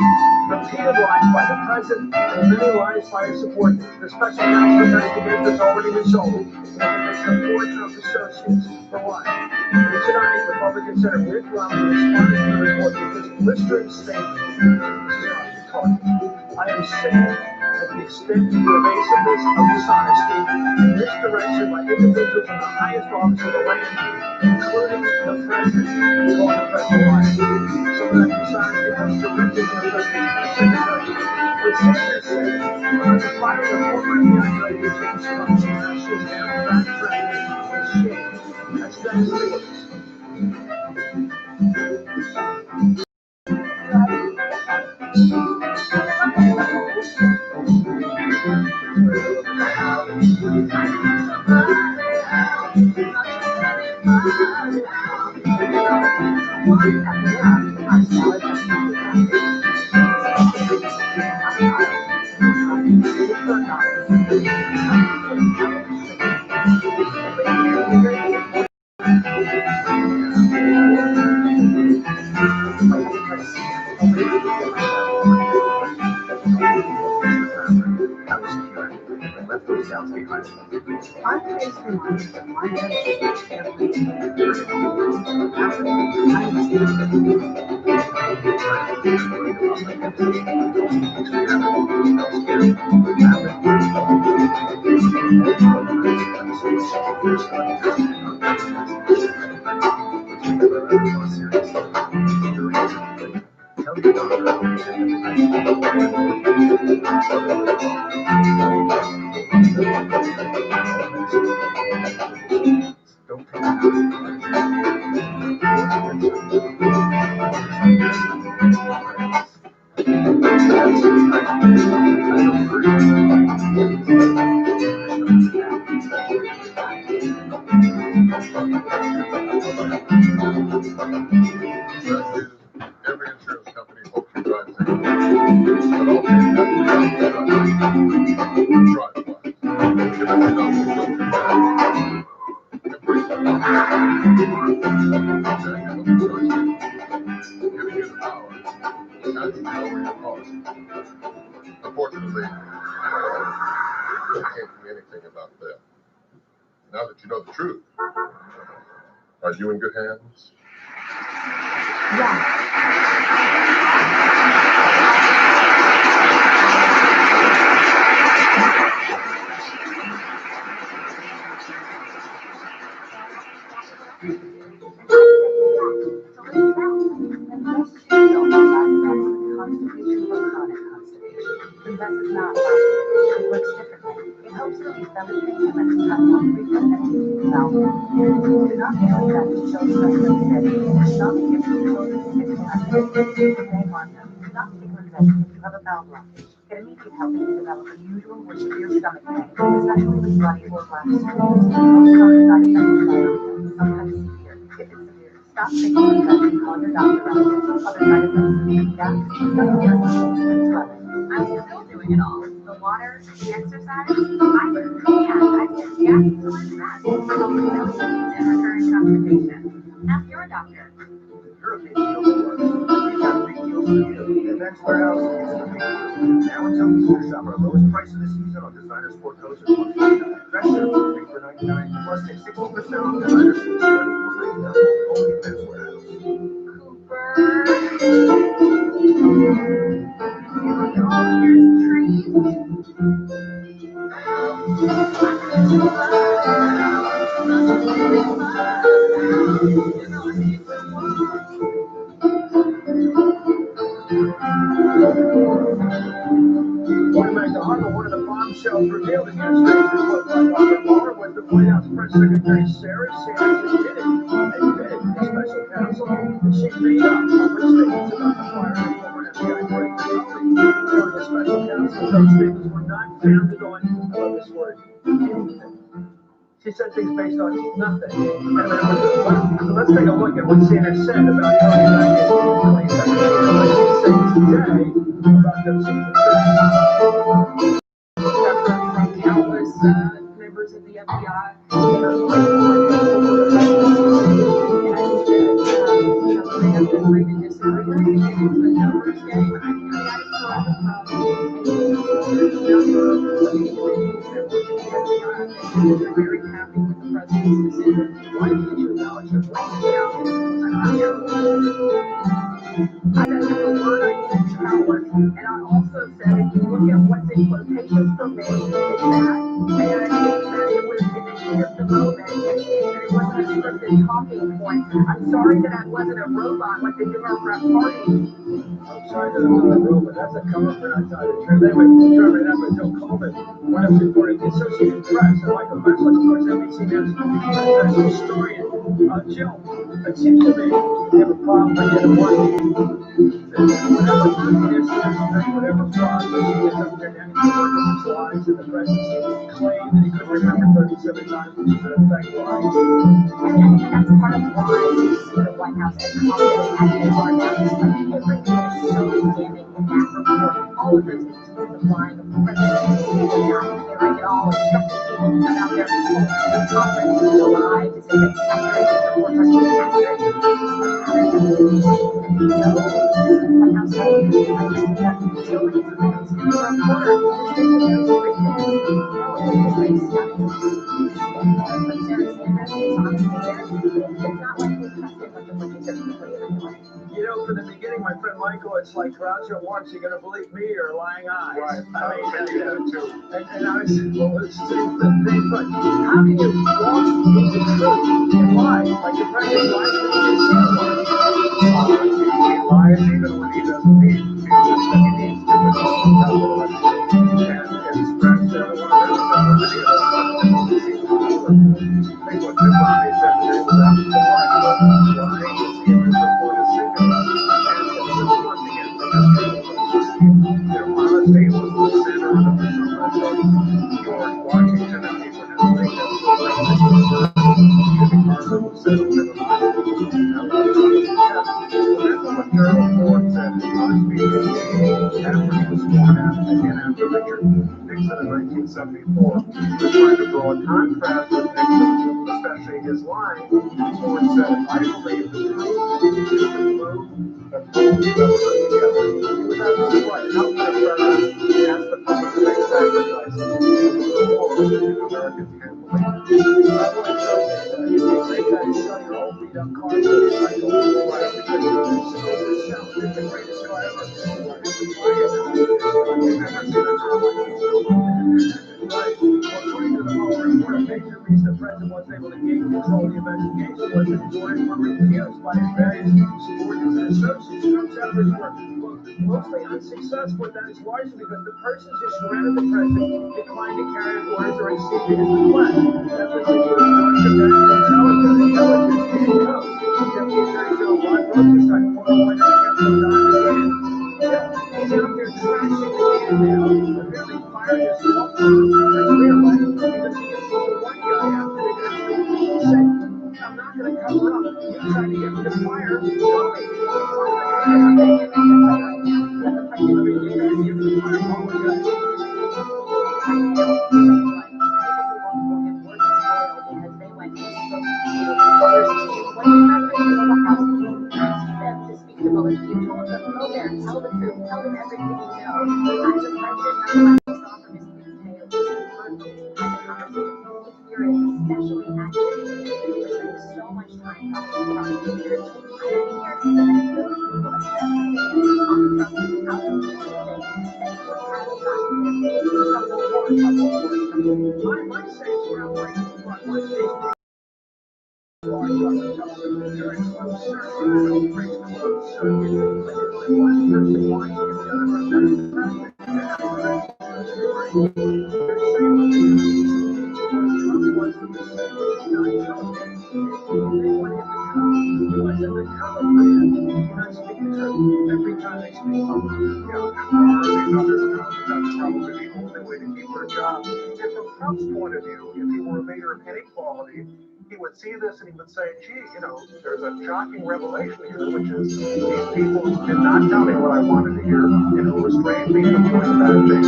repeated lies by the president and many lies by his subordinates. The special counsel investigator has already resolved that the fortune of associates for lying. And tonight, Republican Senator Mitt Romney responded to the report with this blistering statement. I am saddened at the extent of the evasiveness of dishonesty and misdirection by individuals in the highest office of the land, including the president, called the president liar. Some of that dishonesty comes directly from the president's secretary. It's safe to say, the fire of former FBI Director James Comey should have backtracked and shame. That's serious. Every insurance company hopes you drive safe. But okay, that's the drive. Now that you know where you're causing. Unfortunately, I can't do anything about that. Now that you know the truth, are you in good hands? Yeah. Convest is not like it. It works differently. It helps release everything and lets us have more frequent and easy bowel. Do not be content to show stress and sick. Do not be given children sick and they harm them. Do not take revenge if you have a bowel blockage. Get immediate help if you develop unusual or severe stomach pain, especially with bloody or black stools. Most common side effects of diarrhea, sometimes severe. If it's severe, stop taking revenge and call your doctor about it. Other side effects include gas, stomach irritation, and swelling. I'm still doing it all. The water, the exercise, I did Jackie's Orange Rest for helping belly pain and recurrent constipation. Ask your doctor. You're a big deal to us. We've got big deals for you. Events Warehouse is a big deal. Now until Easter, shop our lowest price of the season on designer sport coats at $149. Dress shirts are $3 for $99. Plus, take 60% off designer suits starting at $199. Only Events Warehouse. DigiMag, the Harbor, one of the bombshells revealed in yesterday's report by Robert Mueller was the White House Press Secretary Sarah Sanders admitted to special counsel that she made up public statements about the firing of former FBI Director Comey. During the special counsel, those statements were not founded on, I love this word, anything. She said things based on nothing. Anyway, let's take a look at what CNN said about Comey back in 2017 and what she's saying today about those statements. From countless members of the FBI. And I they have been rated disagree. It's a numbers game. I got it from they're very happy with the president's decision. Why did you acknowledge the I said the word I used countless, and I also said if you look at what's in quotations for me, it's that, and it was in the heat of the moment, and it wasn't a scripted talking point. I'm sorry that I wasn't a robot like the Democrat Party. I'm sorry that I'm not a robot. That's a cover for not telling the truth. Anyway, German up until Coleman, one of reporting the Associated Press, and Michael Messlin, of course, NBC News presidential historian. Jill, it seems to me we have a problem with the one. Whatever communist, whatever fraud was up there, and he worked his lies, and the president claimed that he could remember 37 times, which is in fact lies. And that's part of why the White House has come in as they are now. Everything is so damning in that report. All of those agencies applying the president is not hearing it all, instructing people to come out there and conference to lie, to say that accurate reports are inaccurate. White House has so many times in the reporter just didn't know You know, from the beginning, my friend Michael, it's like Groucho Marx, you gonna believe me or lying eyes? Right. I mean, and I said, well, it's the same thing, but how can you walk in the truth and lie? Like the president lies when he Lies even when he doesn't need to. He needs to express one of in 1974, was trying to draw a contrast with Nixon, especially his line. Ford said, I believe the truth is the glue that holds government together. investigation was that his orders were refused by his various subordinates and associates. Trump's efforts were mostly unsuccessful, and that is largely because the persons who surrounded the president declined to carry out orders or accede to his request. Efforts include Deutsche Bank Intelligence and Coast. Deputy Attorney General Rod Rosenstein, former White House counsel Don McGahn, he's out there trashing McGahn now, apparently fired his law firm as real-life because he accused one guy after the guy said, I'm not going to cover up. You tried to get me to fire Tommy. Tell the truth, tell them everything you know. As a president, none of my offer is detailed. It's furious, especially active. We're spending so much time talking to prosecutors. I don't hear some of those people accept on the Trump out of the and what has gotten him into trouble or trouble. My sense where I'm like, what is every time they speak up, that's probably the only way to keep their job. And from Trump's point of view, if he were a leader of inequality, he would see this and he would say, gee, there's a shocking revelation here, which is these people did not tell me what I wanted to hear and who restrained me from doing bad things.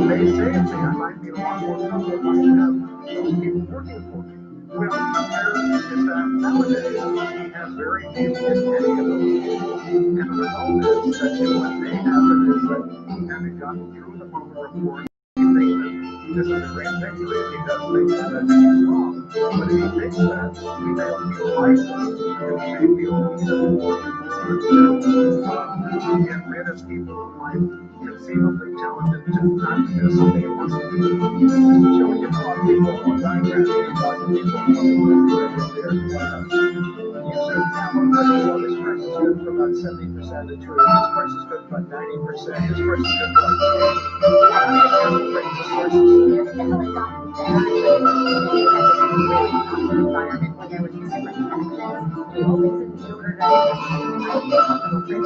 They saved me. I might be a lot more trouble if I didn't have those people working for me. Well, there is that nowadays he has very few, if any, of those people. And the result is that what may happen is that he hasn't gotten through the Mueller report. He thinks that this is a great victory if he does think that he's wrong. But if he thinks that, he may feel licensed and he may feel to get rid of people who might conceivably tell him to not do something he wants to do. So when you talk people on background, you talk to people on you said well, this person's good for about 70% of the truth, this person's good for about 90%, this person's good for like 10%. How do you calibrate the sources? There's definitely gotten better environment where there was different factions. You always in order to someone from this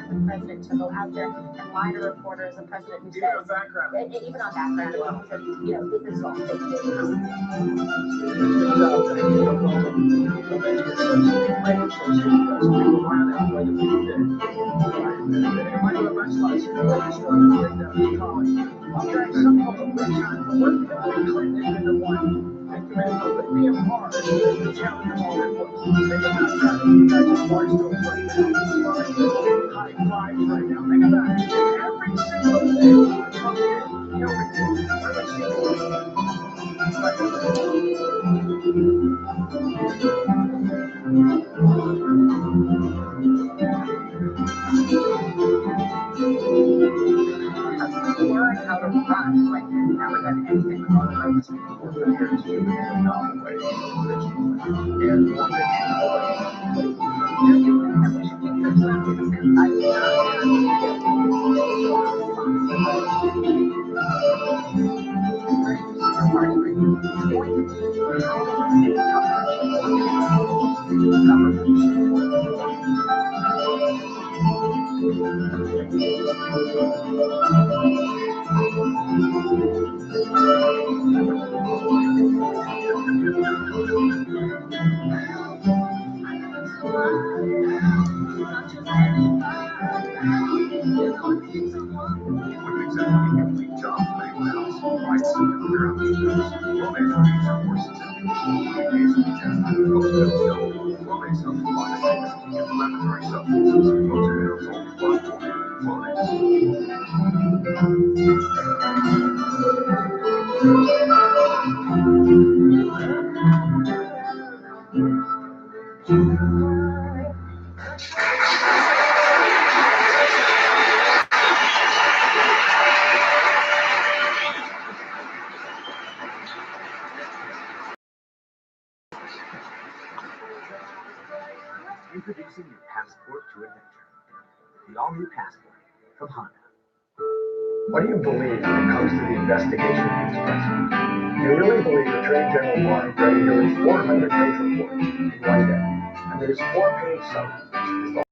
the president to go out there and lie to reporters, a president who says, and even on background, who says, this is all fake learn how to run, like never done anything close like this before. Introducing your passport to adventure. The all-new Passport from Honda. What do you believe when it comes to the investigation against president? Do you really believe Attorney General Barr read nearly 400-page report in one day? And that his 4-page summary is the